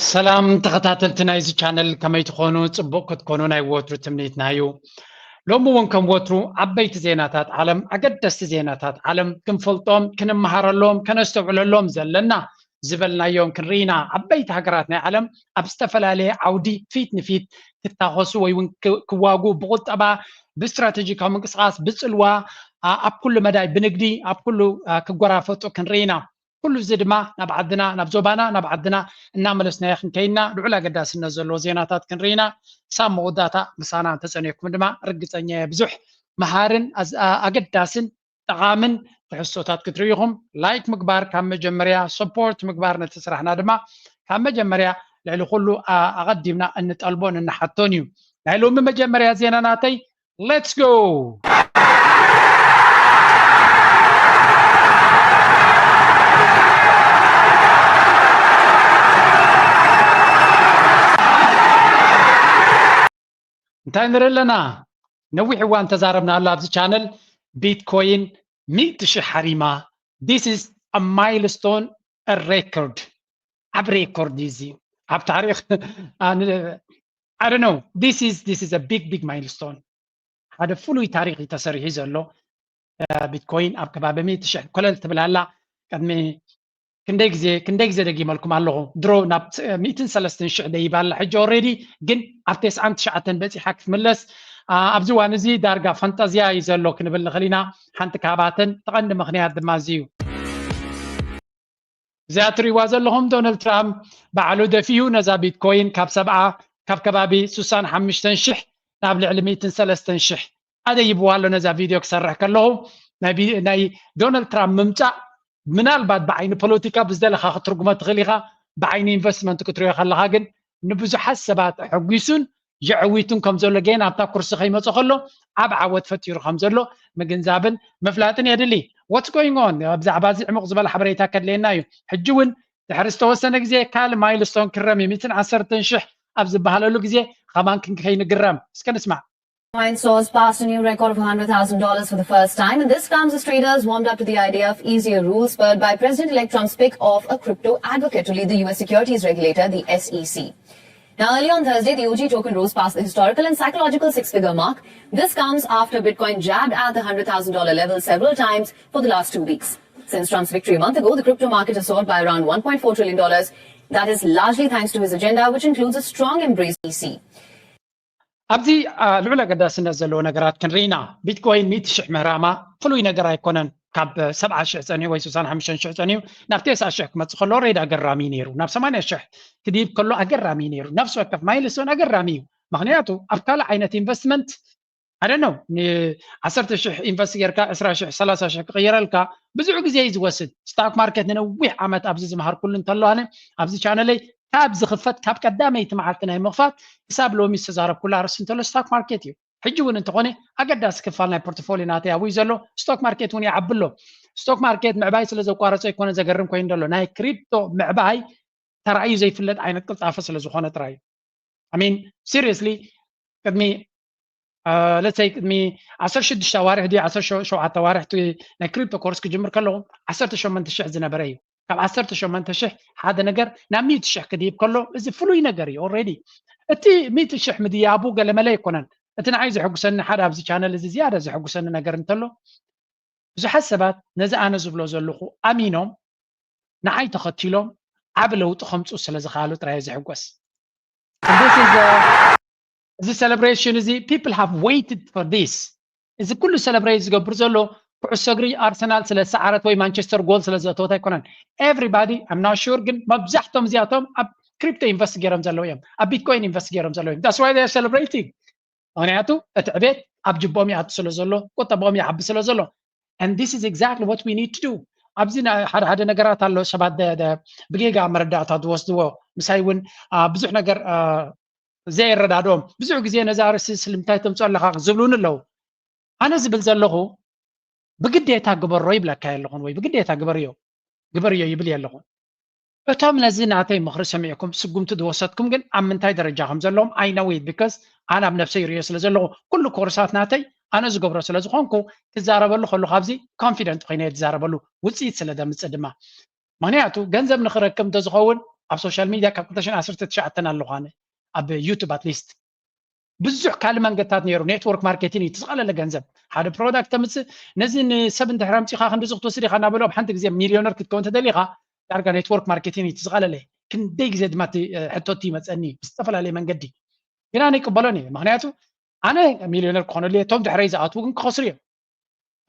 ሰላም ተኸታተልቲ ናይዚ ቻነል ከመይ ትኾኑ ጽቡቕ ክትኮኑ ናይ ወትሩ ትምኒትና እዩ ሎሚ እውን ከም ወትሩ ዓበይቲ ዜናታት ዓለም ኣገደስቲ ዜናታት ዓለም ክንፈልጦም ክንመሃረሎም ከነስተውዕለሎም ዘለና ዝበልናዮም ክንርኢና ዓበይቲ ሃገራት ናይ ዓለም ኣብ ዝተፈላለየ ዓውዲ ፊት ንፊት ክታኸሱ ወይ እውን ክዋጉ ብቁጠባ ብስትራቴጂካዊ ምንቅስቓስ ብጽልዋ ኣብ ኩሉ መዳይ ብንግዲ ኣብ ኩሉ ክጎራፈጡ ክንርኢና ኩሉ እዚ ድማ ናብ ዓድና ናብ ዞባና ናብ ዓድና እናመለስና ክንከይና ልዑል ኣገዳስነት ዘለዎ ዜናታት ክንርኢና ሳብ መወዳእታ ምሳና ተጸኒዕኩም ድማ ርግጸኛ ብዙሕ መሃርን ኣገዳስን ጠቓምን ትሕዝቶታት ክትርእይኹም ላይክ ምግባር ካብ መጀመርያ ሰፖርት ምግባር ነቲ ስራሕና ድማ ካብ መጀመርያ ልዕሊ ኩሉ ኣቐዲምና እንጠልቦን እንሓቶን እዩ ናይ ሎሚ መጀመርያ ዜናናተይ ሌትስ ጎ እንታይ ንርኢ ኣለና ነዊሕ እዋን ተዛረብና ኣሎ ኣብዚ ቻነል ቢትኮይን 100,000 ሓሪማ this is a milestone a record ኣብ ሬኮርድ እዚ ኣብ ታሪክ I don't know this is a big milestone ሓደ ፍሉይ ታሪክ ተሰሪሑ ዘሎ ቢትኮይን ኣብ ከባቢ 100,000 ኮለል ትብላላ ቅድሚ ክንደይ ግዜ ደጊመልኩም ኣለኹ ድሮ ናብ 103,000 ደይባላ ሕጂ ኦልሬዲ ግን ኣብ 99 በፂሓ ክትምለስ ኣብዚ እዋን እዚ ዳርጋ ፈንጠዝያ እዩ ዘሎ ክንብል ንኽእል ኢና ሓንቲ ካብኣተን ተቐንዲ ምኽንያት ድማ እዚ እዩ እዚኣ ትርእይዋ ዘለኹም ዶናልድ ትራምፕ ባዕሉ ደፊኡ ነዛ ቢትኮይን ካብ ከባቢ 65,000 ናብ ልዕሊ 103,000 ኣደይብዋ ኣሎ ነዛ ቪድዮ ክሰርሕ ከለኹ ናይ ዶናልድ ትራምፕ ምምፃእ ምናልባት بعين ፖለቲካ ብዝደለኻ ክትርጉሞ ትኽእል ኢኻ بعين ኢንቨስትመንት ክትሪኦ ከለኻ ግን ንብዙሓት ሰባት ሕጉሱን የዕዊቱን ከም ዘሎ ገና ኣብታ ኩርሲ ከይመፅእ ከሎ ኣብ ዓወት ፈጢሩ ከም ዘሎ ምግንዛብን መፍላጥን የድሊ what's going on ብዛዕባ እዚ ዕሙቕ ዝበለ ሓበሬታ ከድልየና እዩ ሕጂ እውን ድሕሪ ዝተወሰነ ግዜ ካልእ ማይልስቶን ክረም 110,000 ኣብ ዝበሃለሉ ግዜ ከማን ከይንግረም እስከ ንስማዕ Bitcoin soars past a new record of $100,000 for the first time, and this comes as traders warmed up to the idea of easier rules spurred by President-elect Trump's pick of a crypto advocate to lead the U.S. securities regulator, the SEC. Now, early on Thursday, the OG token rose past the historical and psychological six-figure mark. This comes after Bitcoin jabbed at the $100,000 level several times for the last 2 weeks. Since Trump's victory a month ago, the crypto market has soared by around $1.4 trillion. That is largely thanks to his agenda, which includes a strong embrace of SEC. ኣብዚ ልዑል ኣገዳስነት ዘለዎ ነገራት ክንርኢና ቢትኮይን 100,000 ምህራማ ፍሉይ ነገር ኣይኮነን ካብ 70,000 ፀኒሑ ወይ 65,000 ፀኒሑ ናብ 90,000 ክመፅእ ከሎ ሬድ ኣገራሚ ነይሩ ናብ 80,000 ክዲብ ከሎ ኣገራሚ ነይሩ ነፍሲ ወከፍ ማይልስቶን ኣገራሚ እዩ ምክንያቱ ኣብ ካልእ ዓይነት ኢንቨስትመንት I don't know 10,000 ኢንቨስት ጌርካ 20,000 30,000 ክቕየረልካ ብዙሕ ግዜ እዩ ዝወስድ ስታክ ማርኬት ንነዊሕ ዓመት ኣብዚ ዝምሃር ኩሉ እንተሎ ኣነ ኣብዚ ቻነለይ ካብ ዝኽፈት ካብ ቀዳመይቲ መዓልቲ ናይ ምኽፋት ሂሳብ ሎሚ ዝተዛረብ ኩሉ ኣርስ እንተሎ ስቶክ ማርኬት እዩ ሕጂ እውን እንተኾነ ኣገዳሲ ክፋል ናይ ፖርትፎሊዮ ናተይ ኣብይ ዘሎ ስቶክ ማርኬት እውን ይዓብሎ ስቶክ ማርኬት ምዕባይ ስለ ዘቋረፀ ይኮነ ዘገርም ኮይኑ ዘሎ ናይ ክሪፕቶ ምዕባይ ተራእዩ ዘይፍለጥ ዓይነት ቅልጣፈ ስለ ዝኾነ ጥራይ I mean seriously ቅድሚ let's say ቅድሚ 16 ኣዋርሕ ድዩ 17 ኣዋርሕ ናይ ክሪፕቶ ኮርስ ክጅምር ከለኹ 18,000 ዝነበረ እዩ ካብ 18,000 ሓደ ነገር ናብ 100,000 ክዲብ ከሎ እዚ ፍሉይ ነገር እዩ ኦልሬዲ እቲ 100,000 ምድያቡ ገለመለ ይኮነን እቲ ንዓይ ዘሐጉሰኒ ሓደ ኣብዚ ቻነል እዚ ዝያዳ ዘሐጉሰኒ ነገር እንተሎ ብዙሓት ሰባት ነዚ ኣነ ዝብሎ ዘለኹ ኣሚኖም ንዓይ ተኸቲሎም ዓብ ለውጢ ከምፁ ስለ ዝኽኣሉ ጥራይ ዘሐጎስ እዚ celebration እዚ people have waited for this እዚ ኩሉ celebrate ዝገብር ዘሎ ኩዕሶ እግሪ ኣርሰናል ስለ ሰዓረት ወይ ማንቸስተር ጎል ስለ ዘተወታ ኣይኮነን everybody I'm not sure ግን መብዛሕቶም እዚኣቶም ኣብ ክሪፕቶ ኢንቨስት ገይሮም ዘለዉ እዮም ኣብ ቢትኮይን ኢንቨስት ገይሮም ዘለዉ እዮም that's why they are celebrating ምክንያቱ እቲ ዕቤት ኣብ ጅቦም ይኣቱ ስለ ዘሎ ቁጠቦም ይዓቢ ስለ ዘሎ and this is exactly what we need to do ኣብዚ ሓደ ነገራት ኣሎ ሰባት ብጌጋ መረዳእታ ዝወስድዎ ምሳይ እውን ብዙሕ ነገር ዘይረዳዶም ብዙሕ ግዜ ነዛ ርእሲ ስለምንታይ ተምፅኦ ኣለኻ ዝብሉን ኣለዉ ኣነ ዝብል ዘለኹ ብግዴታ ግበሮ ይብለካ ኣለኹን ወይ ብግዴታ ግበርዮ ይብል ኣለኹን እቶም ነዚ ናተይ ምኽሪ ሰሚዕኩም ስጉምቲ ዝወሰድኩም ግን ኣብ ምንታይ ደረጃ ከም ዘለዎም I know it because ኣነ ኣብ ነፍሰይ ይርዮ ስለ ዘለኹ ኩሉ ኮርሳት ናተይ ኣነ ዝገብሮ ስለ ዝኾንኩ ትዛረበሉ ከለኹ ኣብዚ ኮንፊደንት ኮይነ ትዛረበሉ ውፅኢት ስለ ደምፅእ ድማ ምክንያቱ ገንዘብ ንኽረክብ እንተዝኸውን ኣብ ሶሻል ሚድያ ካብ 2019 ኣለኹ ኣነ ኣብ ዩቱብ ኣትሊስት ብዙሕ ካልእ መንገድታት ነይሩ ኔትወርክ ማርኬቲንግ እዩ ትዝቐለለ ገንዘብ ሓደ ፕሮዳክት ተምፅእ ነዚ ንሰብ እንድሕር ኣምፂኻ ክንዲ ክትወስድ ኢኻ እናበሎም ሓንቲ ግዜ ሚልዮነር ክትከውን ተደሊኻ ዳርጋ ኔትወርክ ማርኬቲንግ እዩ ትዝቐለለ ክንደይ ግዜ ድማ ሕቶት ይመፀኒ ብዝተፈላለየ መንገዲ ግን ኣነ ይቅበሎን እየ ምክንያቱ ኣነ ሚልዮነር ክኾነሉ እቶም ድሕረይ ዝኣትዉ ግን ክኸስሩ እዮም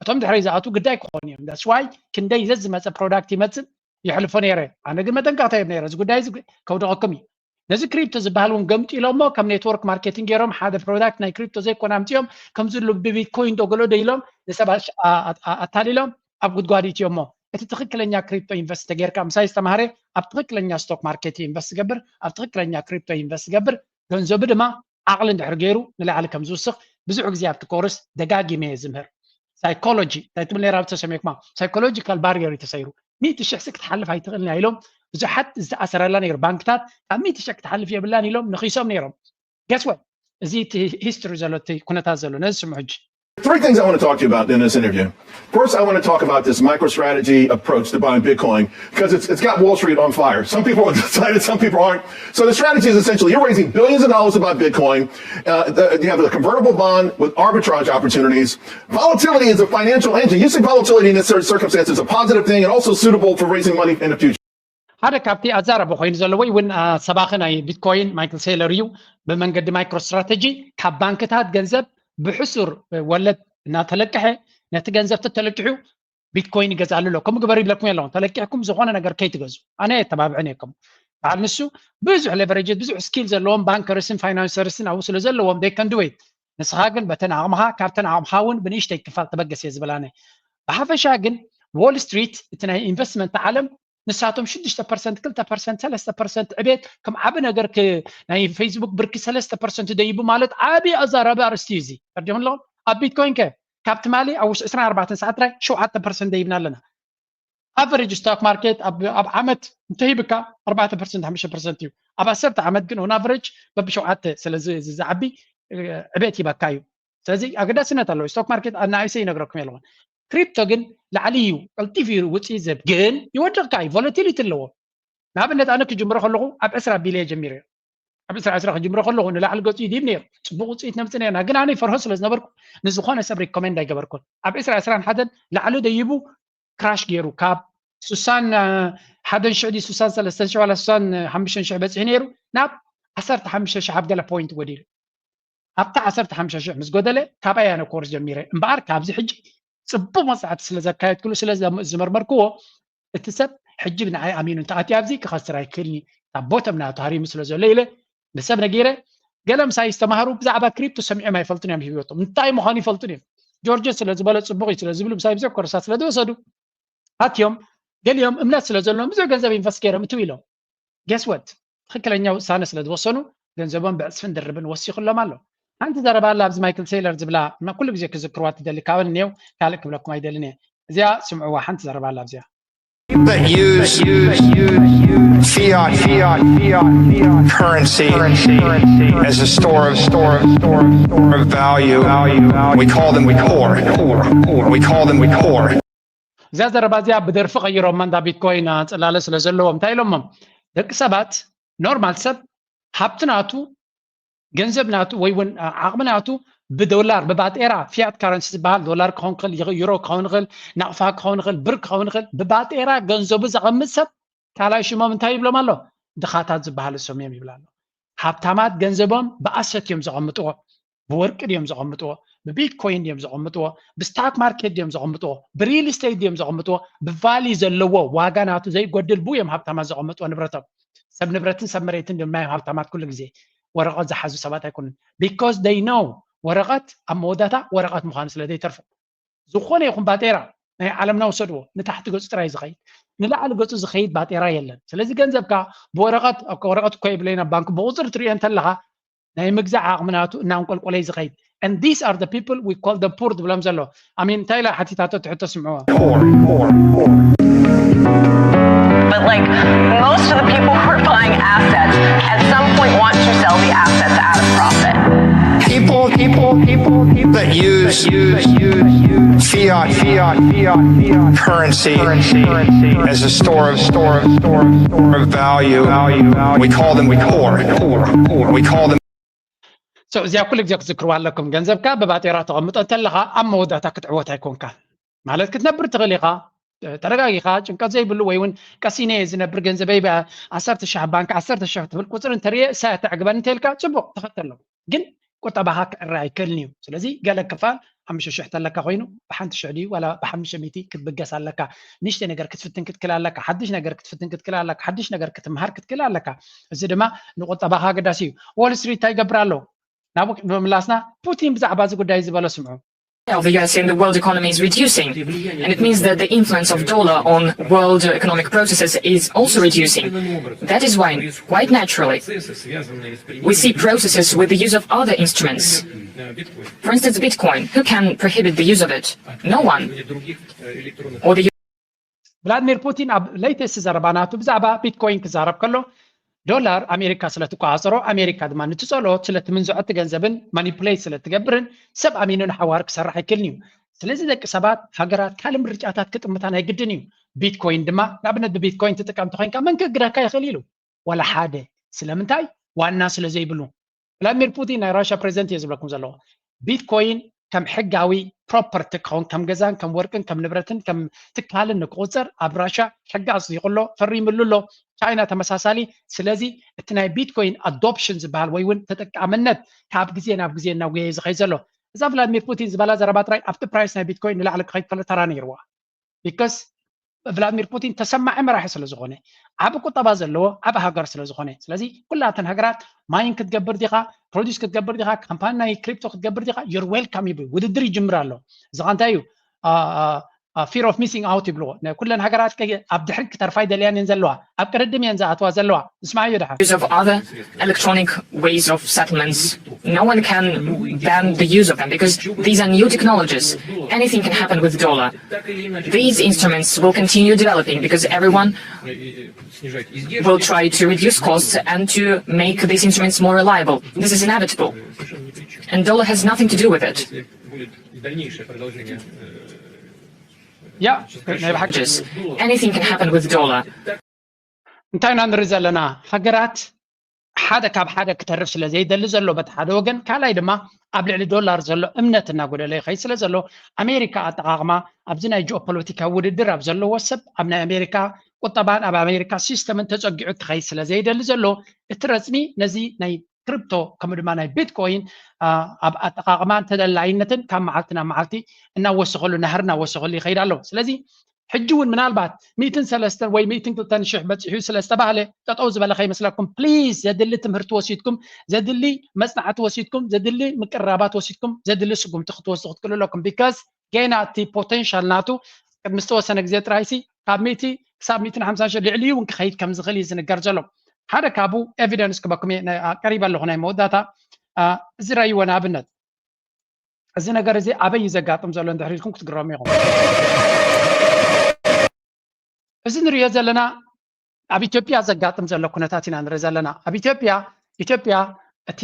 እቶም ድሕረይ ዝኣትዉ ግዳይ ክኾኑ እዮም ዳስ ዋይ ክንደይ ዘ ዝመፀ ፕሮዳክት ይመፅእ ይሕልፎ ነይረ ኣነ ግን መጠንቀቕታ እዮም ነይረ እዚ ጉዳይ ከውደቐኩም እዩ ነዚ ክሪፕቶ ዝበሃል እውን ገምጡ ኢሎሞ ከም ኔትወርክ ማርኬቲንግ ገይሮም ሓደ ፕሮዳክት ናይ ክሪፕቶ ዘይኮነ ኣምፅኦም ከምዚ ብቢትኮይን ደገሎ ደኢሎም ንሰባት ኣታሊሎም ኣብ ጉድጓድ እትዮም ሞ እቲ ትክክለኛ ክሪፕቶ ኢንቨስት ተጌርካ ምሳይ ዝተማሃረ ኣብ ትክክለኛ ስቶክ ማርኬት ኢንቨስት ገብር ኣብ ትክክለኛ ክሪፕቶ ኢንቨስት ገብር ገንዘቡ ድማ ዓቕሊ እንድሕር ገይሩ ንላዕሊ ከም ዝውስኽ ብዙሕ ግዜ ኣብቲ ኮርስ ደጋጊመ ዝምህር ሳይኮሎጂ እንታይ ትብል ነይራ ብተሰሚዕኩማ ሳይኮሎጂካል ባሪየር ተሰይሩ 100,000 ክትሓልፍ ኣይትኽእልን ኢሎም ብዙሓት ዝተኣሰረላ ነይሩ ባንክታት ካብ 100,000 ክትሓልፍ የብላን ኢሎም ንኺሶም ነይሮም guess what እዚ እቲ ሂስትሪ ዘሎ እቲ ኩነታት ዘሎ ነዚ ስምዑ ሕጂ Three things I want to talk to you about in this interview. First, I want to talk about this MicroStrategy approach to buying Bitcoin because it's got Wall Street on fire. Some people are excited, some people aren't. So the strategy is essentially you're raising billions of dollars to buy Bitcoin. You have a convertible bond with arbitrage opportunities. Volatility is a financial engine. You see volatility in this circumstance is a positive thing and also suitable for raising money in the future. ሓደ ካብቲ ኣዛረበ ኮይኑ ዘሎ ወይ እውን ሰባኺ ናይ ቢትኮይን ማይክል ሴይለር እዩ ብመንገዲ ማይክሮስትራቴጂ ካብ ባንክታት ገንዘብ ብሕሱር ወለድ እናተለቅሐ ነቲ ገንዘብ ተለቂሑ ቢትኮይን ይገዛሉ ኣሎ ከምኡ ግበሩ ይብለኩም ኣለኹ ተለቂሕኩም ዝኾነ ነገር ከይትገዙ ኣነ ተባብዕን እየኩም በዓል ንሱ ብዙሕ ሌቨሬጅ ብዙሕ ስኪል ዘለዎም ባንከርስን ፋይናንሰርስን ኣብኡ ስለ ዘለዎም they can do it ንስኻ ግን በተን ኣቕምኻ ካብተን ኣቕምኻ እውን ብንእሽተይ ክፋል ተበገስ እየ ዝብላነ ብሓፈሻ ግን ዎል ስትሪት እቲ ናይ ኢንቨስትመንት ዓለም ንሳቶም 6% 2% 3% ዕቤት ከም ዓብ ነገር ናይ ፌስቡክ ብርኪ 3% ደይቡ ማለት ዓብ ኣዛረበ ኣርስቲ እዚ ፈርዲኹም ኣለኹም ኣብ ቢትኮይን ከ ካብቲ ማሊ ኣብ ውሽጢ 24 ሰዓት ላይ 7% ደይብና ኣለና ኣቨሬጅ ስቶክ ማርኬት ኣብ ዓመት እንተሂብካ 4% 5% እዩ ኣብ 10 ዓመት ግን ኦን ኣቨሬጅ በብ7 ስለዚ ዝዓቢ ዕቤት ይበካ እዩ ስለዚ ኣገዳስነት ኣለዎ ስቶክ ማርኬት ኣናእሰ ይነግረኩም ኣለኹ ክሪፕቶ ግን ላዕሊ እዩ ቀልጢፍ እዩ ውፅኢት ዘብ ግን ይወድቕካ እዩ ቮላቲሊቲ ኣለዎ ንኣብነት ኣነ ክጅምሮ ከለኹ ኣብ 20 ቢልየ ጀሚረ ኣብ 20 ክጅምሮ ከለኹ ንላዕሊ ገፁ ይድብ ነይሩ ፅቡቅ ውፅኢት ነምፅእ ነርና ግን ኣነ ፈርሆ ስለ ዝነበርኩ ንዝኾነ ሰብ ሪኮሜንድ ኣይገበርኩን ኣብ 2021 ላዕሊ ደይቡ ክራሽ ገይሩ ካብ 61,63,65,000 በፂሑ ነይሩ ናብ 15,000 ኣብ ገለ ፖይንት ጎዲሉ ኣብታ 15,000 ምስ ጎደለ ካብኣይ ኣነ ኮርስ ጀሚረ እምበኣር ካብዚ ሕጂ ጽቡቕ መጽዓት ስለ ዘካየድክሉ ስለ ዝመርመርክዎ እቲ ሰብ ሕጂ ብንዓይ ኣሚኑ እንተኣትዩ ኣብዚ ክኸስር ኣይክእልኒ ኣብ ቦተም ናቱ ሃሪሙ ስለ ዘሎ ኢለ ንሰብ ነጊረ ገለ ምሳይ ዝተማሃሩ ብዛዕባ ክሪፕቶ ሰሚዖም ኣይፈልጡን እዮም ሂወቶም እንታይ ምዃኑ ይፈልጡን እዮም ጆርጅ ስለ ዝበለ ጽቡቕ እዩ ስለ ዝብሉ ምሳይ ብዙሕ ኮርሳት ስለ ዝወሰዱ ኣትዮም ገሊኦም እምነት ስለ ዘለዎም ብዙሕ ገንዘብ ኢንቨስት ገይሮም እትው ኢሎም ጌስ ወት ትክክለኛ ውሳነ ስለ ዝወሰኑ ገንዘቦም ብዕፅፍን ድርብን ወሲኹሎም ኣሎ ሓንቲ ዘረባ ኣላ ኣብዚ ማይክል ሴይለር ዝብላ ኩሉ ግዜ ክዝክርዋ ትደሊ ካብን እኒአው ካልእ ክብለኩም ኣይደልን እየ እዚኣ ስምዕዋ ሓንቲ ዘረባ ኣላ ኣብዚኣ that use fiat currency as a store of value. We call them core. እዚኣ ዘረባ እዚኣ ብደርፊ ቀይሮም እንዳ ቢትኮይን ፅላለ ስለ ዘለዎም እንታይ ኢሎሞም ደቂ ሰባት ኖርማል ሰብ ሃብቲ ናቱ ገንዘብ ናቱ ወይ እውን ዓቕሚ ናቱ ብዶላር ብባጤራ ፊያት ካረንሲ ዝበሃል ዶላር ክኸውን ክእል ዩሮ ክኸውን ክእል ናቕፋ ክኸውን ክእል ብር ክኸውን ክእል ብባጤራ ገንዘቡ ዘቐምጥ ሰብ ካልኣይ ሽሞም እንታይ ይብሎም ኣሎ ድኻታት ዝበሃል እሶም እዮም ይብላ ኣሎ ሃብታማት ገንዘቦም ብኣሰት እዮም ዘቐምጥዎ ብወርቂ ድዮም ዘቐምጥዎ ብቢትኮይን ድዮም ዘቐምጥዎ ብስታክ ማርኬት ድዮም ዘቐምጥዎ ብሪል ስቴት ድዮም ዘቐምጥዎ ብቫሊ ዘለዎ ዋጋ ናቱ ዘይጎድል ቡ እዮም ሃብታማት ዘቐምጥዎ ንብረቶም ሰብ ንብረትን ሰብ መሬትን ድማ ሃብታማት ኩሉ ግዜ ወረቐት ዝሓዙ ሰባት ኣይኮኑን because they know ወረቐት ኣብ መወዳእታ ወረቐት ምዃኑ ስለ ዘይተርፉ ዝኾነ ይኹን ባጤራ ናይ ዓለምና ወሰድዎ ንታሕቲ ገፁ ጥራይ ዝኸይድ ንላዕሊ ገፁ ዝኸይድ ባጤራ የለን ስለዚ ገንዘብካ ብወረቐት ወረቐት እኮ የብለና ባንክ ብቁፅር ትሪኦ እንተለኻ ናይ ምግዛዕ ዓቕሚ ናቱ እናንቆልቆለይ ዝኸይድ and these are the people we call them poor ዝብሎም ዘሎ ኣሚን እንታይ ኢላ ሓቲታቶ ትሕቶ ስምዕዎ But like most of the people who are buying assets at some point want to sell the assets at a profit. People that use fiat currency as a store of value. We call them core. We call them. So እዚያ ኩሉ ግዜ ክትዝክርዋ ኣለኩም ገንዘብካ በባጤራ ተቐምጦ እንተለኻ ኣብ መወዳእታ ክትዕወት ኣይኮንካ ማለት ክትነብር ትኽእል ኢኻ ተረጋጊኻ ጭንቀት ዘይብሉ ወይ እውን ቀሲነ ዝነብር ገንዘበይ ብ10,000 ባንክ 10,000 ትብል ቁፅር እንተርየ ሰዓት ዕግበን እንተልካ ጽቡቕ ተኸተሎ ግን ቁጠባኻ ክዕራይ ኣይክእልኒ እዩ ስለዚ ገለ ክፋል 5,000 ተለካ ኮይኑ ብ1,000 ድዩ ወላ ብ500 ክትብገስ ኣለካ ንሽተ ነገር ክትፍትን ክትክል ኣለካ ሓድሽ ነገር ክትፍትን ክትክል ኣለካ ሓድሽ ነገር ክትምሃር ክትክል ኣለካ እዚ ድማ ንቁጠባኻ ኣገዳሲ እዩ ዎል ስትሪት እንታይ ይገብር ኣሎ ናብኡ ብምምላስና ፑቲን ብዛዕባ እዚ ጉዳይ ዝበሎ ስምዑ of the US in the world economy is reducing, and it means that the influence of dollar on world economic processes is also reducing. That is why, quite naturally, we see processes with the use of other instruments. For instance, Bitcoin. Who can prohibit the use of it? No one. Or the Vladimir Putin latest ዘረባናቱ ብዛዕባ ቢትኮይን ክዛረብ ከሎ ዶላር ኣሜሪካ ስለትቋፀሮ ኣሜሪካ ድማ ንትፀልኦ ስለትምንዝዖት ገንዘብን ማኒፑሌት ስለትገብርን ሰብ ኣሚኑን ሓዋር ክሰርሕ ኣይክእልን እዩ ስለዚ ደቂ ሰባት ሃገራት ካልእ ምርጫታት ክጥምታን ኣይግድን እዩ ቢትኮይን ድማ ንኣብነት ብቢትኮይን ትጥቀምቲ ኮይንካ መን ከግደካ ይኽእል ኢሉ ወላ ሓደ ስለምንታይ ዋና ስለዘይብሉ ቭላድሚር ፑቲን ናይ ራሽያ ፕሬዚደንት እየ ዝብለኩም ዘለዎ ቢትኮይን ከም ሕጋዊ ፕሮፐርቲ ክኸውን ከም ገዛን ከም ወርቅን ከም ንብረትን ከም ትካልን ንክቁፀር ኣብ ራሽያ ሕጊ ኣፅዲቁሎ ፈሪሙሉ ኣሎ ቻይና ተመሳሳሊ ስለዚ እቲ ናይ ቢትኮይን ኣዶፕሽን ዝበሃል ወይ እውን ተጠቃምነት ካብ ግዜ ናብ ግዜ እናጉየ ዝኸይ ዘሎ እዛ ቭላድሚር ፑቲን ዝበላ ዘረባ ጥራይ ኣብቲ ፕራይስ ናይ ቢትኮይን ንላዕሊ ክኸይድ ከሎ ተራ ነይርዋ ቢካዝ ቭላድሚር ፑቲን ተሰማዒ መራሒ ስለ ዝኾነ ዓብ ቁጠባ ዘለዎ ዓብ ሃገር ስለ ዝኾነ ስለዚ ኩላተን ሃገራት ማይን ክትገብር ዲኻ ፕሮዲስ ክትገብር ዲኻ ካምፓኒ ናይ ክሪፕቶ ክትገብር ዲኻ ዩር ዌልካም ይብል ውድድር ይጅምር ኣሎ እዚ እንታይ እዩ fear of missing out ይብልዎ ኩለን ሃገራት ኣብ ድሕሪት ክተርፋ ይደልያን እየን ዘለዋ ኣብ ቅድድም እየን ዝኣትዋ ዘለዋ እስማዕ እዩ ድሓ use of other electronic ways of settlements, no one can ban the use of them because these are new technologies. Anything can happen with dollar. These instruments will continue developing because everyone will try to reduce costs and to make these instruments more reliable. This is inevitable. And dollar has nothing to do with it. Yeah, anything can happen with dollar. እንታይ ኢና ንርኢ ዘለና ሃገራት ሓደ ካብ ሓደ ክተርፍ ስለ ዘይደሊ ዘሎ በቲ ሓደ ወገን ካልኣይ ድማ ኣብ ልዕሊ ዶላር ዘሎ እምነት እናጎደለ ይኸይድ ስለ ዘሎ ኣሜሪካ ኣጠቓቕማ ኣብዚ ናይ ጂኦፖለቲካዊ ውድድር ኣብ ዘለዎ ሰብ ኣብ ናይ ኣሜሪካ ቁጠባን ኣብ ኣሜሪካ ሲስተምን ተፀጊዑ ክኸይድ ስለ ዘይደሊ ዘሎ እቲ ረፅኒ ነዚ ናይ ክሪፕቶ ከምኡ ድማ ናይ ቢትኮይን ኣብ ኣጠቓቕማን ተደላይነትን ካብ መዓልቲ ናብ መዓልቲ እናወሰኸሉ ናህር እናወሰኸሉ ይኸይድ ኣሎ ስለዚ ሕጂ እውን ምናልባት 103 ወይ 102 ሽሕ በፂሑ ስለዝተባህለ ጠጠው ዝበለ ከይመስለኩም ፕሊዝ ዘድሊ ትምህርቲ ወሲድኩም ዘድሊ መፅናዕቲ ወሲድኩም ዘድሊ ምቅራባት ወሲድኩም ዘድሊ ስጉምቲ ክትወስዱ ክትክእሉ ኣለኩም ቢካዝ ገና እቲ ፖቴንሻል ናቱ ቅድሚ ዝተወሰነ ግዜ ጥራይሲ ካብ 100 ክሳብ 150 ልዕሊኡ እውን ክኸይድ ከም ዝኽእል እዩ ዝንገር ዘሎ ሓደ ካብኡ ኤቪደንስ ክበኩም ቀሪብ ኣለኹ ናይ መወዳእታ እዚ ረእይዎ ንኣብነት እዚ ነገር እዚ ኣበይ ዘጋጥም ዘሎ እንድሕር ኢልኩም ክትግረሙ ኢኹም እዚ ንሪኦ ዘለና ኣብ ኢትዮጵያ ዘጋጥም ዘሎ ኩነታት ኢና ንርኢ ዘለና ኣብ ኢትዮጵያ እቲ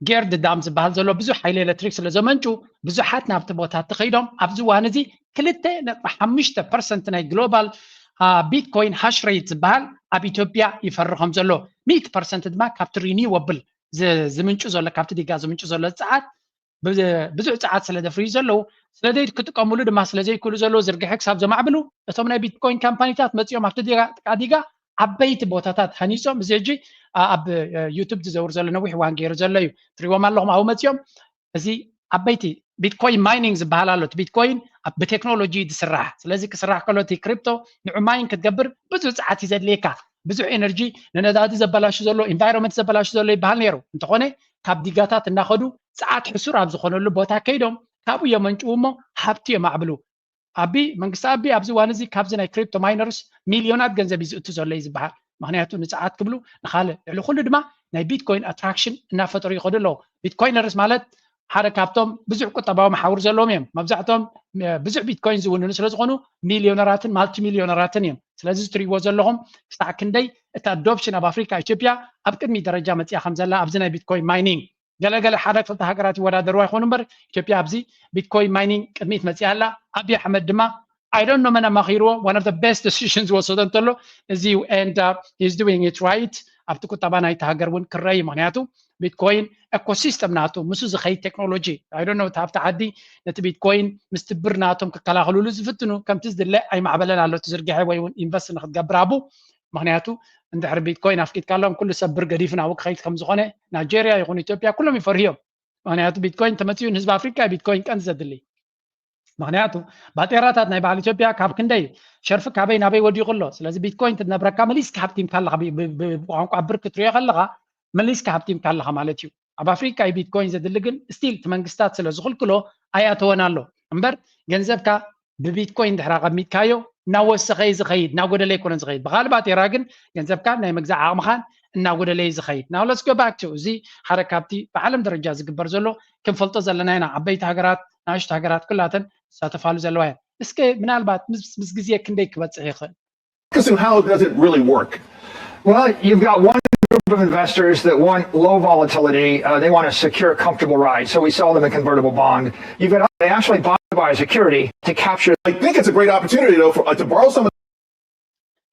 ጌርድ ዳም ዝበሃል ዘሎ ብዙሕ ሓይሊ ኤሌክትሪክ ስለ ዘመንጩ ብዙሓት ናብቲ ቦታት ተኸይዶም ኣብዚ እዋን እዚ 2.5% ናይ ግሎባል ቢትኮይን ሃሽ ሬት ዝበሃል ኣብ ኢትዮጵያ ይፈርቕ ከም ዘሎ 100% ድማ ካብቲ ሪኒወብል ዝምንጩ ዘሎ ካብቲ ዲጋ ዝምንጩ ዘሎ ፀዓት ብዙሕ ፀዓት ስለ ዘፍርዩ ዘለዉ ስለዘይ ክጥቀምሉ ድማ ስለዘይክእሉ ዘለዉ ዝርግሐ ክሳብ ዘማዕብሉ እቶም ናይ ቢትኮይን ካምፓኒታት መፂኦም ኣብቲ ዲጋ ዓበይቲ ቦታታት ሃኒፆም እዚ ሕጂ ኣብ ዩቱብ ዝዘውር ዘሎ ነዊሕ እዋን ገይሩ ዘሎ እዩ ትሪእዎም ኣለኹም ኣብኡ መፂኦም እዚ ዓበይቲ ቢትኮይን ማይኒንግ ዝበሃል ኣሎ እቲ ቢትኮይን ብቴክኖሎጂ ዝስራሕ ስለዚ ክስራሕ ከሎ እቲ ክሪፕቶ ንዑ ማይን ክትገብር ብዙሕ ፀዓት እዩ ዘድልየካ ብዙሕ ኤነርጂ ንነዳዲ ዘበላሹ ዘሎ ኢንቫይሮንመንት ዘበላሹ ዘሎ ይበሃል ነይሩ እንተኾነ ካብ ዲጋታት እናኸዱ ፀዓት ሕሱር ኣብ ዝኾነሉ ቦታ ከይዶም ካብኡ የመንጭው እሞ ሃብቲ የማዕብሉ ኣቢ መንግስቲ ኣቢ ኣብዚ እዋን እዚ ካብዚ ናይ ክሪፕቶ ማይነርስ ሚልዮናት ገንዘብ እዩ ዝእቱ ዘሎ እዩ ዝበሃል ምክንያቱ ንፀዓት ክብሉ ንካልእ ልዕሊ ኩሉ ድማ ናይ ቢትኮይን ኣትራክሽን እናፈጠሩ ይኸዱ ኣለዉ ቢትኮይነርስ ማለት ሓደ ካብቶም ብዙሕ ቁጠባዊ መሓውር ዘለዎም እዮም መብዛሕቶም ብዙሕ ቢትኮይን ዝውንኑ ስለ ዝኾኑ ሚልዮነራትን ማልቲ ሚልዮነራትን እዮም ስለዚ ትሪእዎ ዘለኹም ክሳዕ ክንደይ እቲ ኣዶፕሽን ኣብ ኣፍሪካ ኢትዮጵያ ኣብ ቅድሚ ደረጃ መፅያ ከም ዘላ ኣብዚ ናይ ቢትኮይን ማይኒንግ ገለገለ ሓደ ክልተ ሃገራት ይወዳደሩ አይኮኑ በር ኢትዮጵያ ኣብዚ ቢትኮይን ማይኒንግ ቅድሚት መፅያ ኣላ አብይ አሕመድ ድማ I don't know መን ኣማኺርዎ one of the best decisions ወሰደ እንተሎ እዚ and he's doing it right ኣብቲ ቁጠባ ናይቲ ሃገር እውን ክረይ ምክንያቱ ቢትኮይን ኤኮሲስተም ናቱ ምስ ዝኸይድ ቴክኖሎጂ I don't know ታብቲ ዓዲ ነቲ ቢትኮይን ምስ ትብር ናቶም ክከላኸልሉ ዝፍትኑ ከምቲ ዝድለ ኣይማዕበለን ኣሎ ትዝርግሐ ወይ እውን ኢንቨስት ንክትገብር ኣቡ ምክንያቱ እንድሕር ቢትኮይን ኣፍቂድካሎም ኩሉ ሰብር ገዲፍን ኣብኡ ክኸይድ ከም ዝኾነ ናይጀርያ ይኹን ኢትዮጵያ ኩሎም ይፈርህዮም ምክንያቱ ቢትኮይን ተመፅኡ ንህዝቢ ኣፍሪካ ቢትኮይን ቀንዲ ዘድሊ ምክንያቱ ባጤራታት ናይ ባህሊ ኢትዮጵያ ካብ ክንደይ ሸርፊ ካበይ ናበይ ወዲቑ ኣሎ ስለዚ ቢትኮይን ትነብረካ መሊስካ ሃብቲምካ ኣለኻ ብቋንቋ ብር ክትሪኦ ከለኻ መሊስካ ሃብቲምካ ኣለኻ ማለት እዩ ኣብ ኣፍሪካ ቢትኮይን ዘድሊ ግን ስቲል እቲ መንግስታት ስለ ዝኽልክሎ ኣያተወን ኣሎ እምበር ገንዘብካ ብቢትኮይን ድሕራ ቀሚጥካዮ እናወሰኸ ዝኸይድ እናጎደለ ይኮነን ዝኸይድ ብኻልእ ባጤራ ግን ገንዘብካ ናይ ምግዛእ ዓቕምኻን እናጎደለ ዝኸይድ ናው let's go back to እዚ ሓደ ካብቲ ብዓለም ደረጃ ዝግበር ዘሎ ክንፈልጦ ዘለና ኢና ዓበይቲ ሃገራት ናሽቶ ሃገራት ኩላተን ዝሳተፋሉ ዘለዋ እየን እስኪ ምናልባት ምስ ግዜ ክንደይ ክበፅሕ ይኽእል How does it really work? Well, you've got one group of investors that want low volatility. They want a secure, comfortable ride. So we sell them a convertible bond. You've got they actually buy a security to capture. I think it's a great opportunity though to borrow some.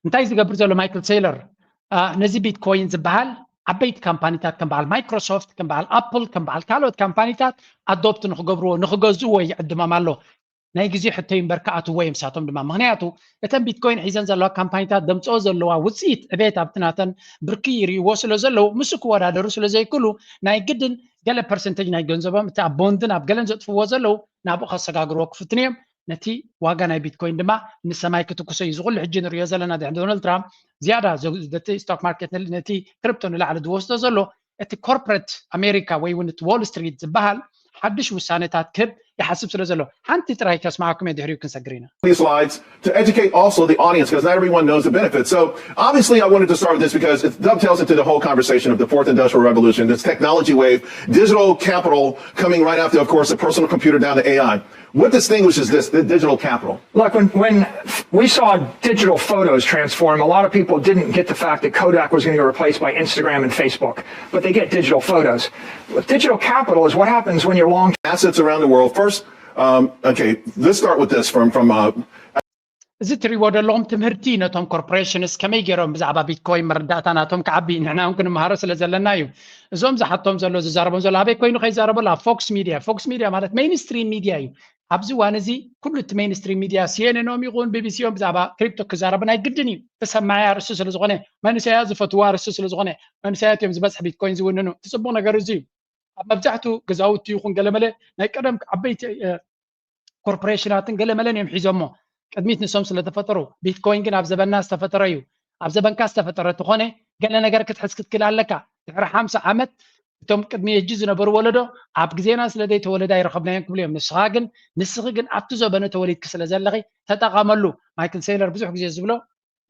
እንታይ ዝገብር ዘሎ ማይክል ሴይለር ነዚ ቢትኮይን ዝበሃል ዓበይቲ ካምፓኒታት ከም በዓል ማይክሮሶፍት ከም በዓል ኣፕል ከም በዓል ካልኦት ካምፓኒታት ኣዶፕት ንክገብርዎ ንክገዝእዎ ይዕድሞም ኣሎ ናይ ግዜ ሕቶ እምበር ከኣትዎ እዮም ንሳቶም ድማ ምክንያቱ እተን ቢትኮይን ሒዘን ዘለዋ ካምፓኒታት ደምፅኦ ዘለዋ ውፅኢት ዕቤት ኣብቲ ናተን ብርኪ ይርእይዎ ስለ ዘለዉ ምስ ክወዳደሩ ስለ ዘይክእሉ ናይ ግድን ገለ ፐርሰንቴጅ ናይ ገንዘቦም እቲ ኣብ ቦንድን ኣብ ገለን ዘጥፍዎ ዘለዉ ናብኡ ከሰጋግርዎ ክፍትን እዮም ነቲ ዋጋ ናይ ቢትኮይን ድማ ንሰማይ ክትኩሶ እዩ ዝኩሉ ሕጂ ንሪኦ ዘለና ድሕሪ ዶናልድ ትራምፕ ዝያዳ ነቲ ስቶክ ማርኬት ነቲ ክሪፕቶ ንላዕሊ ዝወስዶ ዘሎ እቲ ኮርፖሬት ኣሜሪካ ወይ እውን እቲ ዎል ስትሪት ዝበሃል ሓድሽ ውሳኔታት ክህብ يحسب سلو زلو حنتي تراي كسمعكم يدهريو كنسجرينا. These slides to educate also the audience because not everyone knows the benefits. So obviously I wanted to start with this because it dovetails into the whole conversation of the fourth industrial revolution, this technology wave, digital capital coming right after, of course, the personal computer down to AI. What distinguishes this, the digital capital? Look, when we saw digital photos transform, a lot of people didn't get the fact that Kodak was going to get replaced by Instagram and Facebook, but they get digital photos. Digital capital is what happens when you're long assets around the world. First, okay, let's start with this from እዚ ትሪዎ ደለኹም ትምህርቲ ነቶም ኮርፖሬሽንስ ከመይ ገይሮም ብዛዕባ ቢትኮይን መረዳእታ ናቶም ክዓቢ ንሕና እውን ክንመሃሮ ስለ ዘለና እዩ እዞም ዝሓቶም ዘሎ ዝዛረቦም ዘሎ ኣበይ ኮይኑ ከይዛረበሉ ኣብ ፎክስ ሚድያ ማለት ሜይንስትሪም ሚድያ እዩ ኣብዚ እዋን እዚ ኩሉ እቲ ሜይንስትሪም ሚድያ ሲኤንኤንም ይኹን ቢቢሲኦም ብዛዕባ ክሪፕቶ ክዛረቡ ናይ ግድን እዩ ተሰማያ ርእሱ ስለ ዝኾነ መንእሰያት ዝፈትዋ ርእሱ ስለ ዝኾነ መንእሰያት እዮም ዝበፅሕ ቢትኮይን ዝውንኑ እቲ ፅቡቕ ነገር እዚ እዩ ኣብ መብዛሕትኡ ገዛውቲ ይኹን ገለመለ ናይ ቀደም ዓበይቲ ኮርፖሬሽናትን ገለመለን እዮም ሒዞሞ ቅድሚት ንሶም ስለ ተፈጠሩ ቢትኮይን ግን ኣብ ዘበና ዝተፈጠረ እዩ ኣብ ዘበንካ ዝተፈጠረ ትኾነ ገለ ነገር ክትሕዝ ክትክእል ኣለካ ድሕሪ 50 ዓመት እቶም ቅድሚ ሕጂ ዝነበሩ ወለዶ ኣብ ግዜና ስለ ዘይተወለዳ ይረኸብናዮም ክብሉ እዮም ንስኺ ግን ኣብቲ ዘበነ ተወሊድክ ስለ ዘለኺ ተጠቐመሉ ማይክል ሴይለር ብዙሕ ግዜ ዝብሎ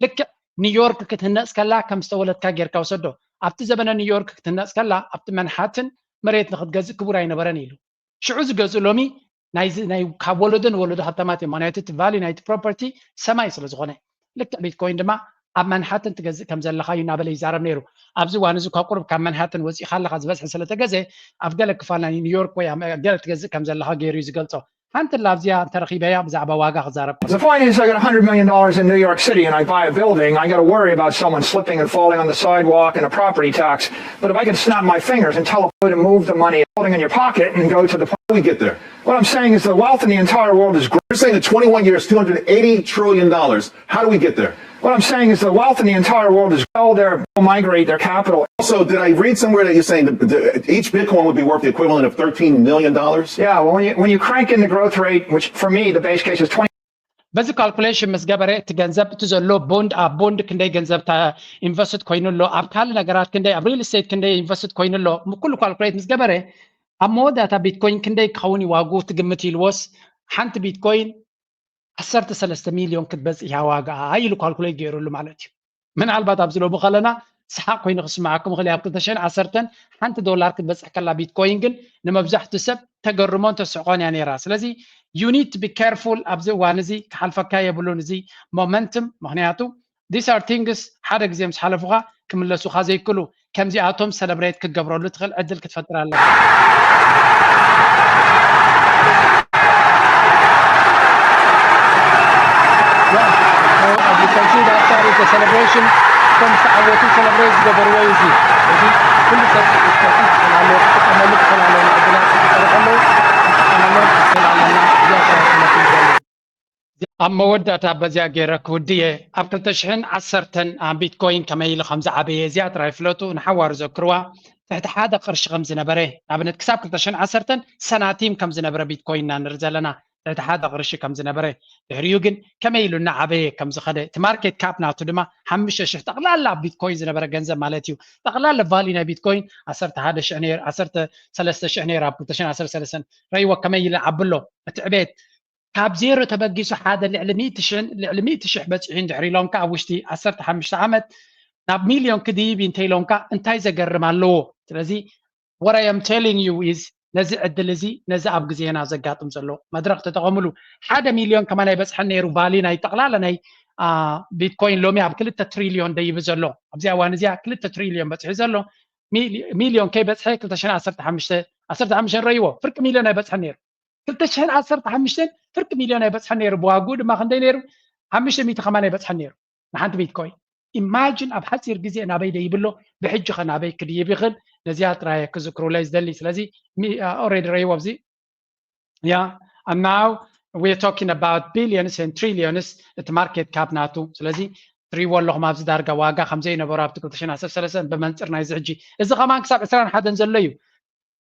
ልክዕ ኒውዮርክ ክትህነፅ ከላ ከም ዝተወለድካ ጌርካ ወሰዶ ኣብቲ ዘበነ ኒውዮርክ ክትህነፅ ከላ ኣብቲ መንሓትን መሬት ንክትገዝእ ክቡር ኣይነበረን ኢሉ ሽዑ ዝገዝእ ሎሚ ናይ ካብ ወለዶን ወለዶ ከተማት እዮም ምክንያቱ እቲ ቫሊ ናይቲ ፕሮፐርቲ ሰማይ ስለ ዝኾነ ልክዕ ቢትኮይን ድማ ኣብ መንሃትን ትገዝእ ከም ዘለካ እዩ እናበለ ይዛረብ ነይሩ ኣብዚ እዋን እዚ ካብ ቁርብ ካብ መንሃትን ወፂእካ ኣለካ ዝበዝሒ ስለተገዘ ኣብ ገለ ክፋል ናይ ኒውዮርክ ወይ ገለ ትገዝእ ከም ዘለካ ገይሩ እዩ ዝገልፆ ሓንቲ ላብዚያ ተረኺበያ ብዛዕባ ዋጋ ክዛረብ The point is I got $100 million in New York City and I buy a building, I got to worry about someone slipping and falling on the sidewalk and a property tax. But if I can snap my fingers and tell a to move the money holding in your pocket and go to the How do we get there? What I'm saying is the wealth in the entire world is growing. You're saying in 21 years, $280 trillion. How do we get there? What I'm saying is the wealth in the entire world is growing. They'll migrate their capital. Also, did I read somewhere that you're saying that each Bitcoin would be worth the equivalent of $13 million? Yeah, well, when you crank in the growth rate, which for me, the base case is 20. በዚ ካልኩሌሽን ምስ ገበረ እቲ ገንዘብ እቲ ዘሎ ቦንድ ኣብ ቦንድ ክንደይ ገንዘብ ኢንቨስትድ ኮይኑሎ ኣብ ካልእ ነገራት ክንደይ ኣብ ሪል ስቴት ክንደይ ኢንቨስትድ ኮይኑሎ ኩሉ ካልኩሌት ምስ ገበረ ኣብ መወዳእታ ቢትኮይን ክንደይ ክኸውን ዋጉ ትግምት ኢልዎስ ሓንቲ ቢትኮይን 13 ሚሊዮን ክትበፅሕ እያ ዋጋኣ ኢሉ ካልኩሌት ገይሩሉ ማለት እዩ ምናልባት ኣብ ዝለቡ ከለና ሰሓቅ ኮይኑ ክስማዓኩም ክእል ኣብ 2010 ሓንቲ ዶላር ክትበፅሕ ከላ ቢትኮይን ግን ንመብዛሕትኡ ሰብ ተገርሞን ተስዕቆን እያ ነይራ ስለዚ you need to be careful ኣብዚ እዋን እዚ ክሓልፈካ የብሉን እዚ ሞመንትም ምክንያቱ these are things ሓደ ግዜ ምስ ሓለፉኻ ክምለሱኻ ዘይክሉ ከምዚኣቶም ሰለብሬት ክገብረሉ ትኽእል ዕድል ክትፈጥር ኣለካ as you can see that there is a celebration from Saawati celebrate ዝገበርዎ እዚ እዚ ኩሉ ሰብ ተስተካክሎ ተመልክ ተላሎ ዕድላት ተረከሎ ተመልክ ተላሎና ኣብ መወዳእታ በዚያ ገይረ ክውድየ ኣብ 2010 ቢትኮይን ከመይ ኢሉ ከምዚ ዓበየ እዚኣ ጥራይ ፍለጡ ንሓዋሩ ዘክርዋ ትሕቲ ሓደ ቅርሺ ከም ዝነበረ ንኣብነት ክሳብ 2010 ሰናቲም ከም ዝነበረ ቢትኮይን ኢና ንርኢ ዘለና ትሕቲ ሓደ ቅርሺ ከም ዝነበረ ድሕሪኡ ግን ከመይ ኢሉ እናዓበየ ከም ዝኸደ እቲ ማርኬት ካፕ ናቱ ድማ 5000 ጠቕላላ ቢትኮይን ዝነበረ ገንዘብ ማለት እዩ ጠቕላላ ቫልዩ ናይ ቢትኮይን 11000 ነይሩ 13000 ነይሩ ኣብ 2013 ረይዎ ከመይ ኢሉ ዓብሎ እቲ ዕቤት ካብ ዜሮ ተበጊሱ ሓደ ልዕሊ 100,000 በፂሑ ድሕሪ ኢሎምካ ኣብ ውሽጢ 15 ዓመት ናብ ሚልዮን ክድይብ እንተኢሎምካ እንታይ ዘገርም ኣለዎ ስለዚ what I am telling you is ነዚ ዕድል እዚ ነዚ ኣብ ግዜና ዘጋጥም ዘሎ መድረክ ተጠቐምሉ 1 ሚልዮን ከማይ በፅሐ ነይሩ ቫልዩ ናይ ጠቕላላ ናይ ቢትኮይን ሎሚ ኣብ 2 ትሪልዮን ደይብ ዘሎ ኣብዚ እዋን እዚኣ 2 ትሪልዮን በፅሒ ዘሎ ሚልዮን ከይ በፅሐ 2015 ረይዎ ፍርቂ ሚልዮን ኣይበፅሐ ነይሩ 2015 ፍርቂ ሚልዮን ኣይበፅሐ ነይሩ ብዋጉ ድማ ክንደይ ነይሩ 500 ከማይ ኣይበፅሐ ነይሩ ንሓንቲ ቢትኮይን ኢማጂን ኣብ ሓፂር ግዜ ናበይ ደይብሎ ብሕጂ ኸ ናበይ ክድይብ ይኽእል ነዚያ ጥራይ ክዝክሩለይ ዝደሊ ስለዚ already ረይዎ ኣብዚ and now we're talking about billions and trillions እቲ ማርኬት ካፕ ናቱ ስለዚ ትሪዎ ኣለኹም ኣብዚ ዳርጋ ዋጋ ከምዘይ ነበሩ ኣብቲ 2013 ብመንፅር ናይ ዝሕጂ እዚ ኸማን ክሳብ 21 ዘሎ እዩ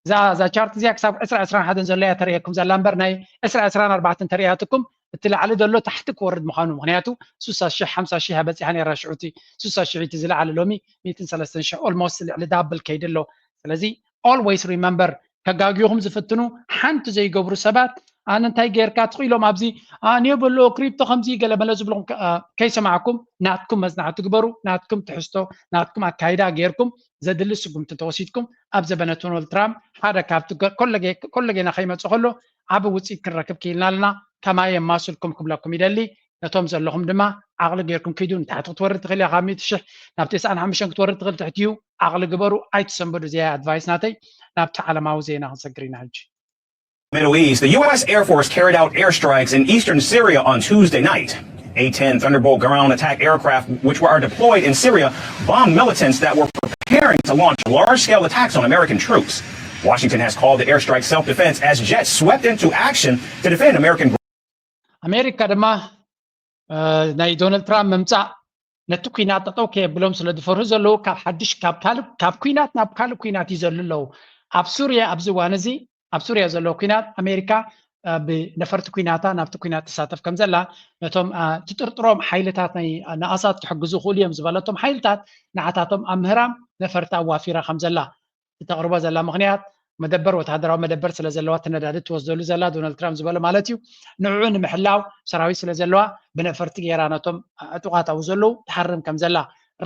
እዛ ቻርት እዚኣ ክሳብ 21 ዘሎ እያ ተርእየኩም ዘላ እምበር ናይ 24 ተርእያትኩም እቲ ላዕሊ ዘሎ ታሕቲ ክወርድ ምዃኑ ምክንያቱ 60,000 50,000 በፂሓ ነይራ ሽዑቲ 60,000 ዝለዓለ ሎሚ 130,000 ኦልሞስት ልዕሊ ዳብል ከይድ ኣሎ ስለዚ always remember ከጋጊኹም ዝፍትኑ ሓንቲ ዘይገብሩ ሰባት ኣነ እንታይ ጌርካ ትኽኢሎም ኣብዚ ንየበሎ ክሪፕቶ ከምዚ ገለመለ ዝብለኩም ከይሰማዕኩም ናትኩም መፅናዕቲ ትግበሩ ናትኩም ትሕዝቶ ናትኩም ኣካይዳ ጌርኩም ዘድሊ ስጉምቲ ተወሲድኩም ኣብ ዘበነ ዶናልድ ትራምፕ ሓደ ካብቲ ኮለጌና ከይመፅእ ከሎ ዓብ ውፅኢት ክንረክብ ክኢልና ኣለና ከማይ የማስልኩም ክብለኩም ይደሊ ነቶም ዘለኹም ድማ ዓቕሊ ጌርኩም ከይዱ ንታሕቲ ክትወርድ ትኽእል ኢኻ 100,000 ናብ 95 ክትወርድ ትኽእል ትሕትኡ ዓቕሊ ግበሩ ኣይትሰንበዱ እዚኣ ኣድቫይስ ናተይ ናብቲ ዓለማዊ ዜና ክንሰግር ኢና ሕጂ Middle East, the U.S. Air Force carried out airstrikes in eastern Syria on Tuesday night. A-10 Thunderbolt ground attack aircraft, which were deployed in Syria, bombed militants that were preparing to launch large-scale attacks on American troops. Washington has called the airstrike self-defense as jets swept into action to defend American. America ድማ ናይ ዶናልድ ትራምፕ ምምፃእ ነቲ ኩናት ጠጠው ከየብሎም ስለ ዝፈርሁ ዘለዉ ካብ ሓድሽ ካብ ኩናት ናብ ካልእ ኩናት እዩ ዘሎ ኣለዉ ኣብ ሱርያ ኣብዚ እዋን እዚ ኣብ ሱርያ ዘሎ ኩናት ኣሜሪካ ብነፈርቲ ኩናታ ናብቲ ኩናት ተሳተፍ ከም ዘላ ነቶም ትጥርጥሮም ሓይልታት ናይ ንኣሳት ክሕግዙ ክእሉ እዮም ዝበለቶም ሓይልታት ንዓታቶም ኣብ ምህራም ነፈርቲ ኣዋፊራ ከም ዘላ ተቕርቦ ዘላ ምክንያት መደበር ወታደራዊ መደበር ስለ ዘለዋ ተነዳዲ ትወስደሉ ዘላ ዶናልድ ትራምፕ ዝበሎ ማለት እዩ ንዕኡ ንምሕላው ሰራዊት ስለ ዘለዋ ብነፈርቲ ጌራ ነቶም ዕጡቃት ኣብኡ ዘለዉ ትሓርም ከም ዘላ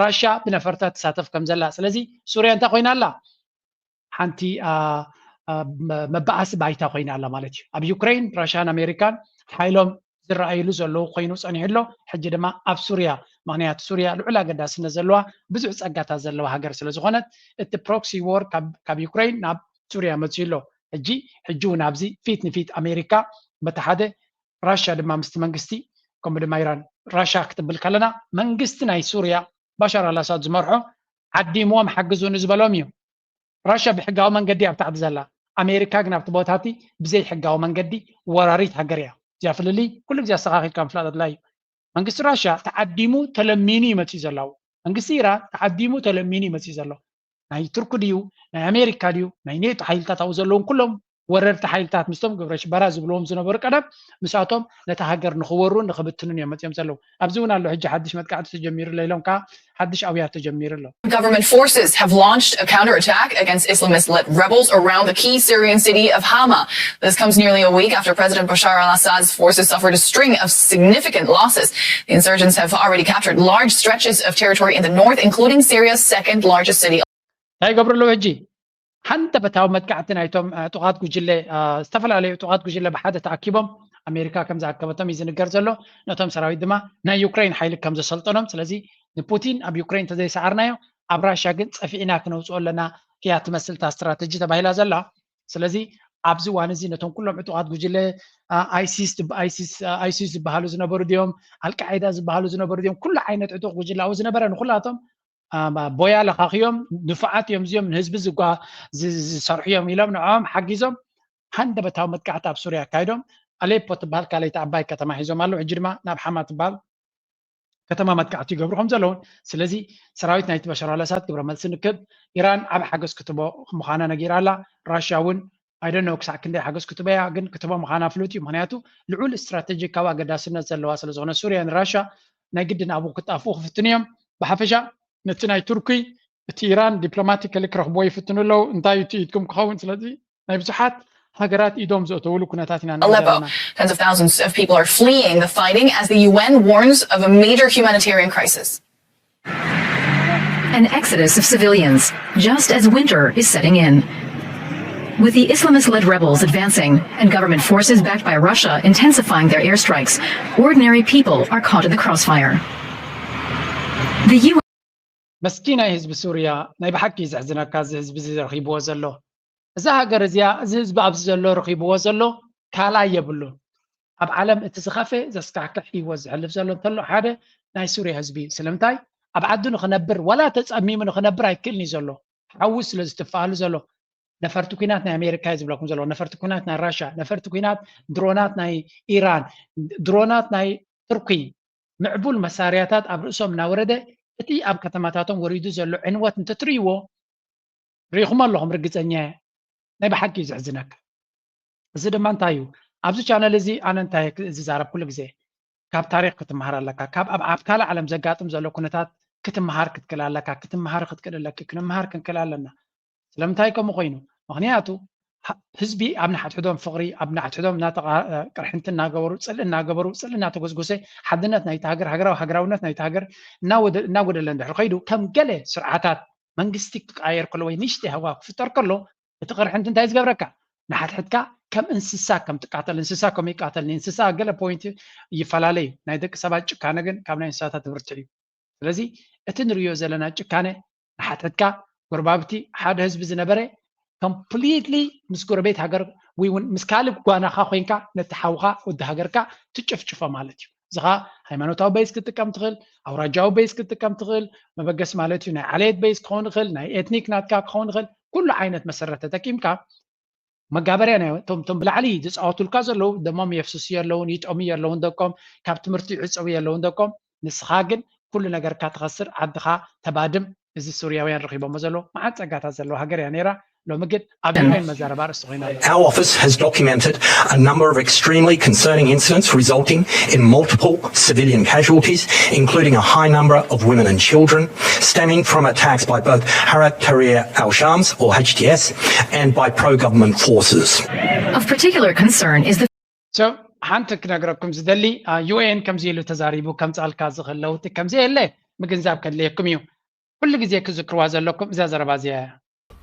ራሽያ ብነፈርታት ተሳተፍ ከም ዘላ ስለዚ ሱርያ እንታይ ኮይና ኣላ ሓንቲ መባእሲ ባይታ ኮይና ኣላ ማለት እዩ ኣብ ዩክሬን ራሽያን ኣሜሪካን ሓይሎም ዝረኣይሉ ዘለዉ ኮይኑ ፀኒሕሎ ሕጂ ድማ ኣብ ሱርያ ምክንያቱ ሱርያ ልዑል ኣገዳስነት ዘለዋ ብዙሕ ፀጋታት ዘለዋ ሃገር ስለ ዝኾነት እቲ ፕሮክሲ ዎር ካብ ዩክሬን ናብ ሱርያ መፅኡ ኣሎ ሕጂ እውን ኣብዚ ፊት ንፊት ኣሜሪካ በቲ ሓደ ራሽያ ድማ ምስቲ መንግስቲ ከምኡ ድማ ኢራን ራሽያ ክትብል ከለና መንግስቲ ናይ ሱርያ ባሻር አልኣሳድ ዝመርሖ ዓዲምዎም ሓግዙን ዝበሎም እዩ ራሽያ ብሕጋዊ መንገዲ ኣብ ታሕቲ ዘላ ኣሜሪካ ግን ኣብቲ ቦታቲ ብዘይ ሕጋዊ መንገዲ ወራሪት ሃገር እያ እዚኣ ፍልሊ ኩሉ ግዜ ኣስተኻኺልካ ምፍላጥ ኣድላ እዩ መንግስቲ ራሽያ ተዓዲሙ ተለሚኑ ይመፅኡ ዘለው መንግስቲ ኢራን ተዓዲሙ ተለሚኑ ይመፅኡ ዘሎ ናይ ቱርክ ድዩ ናይ ኣሜሪካ ድዩ ናይ ኔቶ ሓይልታት ኣብኡ ዘለዎም ኩሎም ወረርቲ ሓይልታት ምስቶም ግብረ ሽበራ ዝብልዎም ዝነበሩ ቀደም ምስኣቶም ነታ ሃገር ንኽወሩን ንኽብትኑን እዮም መፅኦም ዘለው ኣብዚ እውን ኣሎ ሕጂ ሓድሽ መጥቃዕቲ ተጀሚሩ ኢሎም ከዓ ሓድሽ ኣብያት ተጀሚሩ ኣሎ Government forces have launched a counterattack against Islamist-led rebels around the key Syrian city of Hama. This comes nearly a week after President Bashar al-Assad's forces suffered a string of significant losses. The insurgents have already captured large stretches of territory in the north, including Syria's second largest city. Hey, Gabriel Luigi. حتى بتاو متكعتنا يتم طاقات جلة استفل عليه طاقات جلة بحادة تأكيبهم ኣሜሪካ ከም ዝኣከበቶም እዩ ዝንገር ዘሎ ነቶም ሰራዊት ድማ ናይ ዩክሬን ሓይሊ ከም ዘሰልጠኖም ስለዚ ንፑቲን ኣብ ዩክሬን ተዘይሰዓርናዮ ኣብ ራሽያ ግን ፀፊዕና ክነውፅኦ ኣለና እያ ትመስል እታ ስትራቴጂ ተባሂላ ዘላ ስለዚ ኣብዚ እዋን እዚ ነቶም ኩሎም ዕጡቃት ጉጅለ ኣይሲስ ዝበሃሉ ዝነበሩ ድዮም ኣልቃዒዳ ዝበሃሉ ዝነበሩ ድዮም ኩሉ ዓይነት ዕጡቅ ጉጅለ ኣብኡ ዝነበረ ንኩላቶም ቦያ ለኻኺዮም ንፉዓት እዮም እዚኦም ንህዝቢ ዝሰርሑ እዮም ኢሎም ንዖም ሓጊዞም ሃንደበታዊ መጥቃዕቲ ኣብ ሱርያ ኣካይዶም ኣሌፖ ትበሃል ካልአይቲ ዓባይ ከተማ ሒዞም ኣለዉ ሕጂ ድማ ናብ ሓማ ትበሃል ከተማ መጥቃዕቲ ይገብሩ ከም ዘለውን ስለዚ ሰራዊት ናይቲ በሻር አልአሳድ ግብረ መልሲ ንክብ ኢራን ዓብ ሓገዝ ክትቦ ምዃና ነጊራ ኣላ ራሽያ እውን ኣይደኖ ክሳዕ ክንደይ ሓገዝ ክትቦ እያ ግን ክትቦ ምዃና ፍሉጥ እዩ ምክንያቱ ልዑል ስትራቴጂካዊ ኣገዳስነት ዘለዋ ስለዝኾነ ሱርያን ራሽያ ናይ ግድን ኣብኡ ክጣፍኡ ክፍትን እዮም ብሓፈሻ ነቲ ናይ ቱርኪ እቲ ኢራን ዲፕሎማቲካሊ ክረኽብዎ ይፍትኑ ኣለዉ እንታይ እቲ ኢድኩም ክኸውን ስለዚ ናይ ብዙሓት ሀገራት ኢዶም ዘእተውሉ ኩነታት ኢና Aleppo. Tens of thousands of people are fleeing the fighting as the UN warns of a major humanitarian crisis. An exodus of civilians, just as winter is setting in. With the Islamist-led rebels advancing and government forces backed by Russia intensifying their airstrikes, ordinary people are caught in the crossfire. The UN መስኪና ህዝቢ ሱርያ ናይ ብሓቂ ዘሕዝነካ እዚ ህዝቢ ዝረኺብዎ ዘሎ እዛ ሃገር እዚኣ እዚ ህዝቢ ኣብዚ ዘሎ ረኺብዎ ዘሎ ካልኣይ የብሉን ኣብ ዓለም እቲ ዝኸፈ ዘስካሕክሕ ሂወት ዝሕልፍ ዘሎ እንተሎ ሓደ ናይ ሱርያ ህዝቢ ስለምንታይ ኣብ ዓዱ ንኽነብር ወላ ተፀሚሙ ንኽነብር ኣይክእልን እዩ ዘሎ ሓዊ ስለ ዝትፈኣሉ ዘሎ ነፈርቲ ኩናት ናይ ኣሜሪካ እዩ ዝብለኩም ዘሎ ነፈርቲ ኩናት ናይ ራሽያ ነፈርቲ ኩናት ድሮናት ናይ ኢራን ድሮናት ናይ ቱርኪ ምዕቡል መሳርያታት ኣብ ርእሶም እናወረደ እቲ ኣብ ከተማታቶም ወሪዱ ዘሎ ዕንወት እንተትርእይዎ ሪኢኹም ኣለኹም ርግፀኛ ናይ ብሓቂ እዩ ዘሕዝነካ እዚ ድማ እንታይ እዩ ኣብዚ ቻነል እዚ ኣነ እንታይ ዝዛረብ ኩሉ ግዜ ካብ ታሪክ ክትመሃር ኣለካ ካብ ኣብ ካልእ ዓለም ዘጋጥም ዘሎ ኩነታት ክትመሃር ክትክእል ኣለካ ክትመሃር ክትክእል ኣለካ ክንመሃር ክንክእል ኣለና ስለምንታይ ከምኡ ኮይኑ ምክንያቱ ህዝቢ ኣብ ናሕትሕዶም ፍቅሪ ኣብ ናሕትሕዶም ቅርሕንቲ እናገበሩ ፅልእ እናገበሩ ፅልእ እናተጎስጎሰ ሓድነት ናይቲ ሃገር ሃገራውነት ናይቲ ሃገር እናጎደለ እንድሕር ከይዱ ከም ገለ ስርዓታት መንግስቲ ክቃየር ከሎ ወይ ንእሽተይ ሃዋ ክፍጠር ከሎ እቲ ቅርሕንቲ እንታይ ዝገብረካ ናሕትሕትካ ከም እንስሳ ከም ትቃተል እንስሳ ከም ይቃተል እንስሳ ገለ ፖይንት ይፈላለዩ ናይ ደቂ ሰባት ጭካነ ግን ካብ ናይ እንስሳታት ትብርትዕ እዩ ስለዚ እቲ ንሪኦ ዘለና ጭካነ ናሕትሕትካ ጎርባብቲ ሓደ ህዝቢ ዝነበረ completely ምስ ጎረቤት ሃገር ወይ ምስ ካልእ ጓናኻ ኮይንካ ነቲ ሓውኻ ወዲ ሃገርካ ትጭፍጭፎ ማለት እዩ እዚ ኸ ሃይማኖታዊ ቤዝ ክትጥቀም ትኽእል ኣውራጃዊ ቤዝ ክትጥቀም ትኽእል መበገስ ማለት እዩ ናይ ዓሌት ቤዝ ክኸውን ይኽእል ናይ ኤትኒክ ናትካ ክኸውን ይኽእል ኩሉ ዓይነት መሰረት ተጠቂምካ መጋበርያ ናይ ቶም ብላዕሊ ዝፃወቱልካ ዘለዉ ደሞም የፍስሱ ኣለውን ይጠሙ ኣለውን ደቆም ካብ ትምህርቲ ይዕፀቡ ኣለውን ደቆም ንስኻ ግን ኩሉ ነገርካ ትኸስር ዓድኻ ተባድም እዚ ሱርያውያን ረኺቦሞ ዘሎ መዓት ፀጋታት ዘለዎ ሃገር እያ ነይራ Our office has documented a number of extremely concerning incidents resulting in multiple civilian casualties, including a high number of women and children, stemming from attacks by both Hayat Tahrir al-Shams, or HTS, and by pro-government forces. Of particular concern is the ሓንቲ ክነግረኩም ዝደሊ UN ከምዚ ኢሉ ተዛሪቡ ከምፃልካ ዝኽእለው ከምዚ የለ ምግንዛብ ከድልየኩም እዩ ኩሉ ግዜ ክዝክርዋ ዘለኩም እዛ ዘረባ እዚያ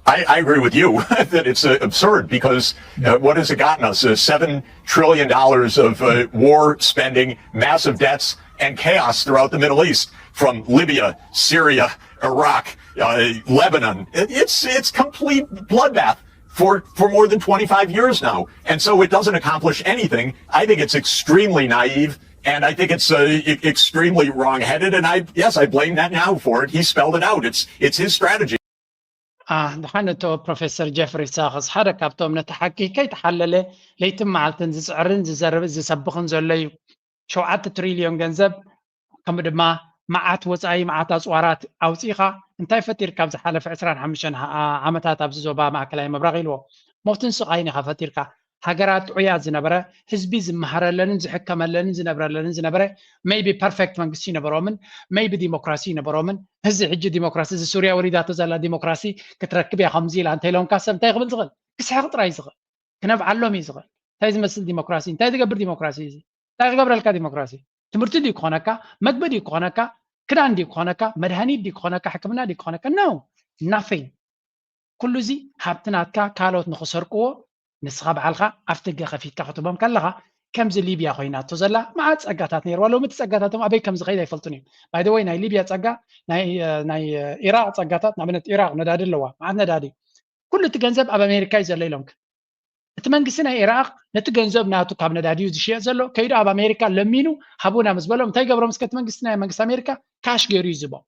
I agree with you that it's absurd because what has it gotten us? $7 trillion of war spending, massive debts, and chaos throughout the Middle East, from Libya, Syria, Iraq, Lebanon. It's complete bloodbath for more than 25 years now. And so it doesn't accomplish anything. I think it's extremely naive. And I think it's extremely wrong-headed. And I blame Netanyahu for it. He spelled it out. It's his strategy. دحنتو بروفيسور جيفري ساخص حدا كابتوم نتحكي كي تحلله ليتم معلتن زسعرن ززرب زسبخن زلي 7 تريليون ገንዘብ كم دما معات وصاي معات اصوارات اوصيخا انتي فتير كاب زحلف 25 عامታት ኣብዚ ዞባ ማእከላይ መብራቕ ኢልዎ ሞትን ስቃይን ኸፈቲርካ ሃገራት ዑያ ዝነበረ ህዝቢ ዝመሃረለንን ዝሕከመለንን ዝነብረለንን ዝነበረ ሜይቢ ፐርፌክት መንግስቲ ነበሮምን ሜይቢ ዲሞክራሲ ነበሮምን ህዚ ሕጂ ዲሞክራሲ ሱርያ ወሪዳቶ ዘላ ዲሞክራሲ ክትረክብ ያ ከምዚ ኢላ እንተኢሎም ካሰብ እንታይ ክብል ዝኽእል ክስሕቕ ጥራይ ዝኽእል ክነብዓሎም እዩ ዝኽእል እንታይ ዝመስል ዲሞክራሲ እንታይ ዝገብር ዲሞክራሲ እዚ እንታይ ክገብረልካ ዲሞክራሲ ትምህርቲ ዲ ክኾነካ መግቢ ዲ ክኾነካ ክዳን ዲ ክኾነካ መድሃኒት ዲ ክኾነካ ሕክምና ዲ ክኾነካ ነው ናፊንግ ኩሉ እዚ ሃብትናትካ ካልኦት ንኽሰርቅዎ ንስኻ በዓልኻ ኣፍትገ ኸፊትካ ክትቦም ከለኻ ከምዚ ሊብያ ኮይናቶ ዘላ ማዓት ፀጋታት ነይርዋ ሎሚ እቲ ፀጋታቶም ኣበይ ከም ዝኸይድ ኣይፈልጡን እዮም ባይ ዘ ወይ ናይ ሊብያ ፀጋ ናይ ኢራቅ ፀጋታት ንኣብነት ኢራቅ ነዳዲ ኣለዋ ማዓት ነዳዲ ኩሉ እቲ ገንዘብ ኣብ ኣሜሪካ እዩ ዘሎ ኢሎም እቲ መንግስቲ ናይ ኢራቅ ነቲ ገንዘብ ናቱ ካብ ነዳዲዩ ዝሽየጥ ዘሎ ከይዱ ኣብ ኣሜሪካ ለሚኑ ሃቡና ምስ በሎም እንታይ ገብሮም እስከ እቲ መንግስቲ ናይ መንግስቲ ኣሜሪካ ካሽ ገይሩ ይዝቦም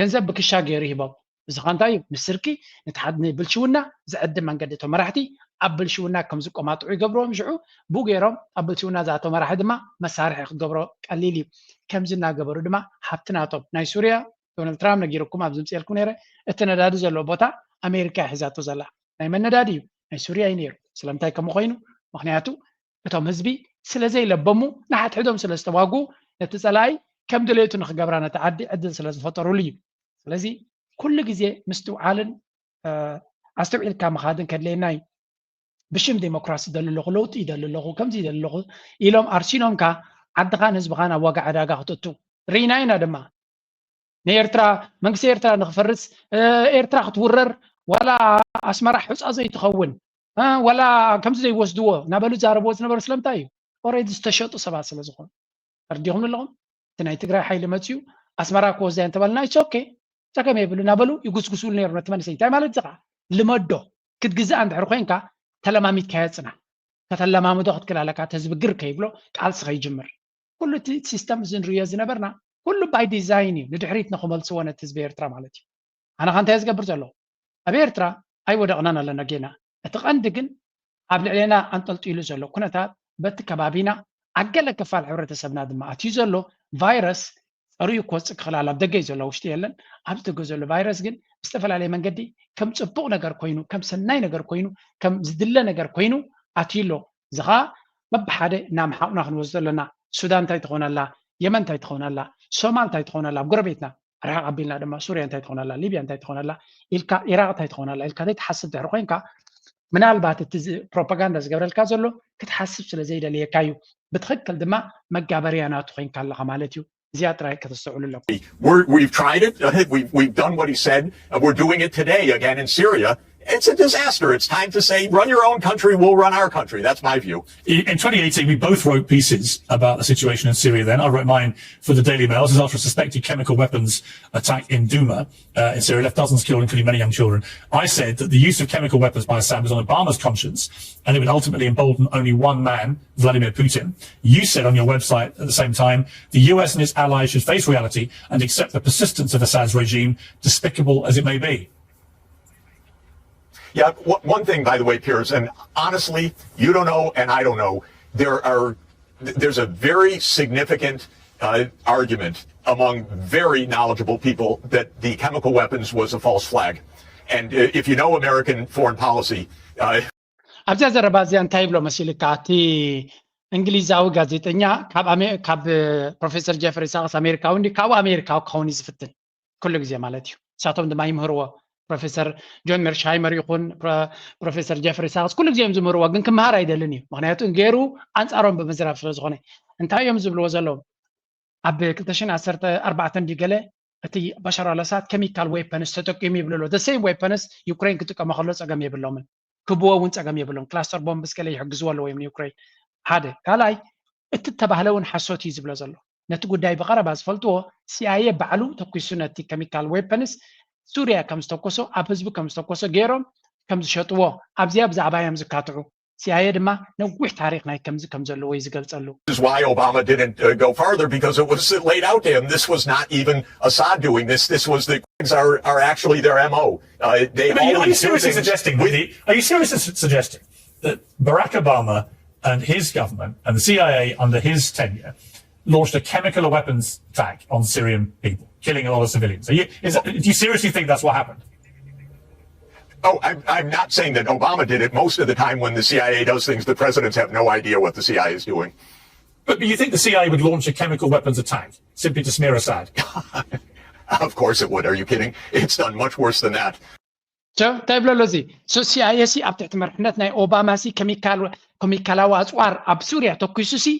ገንዘብ ብክሻ ገይሩ ይሂቦም እዚ እንታይ እዩ ምስርቂ ነቲ ብልሽውና ዝዕድም መንገዲ እቶም መራሕቲ ኣብ ብልሽውና ከም ዝቆማጥዑ ይገብሮም ሽዑ ቡ ገይሮም ኣብ ብልሽውና ዝኣተው መራሒ ድማ መሳርሒ ክገብሮ ቀሊል እዩ ከምዚ እናገበሩ ድማ ሃብትናቶም ናይ ሱርያ ዶናልድ ትራምፕ ነጊርኩም ኣብ ዝምፅልኩም ነይረ እቲ ነዳዲ ዘሎ ቦታ ኣሜሪካ ሒዛቶ ዘላ ናይ መነዳዲ እዩ ናይ ሱርያ እዩ ነይሩ ስለምንታይ ከምኡ ኮይኑ ምክንያቱ እቶም ህዝቢ ስለዘይለበሙ ንሓትሕዶም ስለ ዝተዋግኡ ነቲ ፀላኢ ከም ድሌቱ ንክገብራ ነቲ ዓዲ ዕድል ስለ ዝፈጠሩሉ እዩ ስለዚ ኩሉ ግዜ ምስትውዓልን ኣስተውዒልካ ምኻድን ከድልየና እዩ ብሽም ዴሞክራሲ ደለለኹ ለውጢ ይደለለኹ ከምዚ ይደለለኹ ኢሎም ኣርሲኖምካ ዓድኻን ህዝብኻን ኣብ ዋጋ ዕዳጋ ክትእቱ ርኢና ኢና ድማ ንኤርትራ መንግስቲ ኤርትራ ንክፈርስ ኤርትራ ክትውረር ዋላ ኣስመራ ሕፃ ዘይትኸውን ዋላ ከምዚ ዘይወስድዎ ናበሉ ዛረብዎ ዝነበሩ ስለምንታይ እዩ ኦሬዲ ዝተሸጡ ሰባት ስለ ዝኾኑ ተርዲኹም ኣለኹም እቲ ናይ ትግራይ ሓይሊ መፅዩ ኣስመራ ክወስዳ እንተበልና ኢትስ ኦኬ ፀገም የብሉ ናበሉ ይጉስጉስሉ ነይሩ ነቲ መንእሰይ እንታይ ማለት እዚ ከዓ ልመዶ ክትግዛእ እንድሕር ኮንካ ተለማሚትካ የፅና ከተለማምዶ ክትከላለካ ተዝብግር ከይብሎ ቃልሲ ከይጅምር ኩሉ እቲ ሲስተም እዚ ንሪኦ ዝነበርና ኩሉ ባይ ዲዛይን እዩ ንድሕሪት ንክመልስዎ ነቲ ህዝቢ ኤርትራ ማለት እዩ ኣነ ከ እንታይ ዝገብር ዘለኹ ኣብ ኤርትራ ኣይወደቕናን ኣለና ጌና እቲ ቀንዲ ግን ኣብ ልዕልና ኣንጠልጢሉ ዘሎ ኩነታት በቲ ከባቢና ኣገለ ክፋል ሕብረተሰብና ድማ ኣትዩ ዘሎ ቫይረስ ፀርዩ ክወፅእ ክኽእል ኣብ ደገ እዩ ዘሎ ውሽጢ የለን ኣብ ደገ ዘሎ ቫይረስ ግን ብዝተፈላለየ መንገዲ ከም ፅቡቅ ነገር ኮይኑ ከም ሰናይ ነገር ኮይኑ ከም ዝድለ ነገር ኮይኑ ኣትዩሎ እዚ ከዓ በብሓደ እናምሓቁና ክንወስዶ ኣለና ሱዳን እንታይ ትኸውን ኣላ የመን እንታይ ትኸውን ኣላ ሶማል እንታይ ትኸውን ኣላ ኣብ ጎረቤትና ርሕቅ ኣቢልና ድማ ሱርያ እንታይ ትኸውን ኣላ ሊብያ እንታይ ትኸውን ኣላ ኢልካ ኢራቅ እንታይ ትኸውን ኣላ ኢልካ ዘይትሓስብ ድሕሪ ኮንካ ምናልባት እቲ ፕሮፓጋንዳ ዝገብረልካ ዘሎ ክትሓስብ ስለ ዘይደልየካ እዩ ብትክክል ድማ መጋበርያ ናቱ ኮንካ ኣለካ ማለት እዩ እዚኣ ጥራይ ከተስተውዕሉ ኣለኩም We've tried it. We've done what he said. We're doing it today again in Syria. It's a disaster. It's time to say, run your own country, we'll run our country. That's my view. In 2018, we both wrote pieces about the situation in Syria then. I wrote mine for the Daily Mail. This is after a suspected chemical weapons attack in Douma in Syria, left dozens killed, including many young children. I said that the use of chemical weapons by Assad was on Obama's conscience, and it would ultimately embolden only one man, Vladimir Putin. You said on your website at the same time, the US and its allies should face reality and accept the persistence of Assad's regime, despicable as it may be. Yeah, one thing, by the way, Piers, and honestly, you don't know and I don't know, there's a very significant argument among very knowledgeable people that the chemical weapons was a false flag. And if you know American foreign policy... ኣብዛ ዘረባ እዚኣ እንታይ ብሎ መሲልካ እቲ እንግሊዛዊ ጋዜጠኛ ካብ ፕሮፌሰር ጀፍሪ ሳቅስ ኣሜሪካዊ እንዲ ካብኡ ኣሜሪካዊ ክኸውን ዝፍትን ኩሉ ግዜ ማለት እዩ ንሳቶም ድማ ይምህርዎ ፕሮፌሰር ጆን ሜርሻይመር ይኹን ፕሮፌሰር ጀፍሪ ሳቅስ ኩሉ ግዜ እዮም ዝምህርዎ ግን ክመሃር ኣይደልን እዩ ምክንያቱ ገይሩ ኣንፃሮም ብምዝራብ ስለዝኾነ እንታይ እዮም ዝብልዎ ዘለዉ ኣብ 2014 እንዲ ገለ እቲ ባሻር አልአሳድ ኬሚካል ዌፐንስ ተጠቂሙ ይብልሎ the same weapons ዩክሬን ክጥቀሙ ከሎ ፀገም የብሎምን ክብዎ እውን ፀገም የብሎም ክላስተር ቦምብስ ከለ ይሕግዝዎ ኣለዎ እዮም ዩክሬን ሓደ ካልኣይ እቲ ተባህለ እውን ሓሶት እዩ ዝብሎ ዘሎ ነቲ ጉዳይ ብቐረባ ዝፈልጥዎ ሲአይኤ ባዕሉ ተኪሱ ነቲ ኬሚካል ዌፐንስ ሱርያ ከም ዝተኮሶ ኣብ ህዝቢ ከም ዝተኮሶ ገይሮም ከም ዝሸጥዎ ኣብዚኣ ብዛዕባ እዮም ዝካትዑ CIA ድማ ነዊሕ ታሪክ ናይ ከምዚ ከም ዘለዎ እዩ ዝገልጸሉ This is why Obama didn't go farther because it was laid out to him. This was not even Assad doing this. This was the are actually their MO. Are you seriously suggesting, are you seriously suggesting that Barack Obama and his government and the CIA under his tenure launched a chemical weapons attack on Syrian people, killing a lot of civilians? Do you seriously think that's what happened? Oh, I'm not saying that Obama did it. Most of the time when the CIA does things, the presidents have no idea what the CIA is doing. But you think the CIA would launch a chemical weapons attack simply to smear Assad? Of course it would. Are you kidding? It's done much worse than that. So, taiblozi. So CIA si abtet marhnat nay Obama si chemical atswar ab Syria to kususi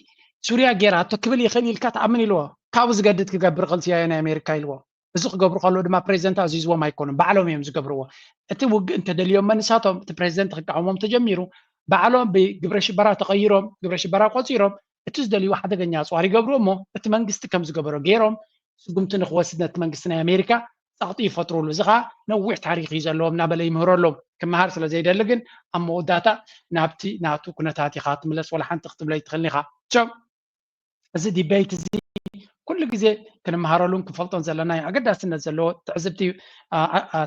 Syria gera to kibli khalil kat amnilo. Kawz gadet kgabr qal CIA na America ilwo. እዚ ክገብሩ ከሎ ድማ ፕሬዚደንት ኣዚዝዎም ኣይኮኑም ባዕሎም እዮም ዝገብርዎ እቲ ውግእ እንተደልዮም መንሳቶም እቲ ፕሬዚደንት ክቃወሞም ተጀሚሩ ባዕሎም ብግብረ ሽበራ ተቐይሮም ግብረ ሽበራ ቆፂሮም اتزدلي واحد غنيا صواري قبرو مو اتمنجست كم زقبرو غيرهم سقمتن خوسدنا اتمنجستنا امريكا تعطي فترو لزغا نوح تاريخي زلهم نابل يمهرلهم كما هار سلا زي دلغن اما وداتا نابتي ناتو كنتاتي خاتم لس ولا حنت تختم لي تخليها شو ازي ديبيت زي كل غزي كنمهرلهم كفلطن زلنا اقداسنا زلو تعزبتي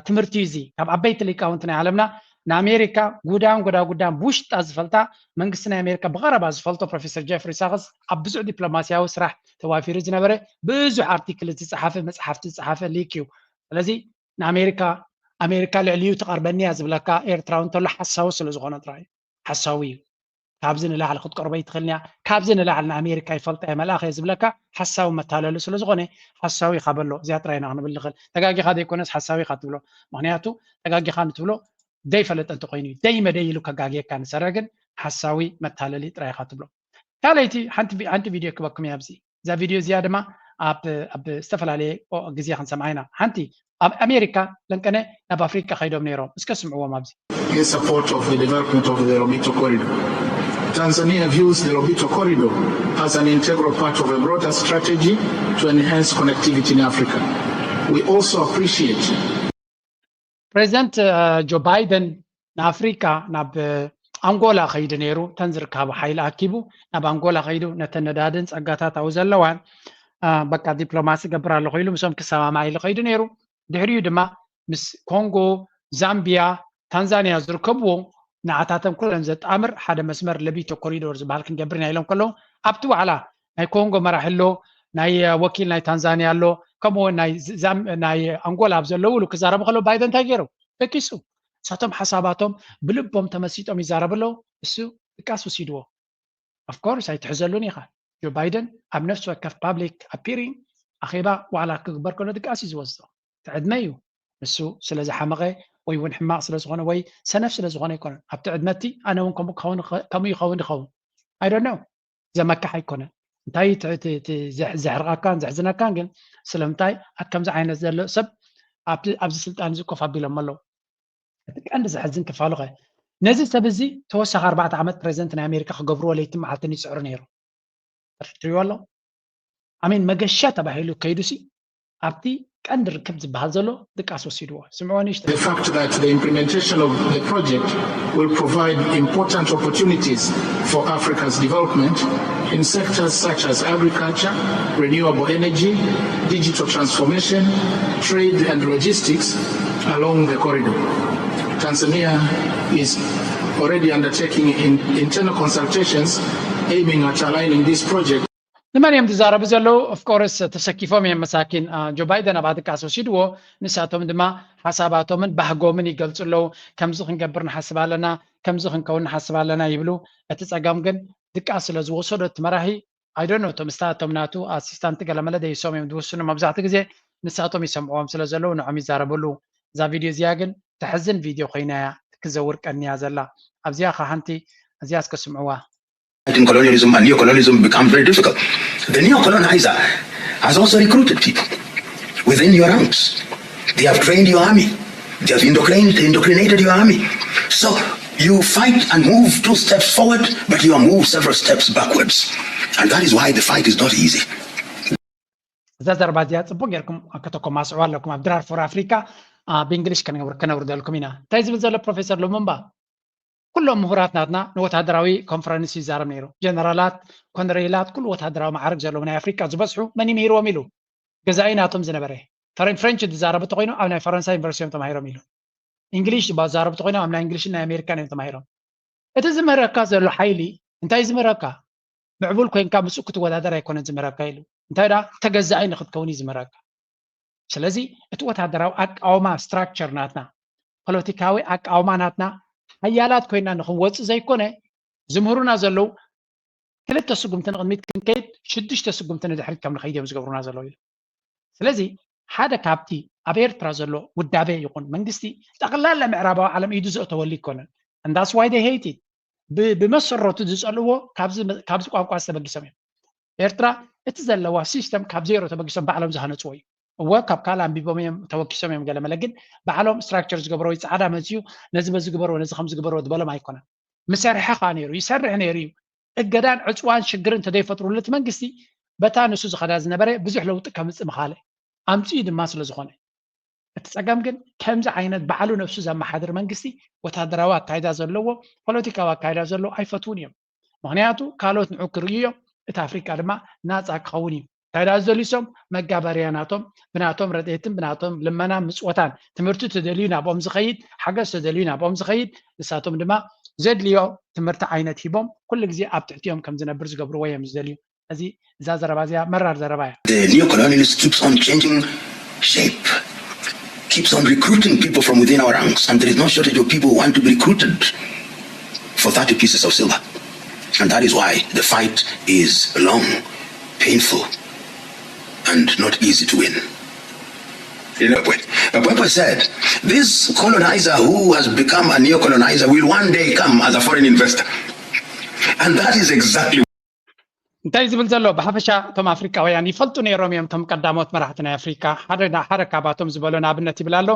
تمرتي زي كاب عبيت لي كاونتنا عالمنا نامريكا قدام بوش تازفلتا منقسنا امريكا بغرب ازفلتو بروفيسور جيفري ساغس ابزع دبلوماسياو سراح توافير زنبره بزع ارتيكل تصحافه مصحفه تصحافه ليكيو لذي نامريكا لعليو تقربني ازبلكا ايرتراون تل حساو سلازغونه تراي حساوي كابزن لا على خد قربي تخلنيا كابزن لا على امريكا يفلط ملاخ يزبلكا حساو متالل سلازغونه حساوي خبلو زيات راينا نبلغ تقاقي خاد يكونس حساوي خاتبلو معناته تقاقي خان تبلو داي فلت انت قيني دايما دايلو كغاغي كان سرغن حساوي متاللي طراي خاتبلو كاليتي حنت فيديو كبكم يابزي ذا فيديو زياده ما اب استفلالي او غزي خن سمعينا حنتي امريكا لنكنه ناب افريقيا خيدوم نيرو اسك سمعوا مابزي in support of the development of the Lobito corridor. Tanzania views the Lobito corridor as an integral part of a broader strategy to enhance connectivity in Africa. We also appreciate بريزنت جو بايدن نافريكا ناب انغولا خيد نيرو تنزر كاب حيل اكيبو ناب انغولا خيدو نتندادن صقاتا توزلوان بقى دبلوماسي قبر له خيلو مسوم كساماي له خيد نيرو دحريو دما مس كونغو زامبيا تنزانيا زركبو نعتاتم كلن زت امر حدا مسمر لبيتو كوريدور زبال كنجبرنا يلون كلو ابتو على ناي كونغو مراحلو ناي وكيل ناي تنزانيا لو كمو ناي ناي انغولا بزلو لو كزارب خلو بايدن تاجرو فكيسو ساتم حساباتهم بلبهم تمسيتهم يزاربلو اسو كاسو سيدو of course هيتحزلون يخا جو بايدن ام نفسه كف بابليك ابيرينج اخيبا وعلى كبر كنا دقاسي زوزو تعد مايو اسو سلا زحمغه وي ون حماق سلا زغونه وي سنف سلا زغونه يكون ابتعد متي انا ونكم كم يخون I don't know زما كحيكون انتي زحرقا كان زحزنا كان قال سلامتاي كم زعينه زلو سب ابز سلطان زكو فابيلو مالو عند زحزن كفالغه نزل سبزي توسخ 4 عامات بريزنت امريكا خغبرو ليتم عالتني سعر نيرو تريولو امين مغشا تبعيلو كيدوسي ابتي كان ركب زبال زلو دقاسو سيدو سمعوني the fact that the implementation of the project will provide important opportunities for Africa's development in sectors such as agriculture, renewable energy, digital transformation, trade and logistics along the corridor. Tanzania is already undertaking internal consultations aiming at aligning this project. لما يوم تزارب زلو اوف كورس تسكيفهم يا مساكين جو بايدن بعد كاسو سيدو نساتهم دما حساباتهم من بهغومن يغلصلو كم زخن قبرنا حسبالنا كم زخن كون حسبالنا يبلو اتصقام جن دقاس لزوسودت مراهي اي دونت نو تمستاتهم ناتو اسيستانت قلمله دي سوم دوسن مبزعت غزي نساتهم يسمعوهم سلازلو نعم يزاربلو ذا فيديو زياغن تحزن فيديو خينايا كزور قنيا زلا ابزيا خانتي ازياس كسمعوا colonialism and neo-colonialism become very difficult. The neo-colonizer has also recruited people within your ranks. They have trained your army. They have indoctrinated your army. So you fight and move 2 steps forward, but you are moved several steps backwards. And that is why the fight is not easy. زربازيات بوغيركم اكتكم مسؤول لكم ابدرار فور افريكا بانجلش كان ورد لكم هنا تايز بزل بروفيسور لومبا كلهم مهورات ناتنا وتهدراوي كونفرنس يزارم نيرو جنرالات كونريلات كل وتهدراو معارك زلو من افريكا زبصحو مني ميرو ميلو جزايناتهم زنبره فرنش تزارب تقينو او فرنسا يونيفرسيتي تماهيرو ميلو انجليش بازارب تقينو او انجليش نا امريكان تماهيرو اتزمركا زلو حيلي انت يزمركا معبول كوين كان مسوك تودادرا يكون زمركا يلو انت دا تجزاين خد كوني زمركا ስለዚህ እትወታደራው አቃውማ ስትራክቸር ናትና ፖለቲካዊ አቃውማ ናትና حيالات كوينا نخوص زي كونه زمهرنا زلو كلت تسقمتن قدميت كنكيد شدش تسقمتن دحرت كم نخيد يمزغبرنا زلو سلازي حدا كابتي ابير ترازلو ودابه يكون منغستي تقلال لمعربا عالم يدز تولي كونه and that's why they hate it بمسرته تزلو كابز قاقوا استبغسم ኤርትራ እትዘለዋ ሲስተም ካብ ዜሮ ተበግሶም ባዕሎም ዝሃነጽ ወይ ወካብ ካላም ቢቦም ተወኪሶም እዮም ገለ መለግን ባዕሎም ስትራክቸር ዝገብሮ ይጻዕዳ መጽዩ ነዚ በዚ ግበሮ ነዚ ከም ዝግበሮ ዝበሎም ኣይኮነ መሰርሕ ኻ ነይሩ ይሰርሕ ነይሩ እገዳን ዕፅዋን ሽግርን ተደይፈጥሩለት መንግስቲ በታ ንሱ ዝኸዳ ዝነበረ ብዙሕ ለውጢ ከምጽእ ምኻለ ኣምጽኡ ድማ ስለ ዝኾነ እቲ ጸገም ግን ከምዚ ዓይነት ባዕሉ ነፍሱ ዘመሓድር መንግስቲ ወታደራዊ ኣካይዳ ዘለዎ ፖለቲካዊ ኣካይዳ ዘለዎ ኣይፈትውን እዮም ምክንያቱ ካልኦት ንዑ ክርዩ እዮም እቲ ኣፍሪካ ድማ ናጻ ክኸውን እዩ ካይዳ ዘሊሶም መጋበርያናቶም ብናቶም ረድኤትን ብናቶም ልመና ምጽወታን ትምህርቲ ተደልዩ ናብኦም ዝኸይድ ሓገዝ ተደልዩ ናብኦም ዝኸይድ ንሳቶም ድማ ዘድልዮ ትምህርቲ ዓይነት ሂቦም ኩሉ ግዜ ኣብ ትሕቲኦም ከም ዝነብር ዝገብርዎ እዮም ዝደልዩ እዚ እዛ ዘረባ እዚኣ መራር ዘረባ እያ The neo-colonialist keeps on changing shape, keeps on recruiting people from within our ranks, and there is no shortage of people who want to be recruited for 30 pieces of silver. And that is why the fight is long, painful, and not easy to win. Papa said, this colonizer who has become a neo-colonizer will one day come as a foreign investor. And that is exactly እንታይ ዝብል ዘሎ ብሓፈሻ ቶም ኣፍሪካውያን ይፈልጡ ነይሮም እዮም ቶም ቀዳሞት መራሕቲ ናይ ኣፍሪካ ሓደ ካባቶም ዝበሎ ንኣብነት ይብል ኣሎ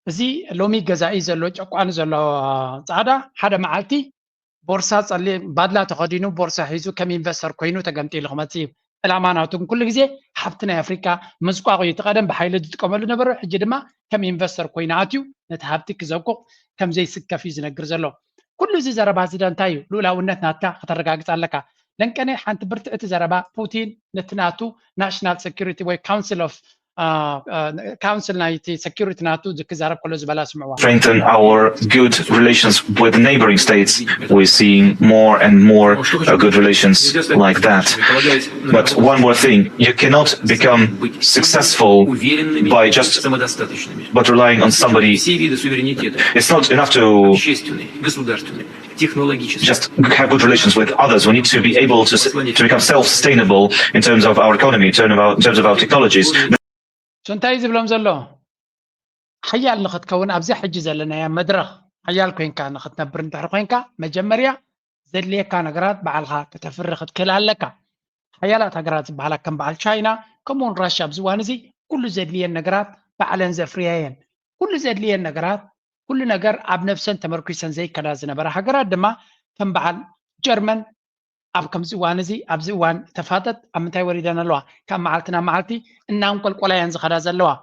እዚ ሎሚ ገዛኢ ዘሎ ጨቋኑ ዘሎ ጻዕዳ ሓደ መዓልቲ ቦርሳ ጸሊም ባድላ ተኸዲኑ ቦርሳ ሒዙ ከም ኢንቨስተር ኮይኑ ተገምጢሉ ክመጽእ እዩ ዕላማ ናቱ ኩሉ ግዜ ሓብቲ ናይ ኣፍሪካ ምዝቋቑ ይተቐደም ብሓይሊ ዝጥቀመሉ ነበረ ሕጂ ድማ ከም ኢንቨስተር ኮይኑ ኣትዩ ነቲ ሃብቲ ክዘቁቕ ከም ዘይስከፍ እዩ ዝነግር ዘሎ ኩሉ እዚ ዘረባ ዝዳ እንታይ እዩ ልኡላውነት ናትካ ከተረጋግፅ ኣለካ ለንቀነ ሓንቲ ብርትዕቲ ዘረባ ፑቲን ነትናቱ ናሽናል ሴኩሪቲ ወይ ካውንስል ኦፍ council ናይቲ security ናቱ ዝክዛረብ ከሎ ዝበላ ስምዕዋ strengthen our good relations with neighboring states. We're seeing more and more good relations like that. But one more thing, you cannot become successful by just but relying on somebody. It's not enough to just have good relations with others. We need to be able to become self-sustainable in terms of our economy, in terms of our technologies. شنتاي زبلهم زلو حيال نخد كون أبزح حج زلنا يا مدرخ حيال كوين كان نخد نبر نتحر كوين كا مجمريا زد ليه كان قرات بعلها تتفرخت كل علكا حيالات قرات بعلها كم بعل تشاينا كمون راشا بزوانزي كل زد ليه النقرات بعلن زفريين كل زد ليه النقرات كل نقر عب نفسن تمركيسن زي كلازنا برا قرات دما كم بعل جرمن أب كم زوانزي أب زوان تفاتت أم تاي وريدنا لوا كم معلتنا معلتي إنهم كل قلا ينزل خلاص لوا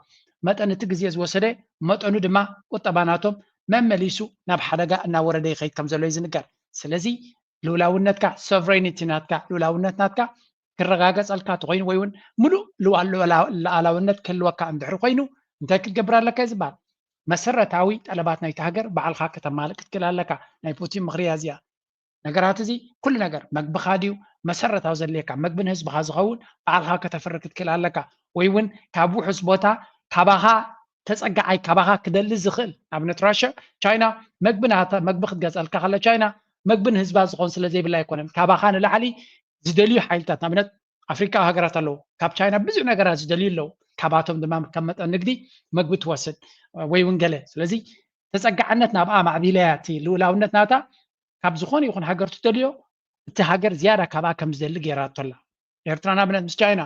مت أن تجزيز وسرة مت أنو دما وطباناتهم ما مليسو نب حدقة أن وردي خيط كم زلوا يزنقر سلزي لولاونتك sovereignty ناتك لولاونت ناتك كرجاجس الكات غين وين ملو لولاونت كل وقت عم دحر غينو أنت كجبر لك إزبال مسرة تعوي طلبات نيتهجر بعل خاك تمالك تكلها لك نيبوتين مغريازيا ነገራት እዚ ኩሉ ነገር መግብኻዲው መሰረታው ዘለካ መግብን ህዝብኻ ዝኸውን ባዕልኻ ከተፈርክ ትክእል ኣለካ ወይ እውን ካብ ውሑስ ቦታ ካባኻ ተጸጋዓይ ካባኻ ክደሊ ዝኽእል ኣብነት ራሽያ ቻይና መግቢ ክትገዛልካ ከለ ቻይና መግብን ህዝባ ዝኾን ስለ ዘይብላ ኣይኮነን ካባኻ ንላዕሊ ዝደልዩ ሓይልታት ኣብነት ኣፍሪካ ሃገራት ኣለዉ ካብ ቻይና ብዙሕ ነገራት ዝደልዩ ኣለዉ ካባቶም ድማ ከም መጠን ንግዲ መግቢ ትወስድ ወይ እውን ገለ ስለዚ ተጸጋዕነት ናብኣ ማዕቢለያቲ ልኡላውነት ናታ ካብ ዝኾነ ይኹን ሃገር ትደልዮ እቲ ሃገር ዝያዳ ካብኣ ከም ዝደሊ ገይራቶላ ኤርትራ ናብነት ምስ ቻይና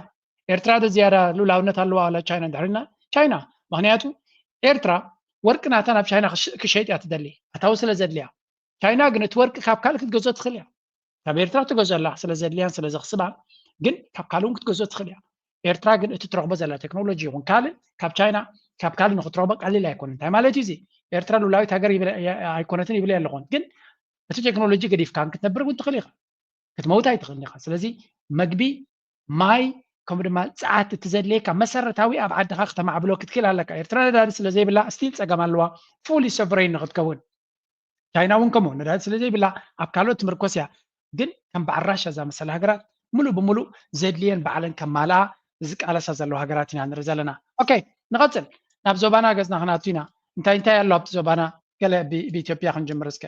ኤርትራ ዝያዳ ልኡላውነት ኣለዋ ዋላ ቻይና ድሕሪና ቻይና ምክንያቱ ኤርትራ ወርቂ ናታ ናብ ቻይና ክሸይጥ እያ ትደሊ ኣታዊ ስለ ዘድልያ ቻይና ግን እቲ ወርቂ ካብ ካልእ ክትገዝኦ ትኽእል እያ ካብ ኤርትራ ትገዝኦላ ስለ ዘድልያን ስለ ዘኽስባ ግን ካብ ካልእ እውን ክትገዝኦ ትኽእል እያ ኤርትራ ግን እቲ ትረኽቦ ዘላ ቴክኖሎጂ ይኹን ካልእ ካብ ቻይና ካብ ካልእ ንኽትረኽቦ ቀሊል ኣይኮነን እንታይ ማለት እዩ እዚ ኤርትራ ልኡላዊት ሃገር ኣይኮነትን ይብል ኣለኹን ግን እቲ ቴክኖሎጂ ገዲፍካ ክትነብር እውን ትኽእል ኢኻ ክትመውት ኣይትኽእልን ኢኻ ስለዚ መግቢ ማይ ከምኡ ድማ ፀዓት እቲ ዘድልየካ መሰረታዊ ኣብ ዓድኻ ክተማዕብሎ ክትክእል ኣለካ ኤርትራ ነዳዲ ስለ ዘይብላ ስቲል ፀገም ኣለዋ ፉሊ ሶቨሬን ንኽትከውን ቻይና እውን ከምኡ ነዳዲ ስለ ዘይብላ ኣብ ካልኦት ትምርኮስ እያ ግን ከም በዓል ራሽያ ዝኣመሰለ ሃገራት ሙሉእ ብሙሉእ ዘድልየን ባዕለን ከማልኣ ዝቃለሳ ዘለዋ ሃገራት ኢና ንርኢ ዘለና ኦኬ ንቐፅል ናብ ዞባና ገዝና ክናቱ ኢና እንታይ ኣሎ ኣብቲ ዞባና ገለ ብኢትዮጵያ ክንጅምር እስከ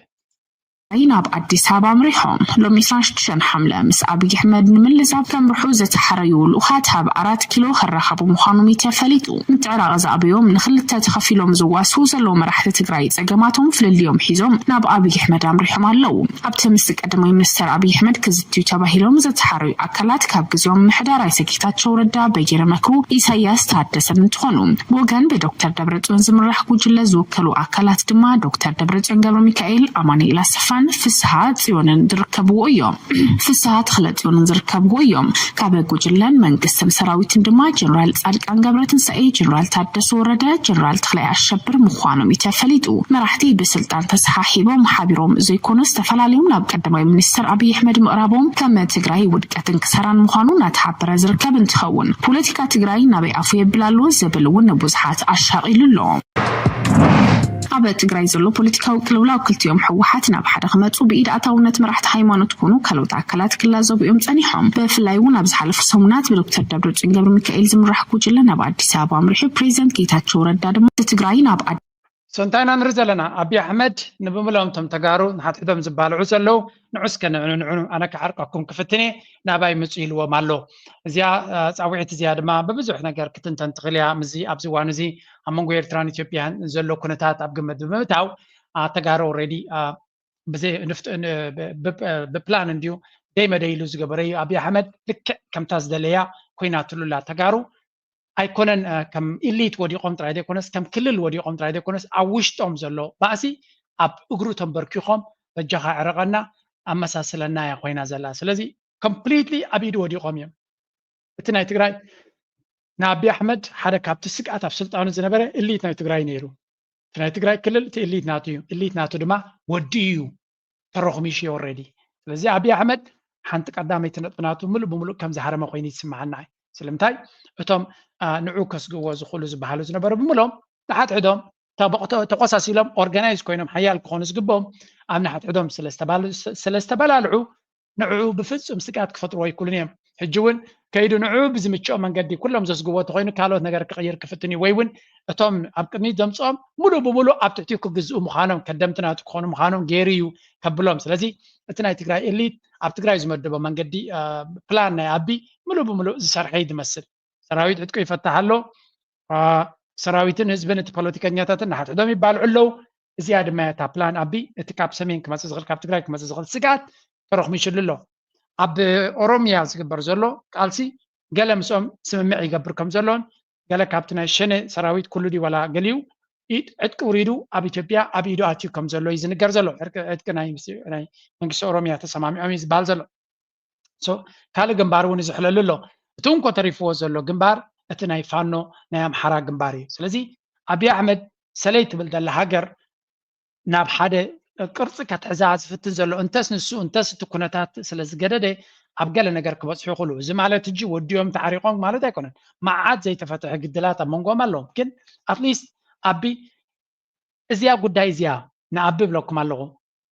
ናብ ኣዲስ ኣበባ ምሪሖም ሎሚ 26 ሓምለ ምስ ኣብይ ኣሕመድ ንምልዛብ ከምርሑ ዘተሓረዩ ልኡኻት ኣብ 4 ኪሎ ክራኸቡ ምዃኖም ተፈሊጡ ምትዕራቕ ዝኣበዮም ንክልተ ተኸፊሎም ዝዋስው ዘለዉ መራሕቲ ትግራይ ፀገማቶም ፍልልዮም ሒዞም ናብ ኣብይ ኣሕመድ ኣምሪሖም ኣለዉ ኣብቲ ምስ ቀዳማይ ሚኒስትር ኣብይ ኣሕመድ ክዝትዩ ተባሂሎም ዘተሓረዩ ኣካላት ካብ ግዜኦም ምሕዳር ጌታቸው ረዳ በየነ መክሩ ኢሳያስ ታደሰን እንትኾኑ ብወገን ብዶክተር ደብረጽዮን ዝምራሕ ጉጅለ ዝውከሉ ኣካላት ድማ ዶክተር ደብረጽዮን ገብረ ሚካኤል ኣማኑኤል ኣሰፋ ተስፋን ፍስሓ ጽዮንን ዝርከብዎ እዮም ፍስሓ ተኽለጽዮንን ዝርከብዎ እዮም ካብ ጉጅለን መንግስትን ሰራዊትን ድማ ጀነራል ጻድቃን ገብረትንሳኤ ጀነራል ታደሰ ወረደ ጀነራል ተክላይ አሸብር ምዃኖም ይተፈሊጡ መራሕቲ ብስልጣን ተሰሓሒቦም ሓቢሮም ዘይኮነስ ተፈላለዮም ናብ ቀዳማይ ሚኒስትር አብይ አሕመድ ምዕራቦም ከም ትግራይ ውድቀትን ክሰራን ምዃኑ ናተሓበረ ዝርከብ እንትኸውን ፖለቲካ ትግራይ ናበይ አፉ የብላሉ ዝብል እውን ብዙሓት አሻቂሉሎ ኣብ ትግራይ ዘሎ ፖለቲካዊ ቅልውላው ክልቲኦም ሕወሓት ናብ ሓደ ክመጹ ብኢድ ኣታውነት መራሕቲ ሃይማኖት ኮኑ ካልኦት ኣካላት ክላዘቡ እዮም ጸኒሖም ብፍላይ እውን ኣብ ዝሓለፉ ሰሙናት ብዶክተር ደብረጽዮን ገብረ ሚካኤል ዝምራሕ ጉጅለ ናብ አዲስ አበባ ኣምሪሑ ፕሬዚደንት ጌታቸው ረዳ ድማ ትግራይ ናብ ሰንታይና ንርኢ ዘለና አብይ አሕመድ ንብምሎም ቶም ተጋሩ ንሓትሕቶም ዝበልዑ ዘለው ንዑስ ከንዕኑ ኣነ ክዓርቀኩም ክፍትኔ ናባይ ምፁ ኢልዎም ኣሎ እዚኣ ፃውዒት እዚኣ ድማ ብብዙሕ ነገር ክትንተን ትኽእል እያ ምዚ ኣብዚ እዋን እዚ ኣብ መንጎ ኤርትራን ኢትዮጵያን ዘሎ ኩነታት ኣብ ግምት ብምእታው ተጋሩ ኦልሬዲ ብፕላን እንድዩ ደይ መደይሉ ዝገበረ እዩ አብይ አሕመድ ልክዕ ከምታ ዝደለያ ኮይናትሉላ ተጋሩ ኣይኮነን ከም ኢሊት ወዲቆም ጥራይ ዘይኮነስ ከም ክልል ወዲቆም ጥራይ ዘይኮነስ ኣብ ውሽጦም ዘሎ ባእሲ ኣብ እግሩ ተንበርኪኾም በጃኻ ዕረቐና ኣመሳስለና ያ ኮይና ዘላ ስለዚ ኮምፕሊትሊ ኣብ ኢዱ ወዲቆም እዮም እቲ ናይ ትግራይ ንአብይ አሕመድ ሓደ ካብቲ ስግኣት ኣብ ስልጣኑ ዝነበረ ኢሊት ናይ ትግራይ ነይሩ እቲ ናይ ትግራይ ክልል እቲ ኢሊት ናቱ እዩ ኢሊት ናቱ ድማ ወዲ እዩ ተረኽሚሽ ኦልሬዲ ስለዚ አብይ አሕመድ ሓንቲ ቀዳመይቲ ነጥብናቱ ሙሉእ ብሙሉእ ከም ዝሃረመ ኮይኑ ይስምዓና ስለምንታይ እቶም ንዑ ከስግዎ ዝኽእሉ ዝበሃሉ ዝነበሩ ብምሎም ንሓትሕዶም ተቆሳሲሎም ኦርጋናይዝ ኮይኖም ሓያል ክኾኑ ዝግብኦም ኣብ ንሓትሕዶም ስለዝተበላልዑ ንዑ ብፍጹም ስጋት ክፈጥርዎ ይክእሉን እዮም ሕጂ እውን ከይዱ ንዑ ብዝምችኦ መንገዲ ኩሎም ዘስግዎ ተኮይኑ ካልኦት ነገር ክቅይር ክፍትን እዩ ወይ እውን እቶም ኣብ ቅድሚት ዘምፅኦም ሙሉእ ብሙሉእ ኣብ ትሕቲኡ ክግዝኡ ምዃኖም ከደምትናቱ ክኾኑ ምዃኖም ገይሩ እዩ ከብሎም ስለዚ እቲ ናይ ትግራይ ኤሊት ኣብ ትግራይ ዝመደቦ መንገዲ ፕላን ናይ ኣቢ ሙሉእ ብሙሉእ ዝሰርሐ ዝመስል ሰራዊት ዕጥቁ ይፈታሕ ኣሎ ሰራዊትን ህዝብን እቲ ፖለቲከኛታትን ንሓትሕዶም ይባልዑ ኣለው እዚኣ ድማ እታ ፕላን ኣቢ እቲ ካብ ሰሜን ክመፅእ ዝኽእል ካብ ትግራይ ክመፅእ ዝኽእል ስጋት ተረኽሚሽሉ ኣሎ ኣብ ኦሮሚያ ዝግበር ዘሎ ቃልሲ ገለ ምስኦም ስምምዕ ይገብር ከም ዘሎን ገለ ካብቲ ናይ ሸነ ሰራዊት ኩሉ ዲ ወላ ገሊኡ ዕጥቂ ውሪዱ ኣብ ኢትዮጵያ ኣብ ኢዱ ኣትዩ ከም ዘሎ እዩ ዝንገር ዘሎ ዕጥቂ ናይ መንግስቲ ኦሮሚያ ተሰማሚዖም እዩ ዝበሃል ዘሎ ካልእ ግንባር እውን ዝሕለሉ ኣሎ እቲ እንኮ ተሪፍዎ ዘሎ ግንባር እቲ ናይ ፋኖ ናይ ኣምሓራ ግንባር እዩ ስለዚ አብይ አሕመድ ሰለይ ትብል ዘላ ሃገር ናብ ሓደ ቅርፂ ከትሕዛ ዝፍትን ዘሎ እንተስ ንሱ እንተስ እቲ ኩነታት ስለዝገደደ ኣብ ገለ ነገር ክበፅሑ ይኽእሉ እዚ ማለት እጂ ወዲኦም ተዓሪቆም ማለት ኣይኮነን መዓት ዘይተፈትሐ ግድላት ኣብ መንጎም ኣለዎም ግን ኣትሊስት ኣቢ እዚያ ጉዳይ እዚኣ ንኣቢ ብለኩም ኣለኹ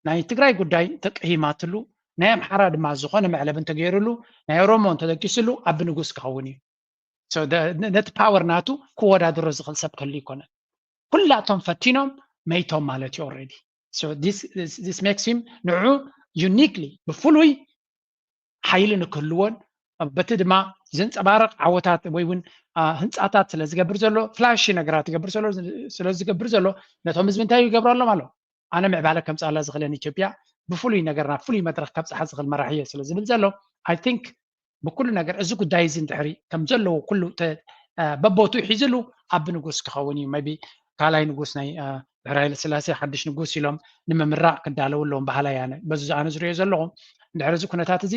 ናይ ትግራይ ጉዳይ ተቀሂማትሉ ናይ ኣምሓራ ድማ ዝኾነ መዕለብ እንተገይሩሉ ናይ ኦሮሞ እንተደቂስሉ ኣቢ ንጉስ ክኸውን እዩ ነቲ ፓወር ናቱ ክወዳድሮ ዝኽእል ሰብ ክህሉ ይኮነን ኩላቶም ፈቲኖም መይቶም ማለት እዩ ኦልሬዲ so this makes him ንዑ uniquely በፍሉይ ሓይሊ ንክህልዎን በቲ ድማ ዘንፀባረቕ ዓወታት ወይ እውን ህንፃታት ስለዝገብር ዘሎ ፍላሽ ነገራት ይገብር ዘሎ ስለዝገብር ዘሎ ነቶም ህዝቢ እንታይ ይገብረሎም ኣሎ ኣነ ምዕባለ ከምፃላ ዝኽእለን ኢትዮጵያ ብፍሉይ ነገርና ፍሉይ መድረክ ካብፅሓ ዝኽእል መራሒ እየ ስለዝብል ዘሎ I think ብኩሉ ነገር እዚ ጉዳይ እዚ እንድሕሪ ከም ዘለዎ ኩሉ በቦቱ ሒዝሉ ኣብ ንጉስ ክኸውን እዩ maybe ካልኣይ ንጉስ ናይ ብሕራይ ስላሴ ሓድሽ ንጉስ ኢሎም ንምምራቅ ክዳለው ኣለዎም ባህላ ያነ በዚ ኣነ ዝሪኦ ዘለኹ እንድሕሪ እዚ ኩነታት እዚ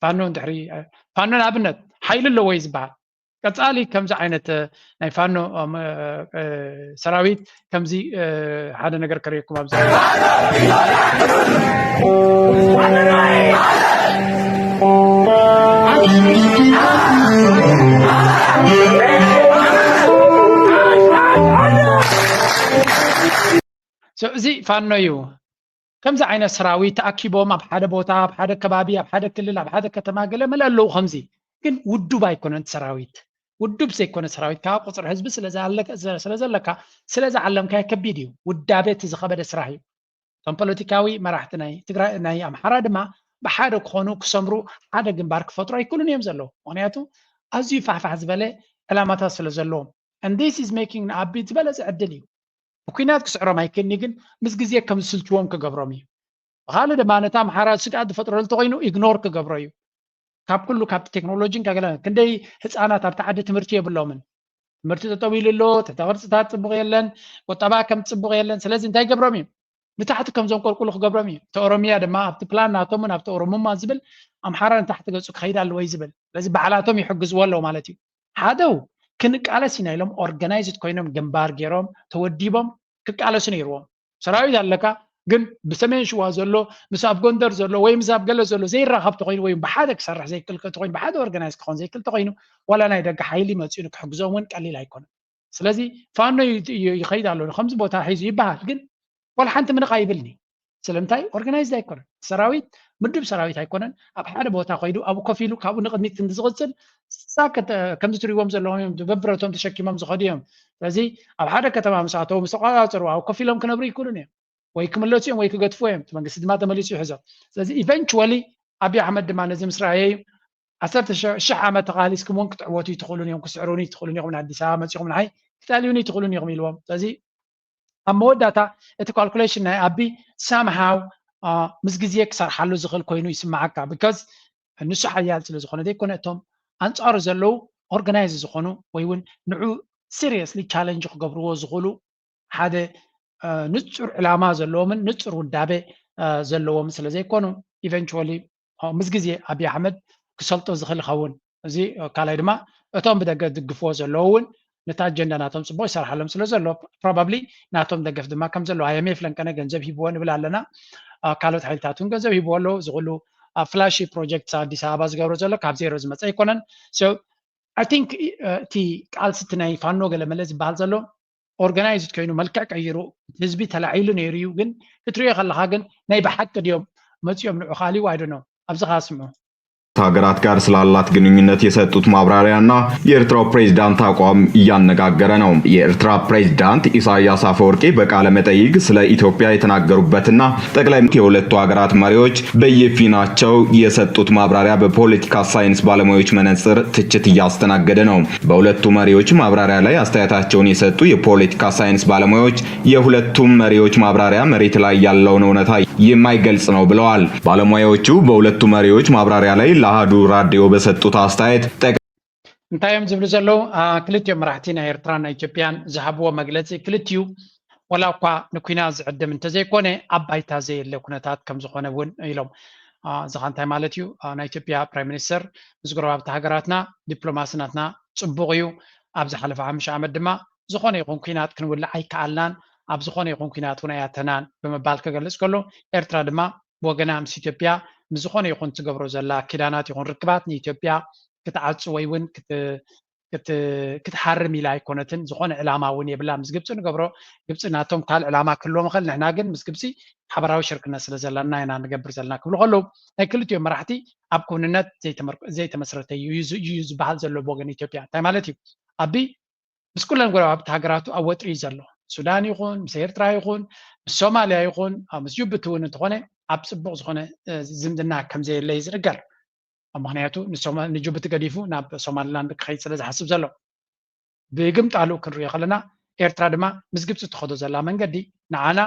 ፋኖ እንድሕሪ ፋኖ ንኣብነት ሓይሊ ኣለዎ እዩ ዝበሃል ቀፃሊ ከምዚ ዓይነት ናይ ፋኖ ሰራዊት ከምዚ ሓደ ነገር ከሪእኩም ኣብዚ እዚ ፋኖ እዩ ከምዚ ዓይነት ሰራዊት ተኣኪቦም ኣብ ሓደ ቦታ ኣብ ሓደ ከባቢ ኣብ ሓደ ክልል ኣብ ሓደ ከተማ ገለ መለ ኣለዉ ከምዚ ግን ውዱብ ኣይኮነን ሰራዊት ውዱብ ዘይኮነ ሰራዊት ካብ ቁፅሪ ህዝቢ ስለዘለካ ስለዝዓለምካ ከቢድ እዩ ውዳቤ እቲ ዝኸበደ ስራሕ እዩ እቶም ፖለቲካዊ መራሕቲ ናይ ትግራይ ናይ ኣምሓራ ድማ ብሓደ ክኾኑ ክሰምሩ ሓደ ግንባር ክፈጥሩ ኣይክእሉን እዮም ዘለዉ ምክንያቱ ኣዝዩ ፋሕፋሕ ዝበለ ዕላማታት ስለ ዘለዎም and this is making ንኣቢ ዝበለፀ ዕድል እዩ ኩናት ክስዕሮም ኣይክእልኒ ግን ምስ ግዜ ከም ዝስልችዎም ክገብሮም እዩ ብካልእ ድማ ነታ ኣምሓራ ስግኣት ዝፈጥረሉ እንተኮይኑ ኢግኖር ክገብሮ እዩ ካብ ኩሉ ካብ ቴክኖሎጂን ካገለ ክንደይ ህፃናት ኣብቲ ዓዲ ትምህርቲ የብሎምን ትምህርቲ ጠጠው ኢሉ ኣሎ ተቅርፅታት ፅቡቅ የለን ቁጠባ ከም ፅቡቅ የለን ስለዚ እንታይ ገብሮም እዩ نتحت كم زون قلقلو خبرمي تأوروميا دما أبت بلان ناتهم من أبت أورومو ما زبل أمحارا تحت جزء خيدا الوي زبل لازم بعلاتهم يحجز ولا مالتي هذا كنك على سينا لهم organized كوينهم جنبار جيرهم توديبهم كنك على سينا يروهم سراوي ذلك جن بسمين شو هذولو مساف جندر زولو وين مساف جل زولو زي الرغب تقين وين بحدك سرح زي كل تقين بحد organized كون زي كل تقينه ولا نايدك حيلي ما تصيرك حجزهم وين قليل هيكون سلازي فانو يخيد على خمس بوتا حيز يبها جن ولا حنت من قايبلني سلمتاي organized هيكون سراويت مدب سراويت هيكونن أب حدا بوتا قيدو أبو كفيلو كابو نقدميت كندزغسل ساكت كم تريوم زلهم ببرتهم تشكيمهم زخديهم لذي أب حدا كتبهم مساعتهم مسقاطر أو كفيلهم كنبري يكونون ويكملوتهم ويكقطفوهم تمنقس ما تمليسو حزب لذي eventually أبي أحمد دما نزم إسرائيل عسرت الشح عام تقاليس كمون كتعوتي تقولون يوم كسعروني تقولون يوم من عند ساعة ما تقولون هاي تاليوني تقولون يوم يلوم لذي أما داتا إت calculation أبي somehow مسجزيك صار حلو زغل كوينو يسمعك because النص حيال سلزخونه دي كونتهم أنصار زلو organize زخونه ويون نوع seriously challenge قبرو زغلو هذا نصر علامة زلو من نصر ودابة زلو مثل زي كونو eventually مسجزي أبي أحمد كسلطو زغل خون زي كالايدما أتوم بدأ دقفوا زلوون نتاجنا ناتهم سبوي صار حلم سلزلو probably ناتهم دقف دما كم زلو IMF لان كان جنزب يبون بلا لنا كالوت حيلتاتون جنزب يبولو زغلو فلاشي بروجكت أديس أبابا زغورو زلو كاب زيرو زمت أي كونن so I think تي قال ستناي فانو قال ملز بالزلو organized كينو ملكا كيرو نسبي تلاعيلو نيريو جن كتري خلها جن ناي بحق اليوم متيوم نعخالي I don't know أبزغ اسمه ሀገራት ጋር ስላላት ግንኙነት የሰጡት ማብራሪያና የኤርትራው ፕሬዝዳንት አቋም እያነጋገረ ነው። የኤርትራ ፕሬዝዳንት ኢሳያስ አፈወርቂ በቃለ መጠይቅ ስለ ኢትዮጵያ የተናገሩበትና ጠቅላይ የሁለቱ ሀገራት መሪዎች በየፊናቸው የሰጡት ማብራሪያ በፖለቲካ ሳይንስ ባለሙያዎች መነጽር ትችት እያስተናገደ ነው። በሁለቱ መሪዎች ማብራሪያ ላይ አስተያየታቸውን የሰጡ የፖለቲካ ሳይንስ ባለሙያዎች የሁለቱም መሪዎች ማብራሪያ መሬት ላይ ያለውን እውነታ የማይገልጽ ነው ብለዋል። ባለሙያዎቹ በሁለቱ መሪዎች ማብራሪያ ላይ ለአሃዱ ራዲዮ በሰጡት አስተያየት እንታየም ዝብል ዘሎ ክልቲዮ መራሕቲና ኤርትራና ኢትዮጵያን ዝሃብዎ መግለፂ ክልቲዩ ወላ እኳ ንኩና ዝዕድም እንተዘይኮነ ኣብ ባይታ ዘየለ ኩነታት ከም ዝኾነ እውን ኢሎም ዝኻንታይ ማለት እዩ ናይ ኢትዮጵያ ፕራይም ሚኒስተር ምስ ጎረባብቲ ሃገራትና ዲፕሎማስናትና ፅቡቕ እዩ ኣብ ዝሓለፈ 5 ዓመት ድማ ዝኾነ ይኹን ኩናት ክንውላዕ ኣይከኣልናን ኣብ ዝኾነ ይኹን ኩናት እውን ኣያተናን ብምባል ከገልጽ ከሎ ኤርትራ ድማ ወገና ምስ ኢትዮጵያ مزخون يكون تجبروا زلا كدانات يكون ركبات إثيوبيا كتعصوا وين كتحرم إلى يكونتن زخون علامة وين يبلا مزجبسوا نجبروا جبسنا توم كال علامة كلهم خل نحن ناجن مزجبسي حبراو شركة الناس زلا ناينا نجبر زلنا كله خلوا كل يوم مرحتي أبكون النت زي تمسرتي يوز بحال زلوا بوجن إثيوبيا تمالتي أبي بس كلنا نقول أبت هجراتو أو تري زلوا السودان يكون مسيرترا يكون الصوماليا يكون مسجوبتون تخونه أبسط زخونه زمدنا كم زي اللي يزرقر مهنياتو نجوبت قديفو ناب سوماليلاند خيط سلز حسب زلو بيقمت علو كنريا خلنا إيرترا دما مزجبت تخدو زلا من قدي نعنا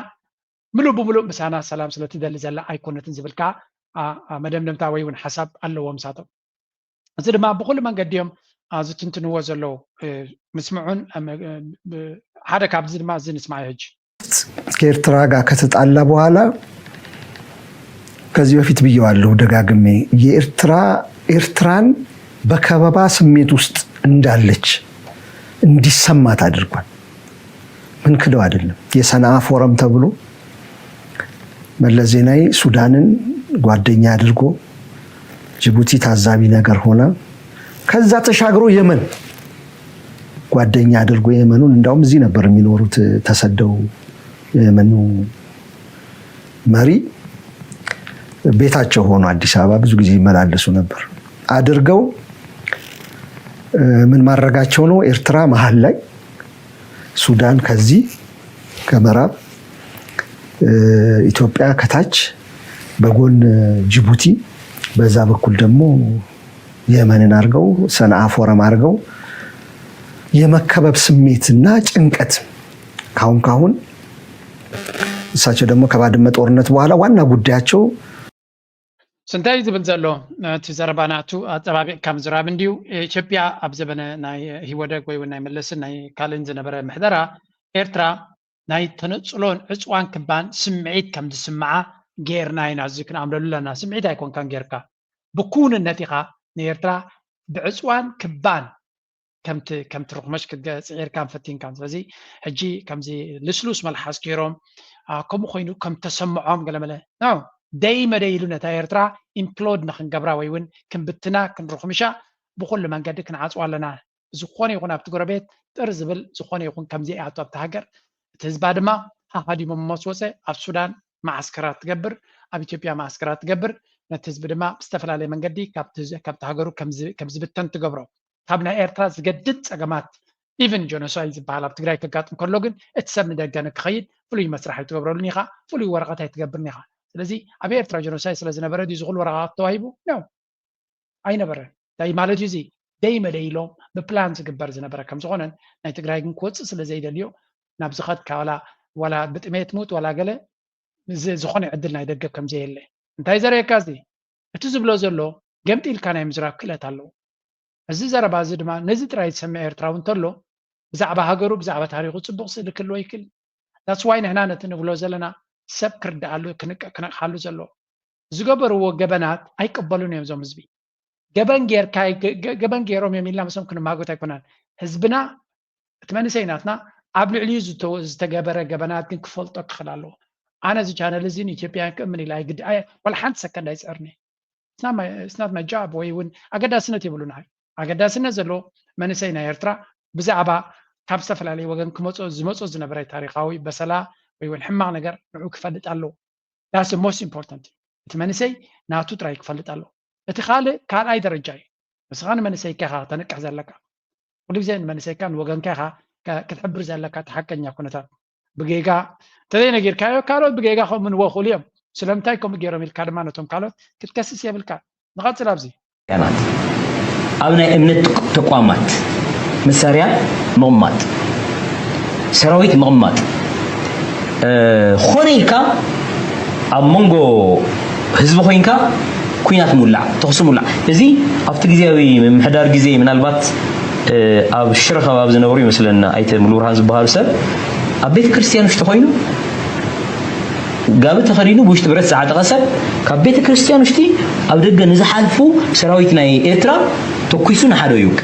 ملو بملو مسانا سلام سلتي دل زلا أيقونة تنزل كا مدام دم تاوي ون حسب الله ومساتو زي دما بقول من قديم زتنتن هو زلو مسمعون هذا كابز دما زين اسمع يهج كإيرترا قا كتتعلى بوالا ከዚህ በፊት ብየዋለሁ ደጋግሜ ኤርትራን በከበባ ስሜት ውስጥ እንዳለች እንዲሰማት አድርጓል። ምን ክደው አይደለም። የሰንዓ ፎረም ተብሎ መለስ ዜናዊ ሱዳንን ጓደኛ አድርጎ ጅቡቲ ታዛቢ ነገር ሆነ። ከዛ ተሻግሮ የመን ጓደኛ አድርጎ የመኑን እንዳውም እዚህ ነበር የሚኖሩት ተሰደው የመኑ መሪ ቤታቸው ሆኖ አዲስ አበባ ብዙ ጊዜ ይመላለሱ ነበር አድርገው ምን ማድረጋቸው ነው። ኤርትራ መሃል ላይ ሱዳን ከዚህ ከምዕራብ ኢትዮጵያ ከታች በጎን ጅቡቲ በዛ በኩል ደግሞ የመንን አድርገው ሰንዓ ፎረም አድርገው የመከበብ ስሜትና ጭንቀት ካሁን እሳቸው ደግሞ ከባድመ ጦርነት በኋላ ዋና ጉዳያቸው سنتاي زبل زلو تزرباناتو أتبابي كم زراب نديو إثيوبيا أبزبنا ناي هيودا قوي وناي ملسن ناي كالين زنبرة محدرة إيرترا ናይ ተነጽሎን ዕጽዋን ክባን ስምዒት ከም ዝስምዓ ጌርና ኢና እዚ ክንኣምለሉ ኣለና ስምዒት ኣይኮንካን ጌርካ ብኩንነት ኢኻ ንኤርትራ ብዕጽዋን ክባን ከምቲ ርኽመሽ ክትፅዒርካን ፈቲንካን ስለዚ ሕጂ ከምዚ ልስሉስ መልሓስ ገይሮም ከምኡ ኮይኑ ከም ተሰምዖም ገለመለ ነው ደይመ ደይሉ ነታ ኤርትራ ኢምፕሎድ ንክንገብራ ወይ እውን ክንብትና ክንርኽምሻ ብኩሉ መንገዲ ክንዓጽዋ ኣለና ዝኾነ ይኹን ኣብቲ ጎረቤት ጥር ዝብል ዝኾነ ይኹን ከምዚ ኣቶ ኣብቲ ሃገር እቲ ህዝባ ድማ ሃሃዲሞ መስወፀ ኣብ ሱዳን ማዓስከራት ትገብር ኣብ ኢትዮጵያ ማዓስከራት ትገብር ነቲ ህዝቢ ድማ ብዝተፈላለየ መንገዲ ካብቲ ሃገሩ ከም ዝብተን ትገብሮ ካብ ናይ ኤርትራ ዝገድድ ፀገማት ኢቨን ጆኖሳይድ ዝበሃል ኣብ ትግራይ ከጋጥም ከሎ ግን እቲ ሰብ ንደገ ንክኸይድ ፍሉይ መስራሒ ትገብረሉን ኢኻ ፍሉይ ወረቐት ኣይትገብርን ኢኻ ስለዚ ኣብ ኤርትራ ጆኖሳይድ ስለዝነበረ ድዩ ዝኹሉ ወረቐት ተዋሂቡ ነው ኣይነበረን እንታይ ማለት እዩ እዚ ደይመ ደይሎም ብፕላን ዝግበር ዝነበረ ከም ዝኾነን ናይ ትግራይ ግን ክወፅእ ስለ ዘይደልዮ ናብ ዝኸድካ ዋላ ብጥሜት ሙት ዋላ ገለ ዝኾነ ዕድል ናይ ደገ ከም ዘየለ እንታይ ዘርእየካ እዚ እቲ ዝብሎ ዘሎ ገምጢልካ ናይ ምዝራብ ክእለት ኣለዎ እዚ ዘረባ እዚ ድማ ነዚ ጥራይ ዝሰምዕ ኤርትራዊ እንተሎ ብዛዕባ ሃገሩ ብዛዕባ ታሪኹ ፅቡቅ ስእሊ ክህልዎ ይክእል ዳትስ ዋይ ንሕና ነቲ ንብሎ ዘለና ሰብ ክርዳኣሉ ክነቕሓሉ ዘሎ ዝገበርዎ ገበናት ኣይቀበሉን እዮም እዞም ህዝቢ ገበን ገይሮም እዮም ኢልና መሶም ክንማጎት ኣይኮናን ህዝብና እቲ መንእሰይ ናትና ኣብ ልዕሊኡ ዝተገበረ ገበናት ግን ክፈልጦ ክኽእል ኣለዎ ኣነ እዚ ቻነል እዚ ንኢትዮጵያን ክእምን ኢላ ዋላ ሓንቲ ሰከንድ ኣይፅዕርኒ ስናት ማይ ጃብ ወይ እውን ኣገዳስነት የብሉና ኣገዳስነት ዘሎ መንእሰይ ናይ ኤርትራ ብዛዕባ ካብ ዝተፈላለየ ወገን ዝመፁ ዝነበረ ታሪኻዊ በሰላ ወይ እውን ሕማቕ ነገር ንዑ ክፈልጥ ኣለዎ ዳስ ሞስት ኢምፖርታንት እቲ መንእሰይ ናቱ ጥራይ ክፈልጥ ኣለዎ እቲ ካልኣይ ደረጃ እዩ ንስኻ ንመንእሰይካ ኢኻ ተንቅሕ ዘለካ ኩሉ ግዜ ንመንእሰይካ ንወገንካ ኢኻ ክትሕብር ዘለካ ተሓቀኛ ኩነታት ብጌጋ እንተዘይ ነጊርካዮ ካልኦት ብጌጋ ከምኡ ንወኽእሉ እዮም ስለምንታይ ከምኡ ገይሮም ኢልካ ድማ ነቶም ካልኦት ክትከስስ የብልካ ንቐፅል ኣብዚ ኣብ ናይ እምነት ተቋማት መሳርያ ምቕማጥ ሰራዊት ምቕማጥ ኾነ ኢልካ ኣብ መንጎ ህዝቢ ኮይንካ ኩናት ሙላዕ ተኽሲ ሙላዕ እዚ ኣብቲ ግዜያዊ ምምሕዳር ግዜ ምናልባት ኣብ ሽረ ከባቢ ዝነበሩ ይመስለና ኣይተ ሙሉ ብርሃን ዝበሃሉ ሰብ ኣብ ቤተ ክርስቲያን ውሽጢ ኮይኑ ጋቢ ተኸዲኑ ብውሽጢ ብረት ዝዓጠቐ ሰብ ካብ ቤተ ክርስቲያን ውሽጢ ኣብ ደገ ንዝሓልፉ ሰራዊት ናይ ኤርትራ ተኩሱ ንሓደ ይውቀ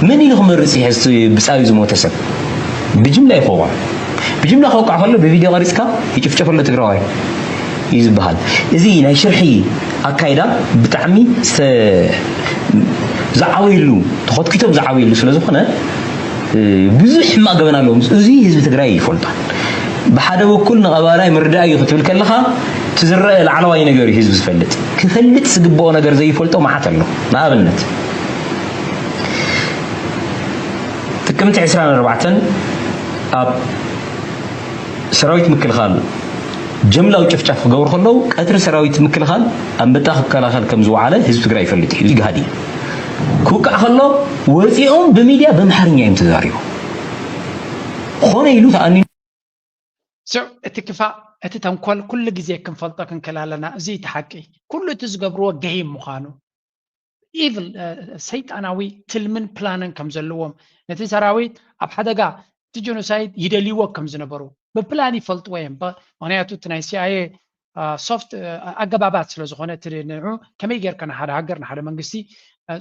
ምን ኢሉ ክመርፅ ይሕዝ ብፃዩ ዝሞተ ሰብ ብጅምላ ይኸውቃ ብጅምላ ከውቃዕ ከሎ ብቪድዮ ቀሪፅካ ይጭፍጨፈሎ ትግራዋይ እዩ ዝበሃል እዚ ናይ ሽርሒ ኣካይዳ ብጣዕሚ ዝዓበይሉ ተኸትኪቶም ዝዓበይሉ ስለ ዝኾነ ብዙሕ ሕማቕ ገበና ኣለዎም እዚ ህዝቢ ትግራይ ይፈልጣል ብሓደ በኩል ንቐባላይ ምርዳእ እዩ ክትብል ከለኻ ትዝረአ ላዕለዋይ ነገር እዩ ህዝቢ ዝፈልጥ ክፈልጥ ዝግብኦ ነገር ዘይፈልጦ መዓት ኣሎ ንኣብነት ጥቅምቲ 24 ኣብ ሰራዊት ምክልኻል ጀምላዊ ጭፍጫፍ ክገብሩ ከለዉ ቀትሪ ሰራዊት ምክልኻል ኣንበጣ ክከላኸል ከም ዝወዓለ ህዝቢ ትግራይ ይፈልጥ እዩ እዚ ገሃድ እዩ ክውቃዕ ከሎ ወፂኦም ብሚድያ በምሓርኛ እዮም ተዛሪቦ ኾነ ኢሉ ተኣኒ እቲ ክፋእ እቲ ተንኮል ኩሉ ግዜ ክንፈልጦ ክንክእል ኣለና እዚ እቲ ሓቂ ኩሉ እቲ ዝገብርዎ ገይም ምዃኑ ኢቭል ሰይጣናዊ ትልምን ፕላንን ከም ዘለዎም ነቲ ሰራዊት ኣብ ሓደጋ እቲ ጆኖሳይድ ይደልይዎ ከም ዝነበሩ ብፕላን ይፈልጥዎ እዮም ምክንያቱ እቲ ናይ ሲኣይኤ ሶፍት ኣገባባት ስለ ዝኾነ እቲ ንዑ ከመይ ጌርካ ንሓደ ሃገር ንሓደ መንግስቲ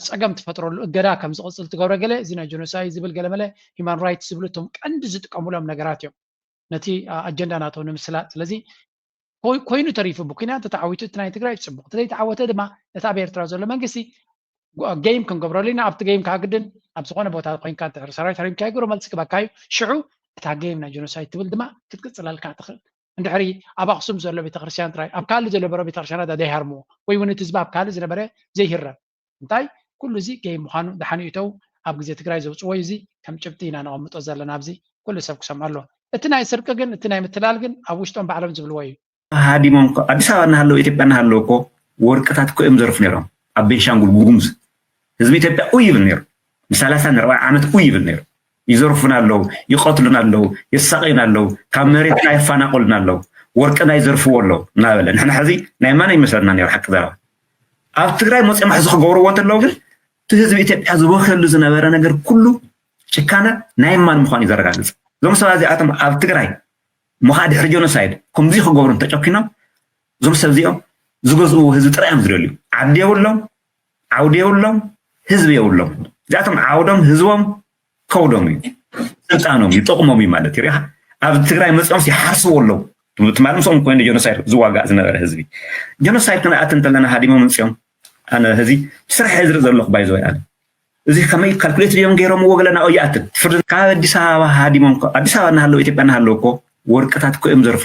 ፀገም ትፈጥረሉ እገዳ ከም ዝቕፅል ትገብሮ ገለ እዚ ናይ ጆኖሳይድ ዝብል ገለመለ ሂማን ራይትስ ዝብሉ እቶም ቀንዲ ዝጥቀሙሎም ነገራት እዮም ነቲ ኣጀንዳ ናቶም ንምስላጥ ስለዚ ኮይኑ ተሪፉ ብኩናት ተዓዊቱ እቲ ናይ ትግራይ ፅቡቅ ተዘይተዓወተ ድማ እቲ ኣብ ኤርትራ ዘሎ መንግስቲ ጌም ክንገብረሉ ኢና ኣብቲ ጌም ከዓ ግድን ኣብ ዝኾነ ቦታ ኮይንካ ሰራዊት ሃሪምካ ይግሮ መልሲ ክበካዩ ሽዑ እታ ጌም ናይ ጆኖሳይድ ትብል ድማ ክትቅፅለልካ ትኽእል እንድሕሪ ኣብ ኣክሱም ዘሎ ቤተክርስትያን ጥራይ ኣብ ካልእ ዝነበረ ቤተክርስትያናት ዘይሃርምዎ ወይ እውን እቲ ህዝቢ ኣብ ካልእ ዝነበረ ዘይህረም እንታይ ኩሉ እዚ ጌም ምዃኑ ድሓኒኡ ኣብ ግዜ ትግራይ ዘውፅዎ እዚ ከም ጭብጢ ኢና ነቐምጦ ዘለና ኣብዚ ኩሉ ሰብ ክሰምዖ ኣሎ እቲ ናይ ስርቂ ግን እቲ ናይ ምትላል ግን ኣብ ውሽጦም ባዕሎም ዝብልዎ እዩ ሃዲሞም ኣዲስ ኣበባ እናሃለዉ ኢትዮጵያ እናሃለዉ እኮ ወርቅታት እኮ እዮም ዘርፉ ነይሮም ኣብ ቤንሻንጉል ጉሙዝ ህዝቢ ኢትዮጵያ ኡ ይብል ነይሩ ን30 ዓመት ኡ ይብል ነይሩ ይዘርፉና ኣለዉ ይቐትሉና ኣለዉ የሳቀዩና ኣለዉ ካብ መሬትና ይፈናቀሉና ኣለዉ ወርቅና ይዘርፍዎ ኣለዉ እናበለ ንሕና ሕዚ ናይ ማን ይመስለና ነይሩ ሓቂ ዘረባ ኣብ ትግራይ መፅኦም ሕዚ ክገብርዎ እንተለዉ ግን እቲ ህዝቢ ኢትዮጵያ ዝበክሉ ዝነበረ ነገር ኩሉ ጭካነ ናይ ማን ምዃኑ እዩ ዘረጋግፅ ዞም ሰባት እዚኣቶም ኣብ ትግራይ ምኻድ ድሕሪ ጆኖሳይድ ከምዚ ክገብሩ ተጨኪኖም ዞም ሰብ እዚኦም ዝገዝኡ ህዝቢ ጥራዮም ዝደልዩ ዓዲ የብሎም ዓውዲ የብሎም ህዝቢ የብሎም እዚኣቶም ዓውዶም ህዝቦም ከውዶም እዩ ስልጣኖም ይጠቕሞም እዩ ማለት እዩ ኣብ ትግራይ መፅኦም ይሓርስዎ ኣለዉ ትማል ምስኦም ኮይኑ ጆኖሳይድ ዝዋጋእ ዝነበረ ህዝቢ ጆኖሳይድ ክንኣትን እንተለና ሃዲሞም ምፅኦም ኣነ ህዚ ስራሕ ዝርኢ ዘለኹ ባይዞ ኣነ እዚ ከመይ ካልኩሌት እዮም ገይሮም ወገለና እያትን ፍርድ ካብ ኣዲስ ኣበባ ሃዲሞም ኣዲስ ኣበባ እናሃለዉ ኢትዮጵያ እናሃለዉ እኮ ወርቅታት እኮ እዮም ዘርፉ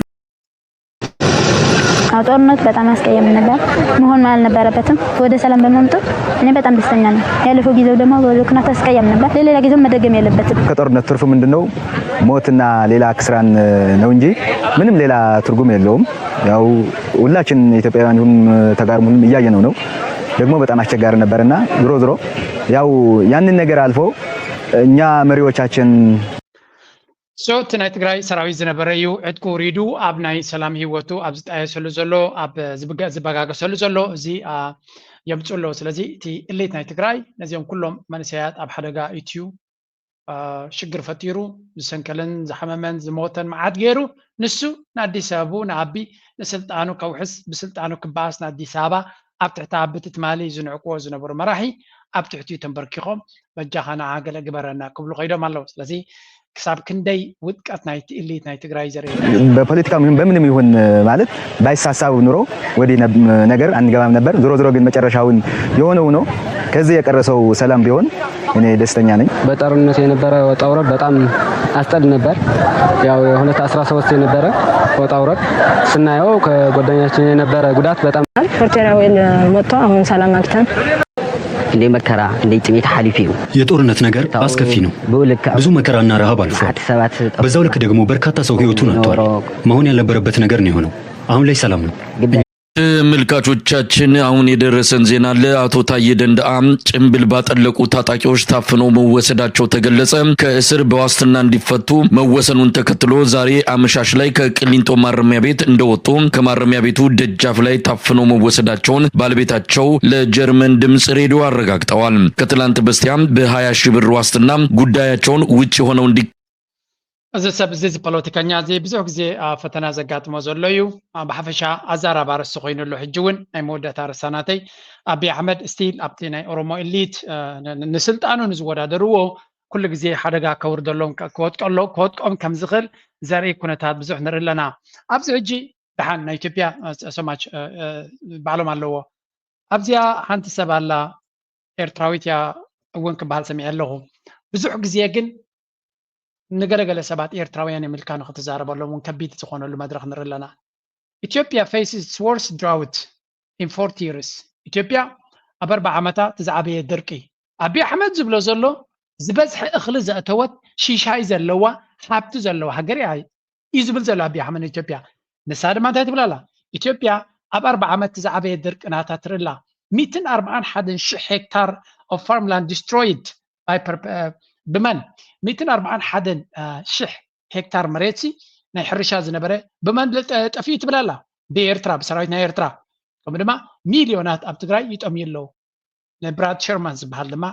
ጦርነቱ በጣም አስቀያሚ ነበር መሆን አልነበረበትም ወደ ሰላም በመምጣቱ እኔ በጣም ደስተኛ ነኝ ያለፈው ጊዜው ደግሞ ወልኩናት አስቀያሚ ነበር ለሌላ ጊዜው መደገም የለበትም ከጦርነት ትርፉ ምንድነው ሞትና ሌላ ክስራን ነው እንጂ ምንም ሌላ ትርጉም የለውም ያው ሁላችን ኢትዮጵያውያን ሁሉ ተጋርሙን እያየነው ነው ደግሞ በጣም አስቸጋሪ ነበርና ዝሮ ያው ያንን ነገር አልፎ እኛ መሪዎቻችን ሶት ናይ ትግራይ ሰራዊት ዝነበረ እዩ ዕድቁ ሪዱ ኣብ ናይ ሰላም ህይወቱ ኣብ ዝጣየሰሉ ዘሎ ኣብ ዝበጋገሰሉ ዘሎ እዚ የምፅሎ ስለዚ እቲ እሌት ናይ ትግራይ ነዚኦም ኩሎም መንእሰያት ኣብ ሓደጋ ኢትዩ ሽግር ፈጢሩ ዝሰንከለን ዝሓመመን ዝሞተን መዓት ገይሩ ንሱ ንኣዲስ ኣበባ ንኣቢ ንስልጣኑ ከውሕስ ብስልጣኑ ክባስ ንኣዲስ ኣበባ ኣብ ትሕቲ ኣቢ ትማሊ ዝንዕቅዎ ዝነበሩ መራሒ ኣብ ትሕቲኡ ተንበርኪኾም በጃኻ ንዓገለ ግበረና ክብሉ ከይዶም ኣለዉ ስለዚ ክሳብ ክንደይ ውድቀት ናይ ትእሊት ናይ ትግራይ ዘርኢ በፖለቲካ በምንም ይሁን ማለት ባይሳሳብ ኑሮ ወዲህ ነገር አንገባም ነበር ዞሮ ግን መጨረሻውን የሆነው ነው ከዚህ የቀረሰው ሰላም ቢሆን እኔ ደስተኛ ነኝ በጦርነት የነበረ ወጣውረድ በጣም አስጠል ነበር ያው 2013 የነበረ ወጣውረድ ስናየው ከጓደኛችን የነበረ ጉዳት በጣም ፖርቴራው መጥቶ አሁን ሰላም አግተን እንደ መከራ እንደ ጥሜት ሐሊፍ እዩ የጦርነት ነገር አስከፊ ነው ብዙ መከራና ረሃብ አልፏል በዛው ልክ ደግሞ በርካታ ሰው ህይወቱን አጥቷል መሆን ያልነበረበት ነገር ነው የሆነው አሁን ላይ ሰላም ነው ተመልካቾቻችን አሁን የደረሰን ዜና አለ አቶ ታዬ ደንደአ ጭምብል ባጠለቁ ታጣቂዎች ታፍነው መወሰዳቸው ተገለጸ ከእስር በዋስትና እንዲፈቱ መወሰኑን ተከትሎ ዛሬ አመሻሽ ላይ ከቅሊንጦ ማረሚያ ቤት እንደወጡ ከማረሚያ ቤቱ ደጃፍ ላይ ታፍነው መወሰዳቸውን ባለቤታቸው ለጀርመን ድምጽ ሬዲዮ አረጋግጠዋል ከትላንት በስቲያም በ20 ሺህ ብር ዋስትና ጉዳያቸውን ውጪ ሆነው እዚ ሰብ እዚ ፖለቲከኛ እዚ ብዙሕ ግዜ ፈተና ዘጋጥሞ ዘሎ እዩ ብሓፈሻ ኣዛራባ ርሲ ኮይኑሎ ሕጂ እውን ናይ መወዳእታ ርሳናተይ ኣብይ ኣሕመድ ስቲል ኣብቲ ናይ ኦሮሞ ኤሊት ንስልጣኑ ንዝወዳደርዎ ኩሉ ግዜ ሓደጋ ከውርደሎም ክወጥቀም ከም ዝኽእል ዘርኢ ኩነታት ብዙሕ ንርኢ ኣለና ኣብዚ ሕጂ ድሓን ናይ ኢትዮጵያ ሰማች ባዕሎም ኣለዎ ኣብዚኣ ሓንቲ ሰብ ኣላ ኤርትራዊት እያ እውን ክበሃል ሰሚዐ ኣለኹ ብዙሕ ግዜ ግን ንገለገለ ሰባት ኤርትራውያን የምልካ ንክትዛረበሎም እውን ከቢድ ዝኾነሉ መድረክ ንርኢ ኣለና ኢትዮጵያ faces worst drought in 40 years ኢትዮጵያ ኣብ 40 ዓመታት ዝዓበየ ድርቂ ኣብይ ኣሕመድ ዝብሎ ዘሎ ዝበዝሐ እኽሊ ዘእተወት ሽሻይ ዘለዋ ሃብቲ ዘለዋ ሃገር እዩ ዝብል ዘሎ ኣብይ ኣሕመድ ኢትዮጵያ ንሳ ድማ እንታይ ትብል ኣላ ኢትዮጵያ ኣብ 40 ዓመት ዝዓበየ ድርቂ ናታ ትርኢ ኣላ 141,000 ሄክታር of farmland destroyed by بمن 141,000 هكتار مريتي ናይ ሕርሻ ዝነበረ ብመን ጠፊኡ ትብላላ ብኤርትራ ብሰራዊት ናይ ኤርትራ ከምኡ ድማ ሚልዮናት ኣብ ትግራይ ይጠምዩ ኣለዉ ንብራድ ሸርማን ዝበሃል ድማ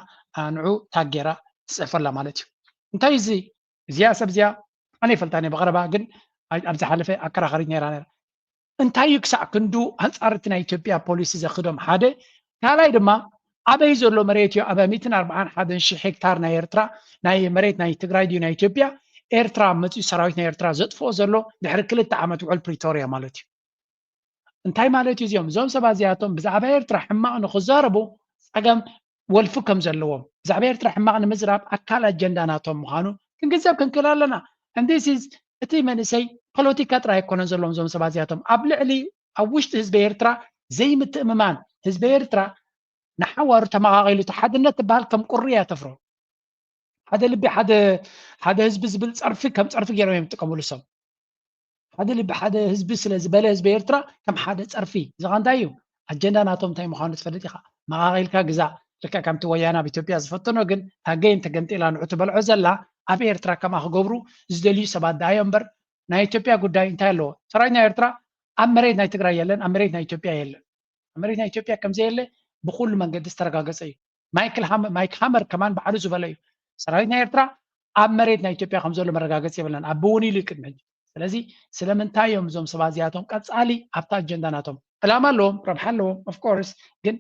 ንዑ ታጌራ ትፅሕፈላ ማለት እዩ እንታይ እዚ እዚኣ ሰብ እዚኣ ኣነ ይፈልጣኒ ብቐረባ ግን ኣብ ዝሓለፈ ኣከራኸሪት ነይራ እንታይ እዩ ክሳዕ ክንዱ ኣንፃር እቲ ናይ ኢትዮጵያ ፖሊሲ ዘኽዶም ሓደ ካልኣይ ድማ ኣበይ ዘሎ መሬት እዩ ኣብ 141,000 ሄክታር ናይ ኤርትራ ናይ መሬት ናይ ትግራይ ድዩ ናይ ኢትዮጵያ ኤርትራ መፅኡ ሰራዊት ናይ ኤርትራ ዘጥፍኦ ዘሎ ድሕሪ 2 ዓመት ውዕል ፕሪቶሪያ ማለት እዩ እንታይ ማለት እዩ እዞም ሰባት እዚኣቶም ብዛዕባ ኤርትራ ሕማቕ ንክዛረቡ ፀገም ወልፉ ከም ዘለዎም ብዛዕባ ኤርትራ ሕማቕ ንምዝራብ ኣካል ኣጀንዳ ናቶም ምዃኑ ክንግንዘብ ክንክእል ኣለና እቲ መንእሰይ ፖለቲካ ጥራይ ኣይኮነን ዘለዎም እዞም ሰባት እዚኣቶም ኣብ ልዕሊ ኣብ ውሽጢ ህዝቢ ኤርትራ ዘይምትእምማን ህዝቢ ኤርትራ نحور تماغيلو تحدنت تبال كم قريه تفرو هذا اللي بحد هذا حزب زبل صرفي كم صرفي غيرهم يتقملوا سم هذا اللي بحد حزب سلا زبل حزب ኤርትራ كم حد صرفي زغانتايو اجندا ناتهم تاي مخانت فلتيخا ماغيلكا غزا لك كم تويانا بإثيوبيا زفتنو ግን ታገይን ተገንጤላ ንዑ ትበልዑ ዘላ ኣብ ኤርትራ ከማ ክገብሩ ዝደልዩ ሰባት ዳየምበር ናይ ኢትዮጵያ ጉዳይ እንታይ ኣለዎ ሰራዊት ናይ ኤርትራ ኣብ መሬት ናይ ትግራይ የለን ኣብ መሬት ናይ ኢትዮጵያ የለን ኣብ መሬት ናይ ኢትዮጵያ ከም ዘየለ بكل መንገዲ ዝተረጋገፀ እዩ ማይክ ሃመር ከማን ባዕሉ ዝበለ እዩ ሰራዊት ናይ ኤርትራ ኣብ መሬት ናይ ኢትዮጵያ ከም ዘሎ መረጋገፂ የብለን ኣብ እውን ኢሉ ቅድሚ ሕጂ ስለዚ ስለምንታይ እዮም እዞም ሰባት እዚኣቶም ቀፃሊ ኣብታ ኣጀንዳ ናቶም ዕላማ ኣለዎም ረብሓ ኣለዎም ኦፍኮርስ ግን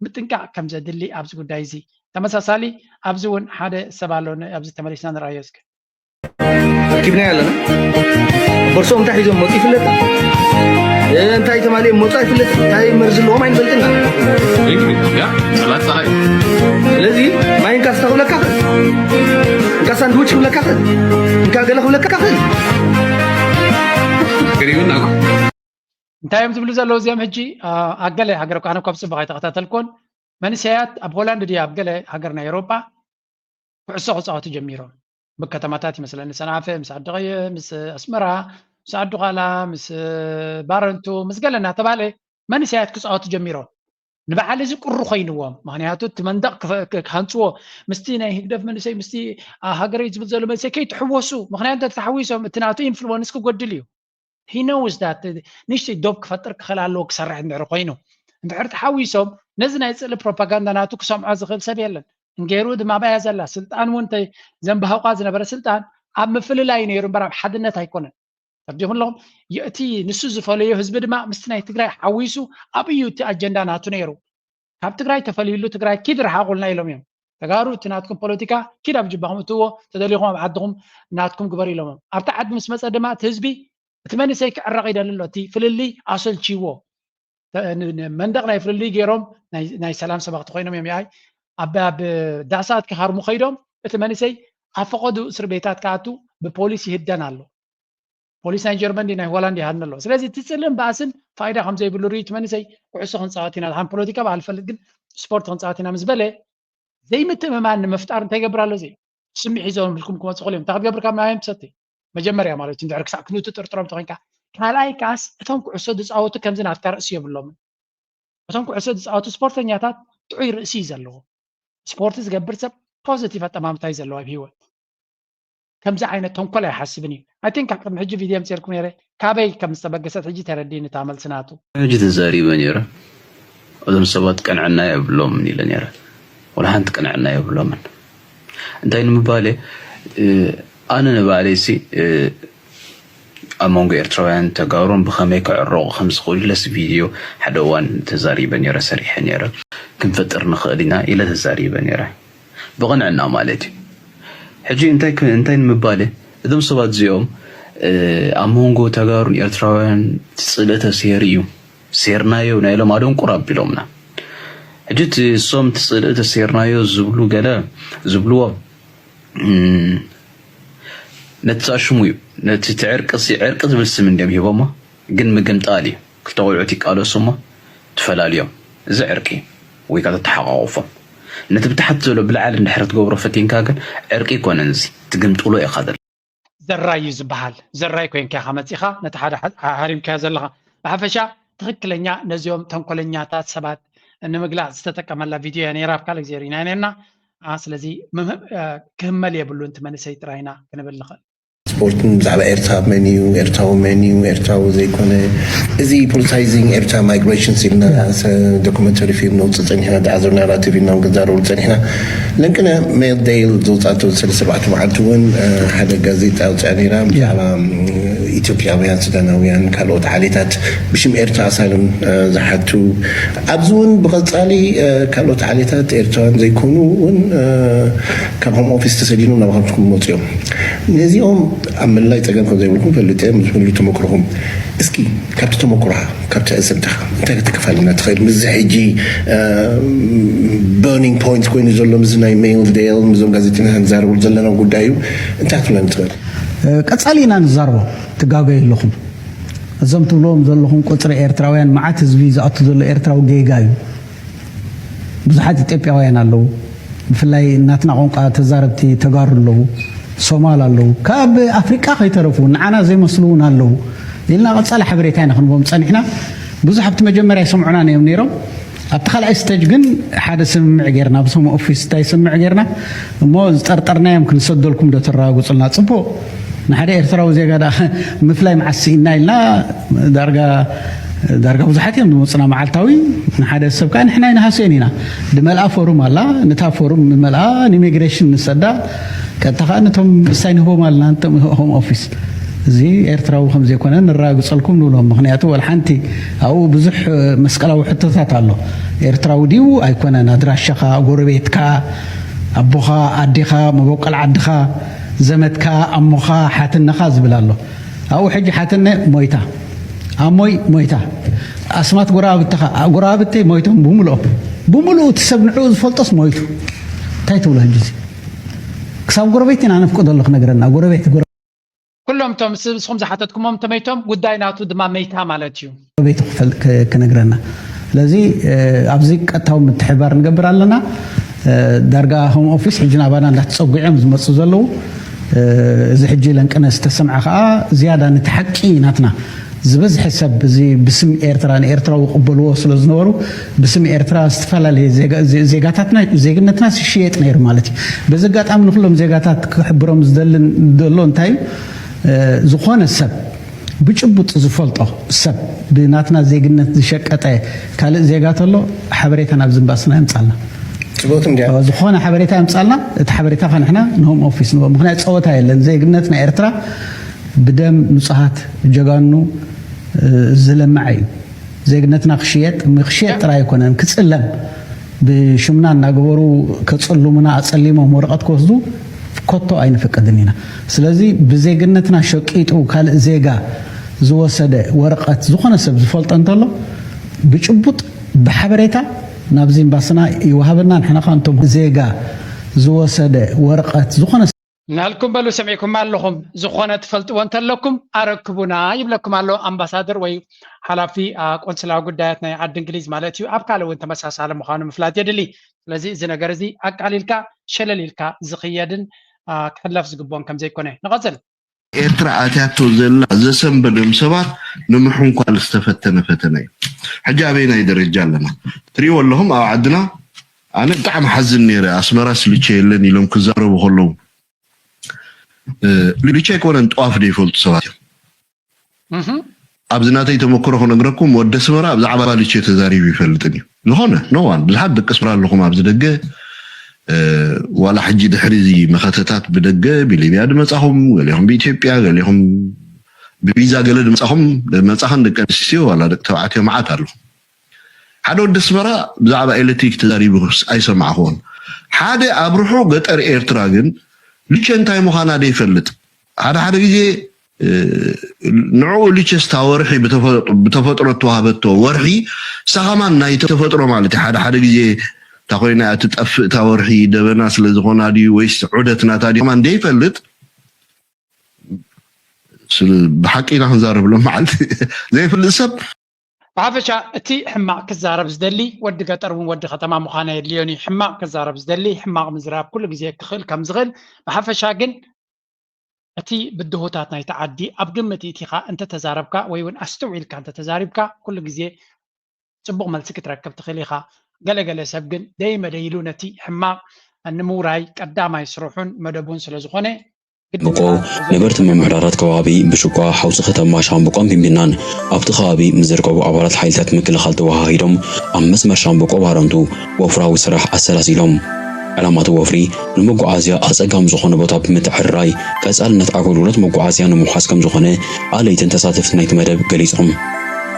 ምጥንቃቅ ከም ዘድሊ ኣብዚ ጉዳይ እዚ ተመሳሳሊ ኣብዚ እውን ሓደ ሰብ ኣሎ ኣብዚ ተመሊስና ንርአዮ እስኪ ركبنا يلا برسوم تحت يزوم موت يفلت انت هاي تمالي موت يفلت هاي مرز لهم عين فلتنا يا ثلاث هاي الذي ما ينكاس تقول لك اخذ انكاس ساندويتش ولا كاخذ انكا قال ولا كاخذ قريبنا እንታይ እዮም ዝብሉ ዘለዉ እዚኦም ሕጂ ኣብ ገለ ሃገር እኳ ኣነ ካብ ፅቡቅ ኣይተኸታተልኩን መንእሰያት ኣብ ሆላንድ ድያ ኣብ ገለ ሃገር ናይ ኤውሮጳ ኩዕሶ ክፃወቱ ጀሚሮም بكتماتات مثلا سنافة مس عدغية مس أسمرة مس عدغالا مس بارنتو مس قالنا تبالي ما نسيت كسعات جميرون نبعلي زي كل رخينوام معناته تمندق خانسو مستينا هيك من سي مستي هاجري يزبزلو من سي كي تحوسو معناته تحويسو تناتو انفلونس كو قدليو he knows that نشتي دوب كفتر خلالو كسرع عند رخينو انت تحويسو نزنا يصل بروباغندا ناتو كسمع زغل سبيلن نجيرو دما بايا زلا سلطان وانتي زنبها وقاز نبر سلطان عم مفل لاي نيرو برا حدنت هيكونن ترجمون لهم ياتي نسو زفاليو حزب دما مستناي تግራይ حويسو ابيو تي اجندا ناتو نيرو ካብ ትግራይ ተፈልይሉ ትግራይ ኪድ ረሓቁልና ኢሎም እዮም ተጋሩ እቲ ናትኩም ፖለቲካ ኪድ ኣብ ጅባኹም እትዎ ተደሊኹም ኣብ ዓድኹም ናትኩም ግበር ኢሎም ኣብቲ ዓዲ ምስ መፀ ድማ እቲ ህዝቢ እቲ መንእሰይ ክዕረቕ ይደሊ ኣሎ እቲ ፍልሊ ኣሰልቺዎ መንደቕ ናይ ፍልሊ ገይሮም ናይ ሰላም ሰባኽቲ ኮይኖም እዮም ያይ ኣብ ዳሳት ክሃርሙ ኸይዶም እቲ መንእሰይ ኣብ ፈቐዱ እስር ቤታት ከኣቱ ብፖሊስ ይህደን ኣሎ ፖሊስ ናይ ጀርመን ናይ ሆላንድ ይሃድን ኣሎ ስለዚ እቲ ፅልም ባእስን ፋይዳ ከም ዘይብሉ ርኢ እቲ መንእሰይ ኩዕሶ ክንፃወት ኢና ከም ፖለቲካ ባልፈልጥ ግን ስፖርት ክንፃወት ኢና ምስ በለ ዘይምትእምማን ንምፍጣር እንታይ ገብር ኣሎ እዚ ስምዒ ሒዞም ኢልኩም ክመፁ ክእሉ እዮም እንታይ ክትገብር ካብ ናዮም ትሰቲ መጀመርያ ማለት እዩ እንድሕር ክሳብ ክንውት ጥርጥሮም ተኮይንካ ካልኣይ ካስ እቶም ኩዕሶ ዝፃወቱ ከምዚ ናትካ ርእሲ የብሎምን እቶም ኩዕሶ ዝፃወቱ ስፖርተኛታት ጥዑይ ርእሲ እዩ ዘለዎ ስፖርት ዝገብር ሰብ ፖዚቲቭ ኣጠማምታ እዩ ዘለዎ ኣብ ሂወት ከምዚ ዓይነት ተንኮል ኣይሓስብን እዩ ኣይ ቲንክ ኣብ ቅድሚ ሕጂ ቪድዮ ምፅርኩም ነይረ ካበይ ከም ዝተበገሰት ሕጂ ተረዲኒ እታ መልስናቱ ሕጂ ተዛሪበ ነይረ እዞም ሰባት ቀንዕና የብሎምን ኢለ ነይረ ወላ ሓንቲ ቀንዕና የብሎምን እንታይ ንምባለ ኣነ ንባዕለ ሲ ኣብ መንጎ ኤርትራውያን ተጋሩን ብኸመይ ክዕረቑ ከም ዝኽእሉ ለስ ቪድዮ ሓደ እዋን ተዛሪበ ነይረ ሰሪሐ ነይረ ክንፈጥር ንኽእል ኢና ኢለ ተዛሪበ ነይረ ብቕንዕና ማለት እዩ ሕጂ እንታይ ንምባለ እዞም ሰባት እዚኦም ኣብ መንጎ ተጋሩን ኤርትራውያን ትፅእለ ተሰይር እዩ ሴርናዮ ናይ ኢሎም ኣደንቁር ኣቢሎምና ሕጂ እሶም ትፅእለ ተሰይርናዮ ዝብሉ ገለ ዝብልዎ ነቲ ኣሽሙ እዩ ነቲ ዕርቂ ዝብል ስም እንዲኦም ሂቦሞ ግን ምግምጣል እዩ ክልተ ቆልዑት ይቃለሱ እሞ ትፈላለዮም እዚ ዕርቂ ወይ ከዓ ተተሓቋቑፎም ነቲ ብታሕቲ ዘሎ ብላዕሊ እንድሕር ትገብሮ ፈቲንካ ግን ዕርቂ ይኮነን እዚ ትግምጥሎ ኢኻ ዘሎ ዘራይ እዩ ዝበሃል ዘራይ ኮንካ ኢኻ መፂኻ ነቲ ሓደ ሃሪምካዮ ዘለኻ ብሓፈሻ ትክክለኛ ነዚኦም ተንኮለኛታት ሰባት ንምግላፅ ዝተጠቀመላ ቪድዮ ነይራ ኣብ ካልእ ግዜ ሪኢና ነርና ስለዚ ክህመል የብሉ እቲ መንእሰይ ጥራይና ክንብል ንኽእል ስፖርትን ብዛዕባ ኤርትራ መን እዩ ኤርትራዊ መን እዩ ኤርትራዊ ዘይኮነ እዚ ፖለቲሳይዚንግ ኤርትራ ማይግሬሽንስ ኢልና ዶኩመንተሪ ፊልም ነውፅእ ፀኒሕና ዳዓዘርና ቲቪ ኢና ክንዛረቡ ፀኒሕና ለንቅነ ሜልዴይል ዝወፃቶ 34 መዓልቲ እውን ሓደ ጋዜጣ ኣውፅኣ ነይራ ብዛዕባ ኢትዮጵያውያን ሱዳናውያን ካልኦት ሓሌታት ብሽም ኤርትራ ኣሳይሎም ዝሓቱ ኣብዚ እውን ብቐፃሊ ካልኦት ሓሌታት ኤርትራውያን ዘይኮኑ እውን ካብ ሆም ኦፊስ ተሰዲኑ ናብ ከምኩም መፁ እዮም ነዚኦም ኣብ ምልላይ ፀገም ከም ዘይብልኩም ፈልጥ እየ ምስ ምሉ ተመክሮኹም እስኪ ካብቲ ተመክሮኻ ካብቲ ኣእሰምትኻ እንታይ ክትከፋልና ትኽእል ምዚ ሕጂ በርኒንግ ፖይንት ኮይኑ ዘሎ ምዚ ናይ ሜል ዴል ምዞም ጋዜጠኛታት ንዛረበሉ ዘለና ጉዳይ እዩ እንታይ ክትብለኒ ትኽእል ቀፃሊ ኢና ንዛርቦ ትጋገዩ ኣለኹም እዞም ትብልዎም ዘለኹም ቁፅሪ ኤርትራውያን መዓት ህዝቢ ዝኣቱ ዘሎ ኤርትራዊ ጌጋ እዩ ብዙሓት ኢትዮጵያውያን ኣለዉ ብፍላይ እናትና ቋንቋ ተዛረብቲ ተጋሩ ኣለዉ ሶማል ኣለዉ ካብ ኣፍሪቃ ከይተረፉ ንዓና ዘይመስሉ እውን ኣለዉ ኢልና ቀፃሊ ሓበሬታ ኢና ክንቦም ፀኒሕና ብዙሕ ኣብቲ መጀመርያ ይሰምዑና ነዮም ነይሮም ኣብቲ ካልኣይ ስቴጅ ግን ሓደ ስምምዕ ጌርና ብሶም ኦፊስ እንታይ ስምምዕ ጌርና እሞ ዝጠርጠርናዮም ክንሰደልኩም ዶ ተረጋግፁልና ፅቡቅ ንሓደ ኤርትራዊ ዜጋ ምፍላይ መዓሲ ኢና ኢልና ዳርጋ دارجة بزحتهم دموصنا معلتاوي نحدا السب كان إحنا نحسينينا دملأ فورم الله نتا فورم ملأ نيميغريشن نسدا كتخانتهم ساينهو مالنا أنتم هوم أوفيس زي إيرتراو خمسة كنا نراجع صلكم نقولهم مخنياتو والحنتي أو بزح مسكلا وحتتات الله إيرتراو ديو أيكونا نادر الشقة غربيتكا أبوها أديها مبوكل عدها زمتكا أموها حاتنا خاز بالله أو حاجة حاتنا مويتا أموي مويتا أسمات غرابتي مويتهم بملو تسبنعوز فلطس مويتو تايتو له الجزي كساب غربيتنا أنا فقد الله نقرنا غربيت كلهم توم سخم زحتتكم هم تميتهم قدايناتو دما ميتا مالتيو غربيت كنقرنا لذي أبزيك أتهم التحبار نقبر لنا دارجا هوم أوفيس حجنا بانا لا تصقعهم زمصو زلو زي حجي لنكنا استسمع زيادة نتحكي ناتنا زبز حسب زي باسم إيرترا وقبلوه سلزنورو باسم إيرترا استفلا زيجاتاتنا زيجنتنا شيء نير مالتي بزقات عملوا كلهم زيجاتات كحبرهم دلون تايم زخون السب بيجبط زفلطه السب بناتنا زيجنت شقته كال زيجات الله حبريتنا بزنباسنا يمصالنا زخون حبريتها يمصالنا تحبريتها خان احنا نهم اوفيس نو مخنا صوتها يلن زيجنتنا إيرترا بدم نصحات جغانو زلمعي زيجنتنا خشيت ترى يكون كتصلم بشمنا نغبرو كتصلمنا اصليمو ورقت كوزدو كوتو اين فقدنينا سلازي بزيجنتنا شقيطو كال زيغا زوسده ورقت زخونه سب زفلط انتلو بچبط بحبريتا نابزين باسنا يوهبنا نحنا كانتم زيغا زوسده ورقت زخونه نالكم بلو سمعكم مالهم زخونة تفلت وانت لكم أركبونا يبلكم على أمباسادر وي حلافي قنصلا قدايتنا عد إنجليز مالتيو أبقالو وانت مساس على مخانو مفلات يدلي لذي زنقرزي أقاليلكا شلاليلكا زخيادن كحلف زقبون كم زي كونه نغزل إيرترا أتاتو زلا زسم بدم سبات نمحون قال استفتنا فتناي حجابينا يدرجال لنا تري واللهم أو عدنا أنا قاعد محزن نيري أسمراس اللي تشيلن يلوم كزارو بخلوم ليش يكون أنت أوف ديفولت سواتي؟ أبزناتي تمكره هنا نقولكم ود سمرة أبز عبارة ليش تزاري بيفلتني لهنا نوان بالحد كسبرا لهم أبز دقة ولا حجي دحرزي مخططات بدقة بليبيا دمسهم قالهم بإثيوبيا قالهم بفيزا قالهم دمسهم دمسهم دكان سيو ولا دكتوعاتهم عاتلو هذا ود سمرة بزعبة إلتيك تزاري بخص أي سمع هون هذا أبروحه قطر إيرتراجن ليش أنت مخانا دي فلت هذا جي نوع ليش استورحي بتفطر توهبته ورحي سهمان ناي تفطر مالتي هذا جي تقولنا تتأف تورحي دبناس لزغونا دي ويس عودتنا تادي كمان دي فلت بحكي نحن زارب لهم معلتي زي في السب بعفشا اتي حماق كزارب زدلي ود قطر ود ختما مخانا يليوني حماق كزارب زدلي حماق مزراب كل جزي كخل كم زغل بعفشا جن اتي بدهوتات ناي تعدي ابقمتي تيخا انت تزاربكا ويون استوعيلك انت تزاربكا كل جزي صبغ ملسك تركب تخليخا قلقل سبقن دايما ديلونتي حماق النموراي قداما يسروحون مدبون سلازخونه بقو نبرت ممحرارات كوابي بشكوا حوص ختم شامبقون بمبنان أبت خوابي مزرقوا عبارات حيلتات مكل خلط وهايدهم أم مسمر شامبقوا بارندو وفراو سرح السلاسيلهم علامات وفري نمقو عازيا أسأقام زخونة بطاب متحرراي كأسأل نتعقلولت مقو عازيا نمحاسكم زخونة عليتن تساتف نايت مدب قليزهم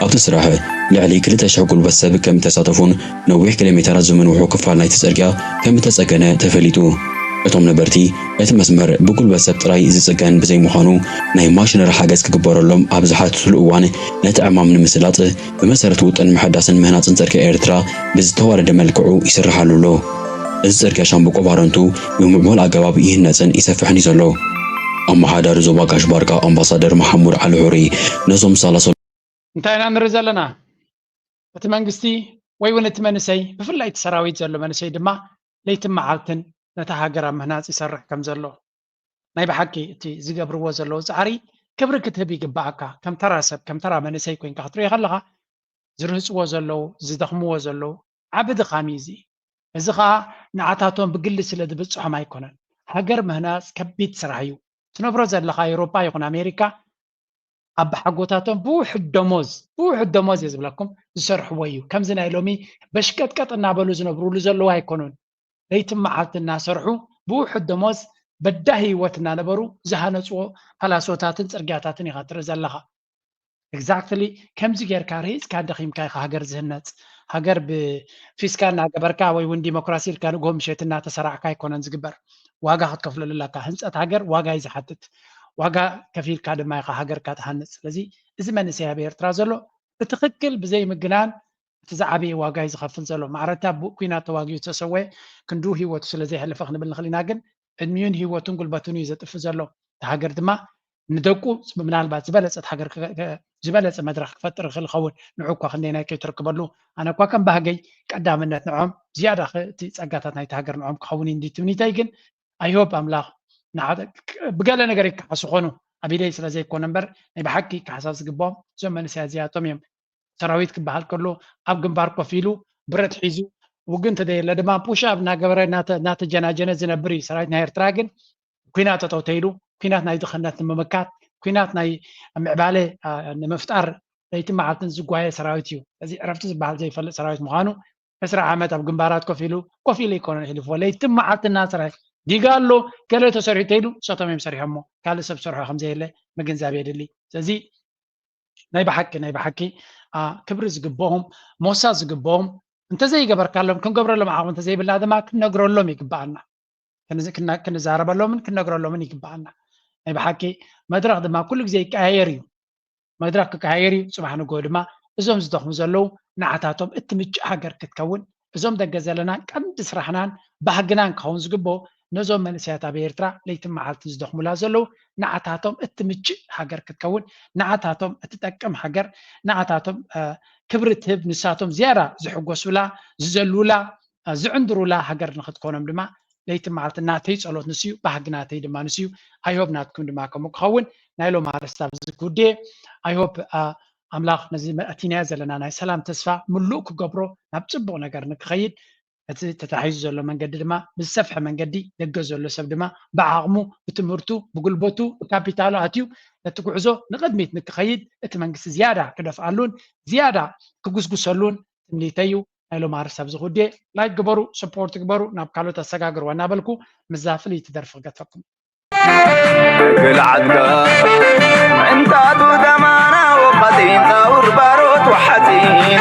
أبت السراحة لعلي كل تشعقل بسابق كم تساتفون نوح كيلومترات زمن وحوكف على نايت سرقا كم تسأقنا تفليتو እቶም ነበርቲ እቲ መስመር ብጉልበት ሰብ ጥራይ ዝጽገን ብዘይ ምዃኑ ናይ ማሽነሪ ሓገዝ ክግበረሎም ኣብ ዝሓትትሉ እዋን ነቲ ዕማም ንምስላጥ ብመሰረት ውጥን ምሕዳስን ምህናፅን ጽርግያ ኤርትራ ብዝተዋረደ መልክዑ ይስርሓሉ ኣሎ። እዚ ጽርግያ ሻምበቆ ባረንቱ ብምዕሙል ኣገባብ ይህነፅን ይሰፍሕን እዩ ዘሎ። ኣመሓዳሪ ዞባ ጋሽ ባርካ ኣምባሳደር መሐሙድ ዓሊ ሑሪ ነዞም ሳላሰሉ እንታይ ኢና ንርኢ ዘለና እቲ መንግስቲ ወይ እውን እቲ መንእሰይ ብፍላይ እቲ ሰራዊት ዘሎ መንእሰይ ድማ ለይትን መዓልትን نتا هاجر مهناز يسرح كم زلو ناي بحكي تي زجبر وزلو زعري كبر كتبي جبعكا كم ترى سب كم ترى من سيكون كحطري خلها زرهس وزلو زدخم وزلو عبد خاميزي إذا نعتاتهم بقل سلة بتصح ما يكونن هاجر مهناز كبيت سرعيو تنبرز اللي أوروبا يكون أمريكا أب حقوتاتهم بوح الدموز يزبلكم زسرحوا ويو كم زنا يلومي بشكت كت النابلو زنبرو لزلوا هيكونون ليتم معلت الناس رحوا بوح الدموز بدهي وتنا نبرو زهانصو فلاسوتاتن صرغياتاتن يخاطر زلخا exactly كم زغير كاريز كان دخيم كاي هاجر زهنت هاجر بفيسكالنا جبركا وي ون ديمقراسي كان غوم شيتنا تسرعكا يكونن زغبر واغا خطكفل لك هنصت هاجر واغا يزحتت واغا كفيل كاد ما هاجر كاتهنص ስለዚህ እዚ መንስያ በኤርትራ ዘሎ በትክክል ብዘይ ምግናን ተዛዓቢ ዋጋ ይዝኸፍል ዘሎ ማዕረታ ኩና ተዋጊኡ ተሰወ ክንዱ ህይወቱ ስለዘይ ሕልፈ ክንብል ንኽልና ግን እድሚዩን ህይወቱን ጉልበቱን ይዘጥፍ ዘሎ ሃገር ድማ ንደቁ ምናልባት ዝበለፀት ሃገር ዝበለፀ መድረክ ክፈጥር ክኸውን ንዑኳ ክንደይ ከይትረክበሉ ኣነ እኳ ከም ባህገይ ቀዳምነት ንዖም ዝያዳ እቲ ፀጋታት ናይቲ ሃገር ንዖም ክኸውን እንዲትምኒተይ ግን ኣይሆፕ ኣምላኽ بقال أنا قريك حسخونه أبيلي سلا زي كونمبر نبحكي كحساس جبام زمن سيازياتهم يوم سراويت كبهال كله أبجن باركو فيلو برد حيزو وقنت ده لدما بوشا بناقبر نات جنا زنبري سراويت نهر تراجن كينات توتيلو كينات نايد خنات ممكات كينات ناي معبالي مفتار ليتم عالتن زقوايا سراويتيو زي عرفت زبال زي فل سراويت مخانو أسرع عامات أبجن بارات كوفيلو يكون حلف ولا يتم عالتن الناس راي ديقالو قالو تسرحتيلو صوتهم يمسرحمو قال سب سرحو خمزه يله مغنزاب يدلي سزي ناي بحكي كبر زغبوهم موسى زغبوهم انت زي جبر كلهم كن جبر لهم عاون انت زي بالله ما كنغرو لهم يقبعنا كن زارب لهم كنغرو لهم يقبعنا ناي بحكي مدرك دما كل زي كايري مدرك كايري سبحانه قدما ازوم زدخم زلو نعتاتهم اتمج هاجر كتكون ازوم دغزلنا قند سرحنان بحقنان كون زغبو نزوم من سياتا بيرترا ليتم معالت زدخم لا زلو نعتاتهم اتمج هاجر كتكون نعتاتهم اتتقم هاجر نعتاتهم كبرت هب نساتهم زياره زحقوسولا ززلولا زعندرولا هاجر نختكونم دما ليتم معالت ناتي صلوت نسيو بحقناتي دما نسيو اي هوب ناتكم دما كم كون نايلو مارستا زكودي اي هوب أملاخ نزيم أتينا زلنا ناي سلام تسفى ملوك قبرو نبصبو نقر نكخيد تتحيز زلو من قد دما بالسفح من قدي دقو زلو سب دما بعاقمو بتمرتو بقلبوتو بكابيتالو هاتيو نتقعزو نقدميت نكخيد اتمنقس زيادة كدفعلون زيادة كقسقسلون تمليتيو نايلو مارسا بزخودي لايك قبرو سبورت قبرو نابكالو تساقاقر ونابلكو مزافلي تدرفق قطفكم انت دمانا وقدين ثور باروت وحزين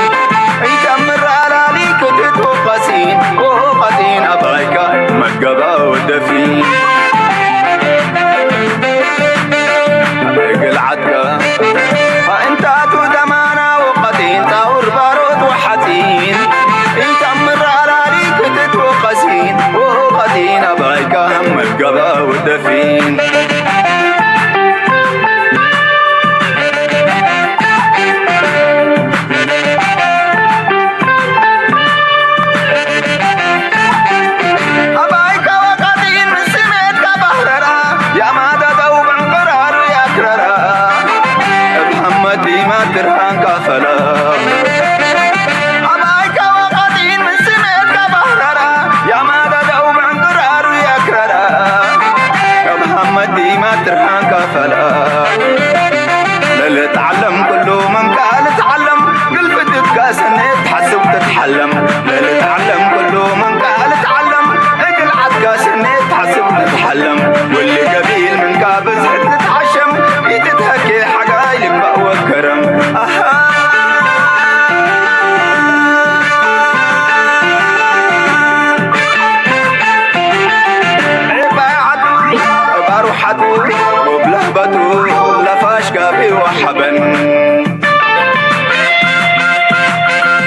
يتمر على ليك تتوقسين وقدين ابغيك مقبا ودفين قلعتك انت دمانا وقدين ثور باروت وحزين يتمر على ليك تتوقسين وقدين ابغيك مقبا ودفين ترحان كفلا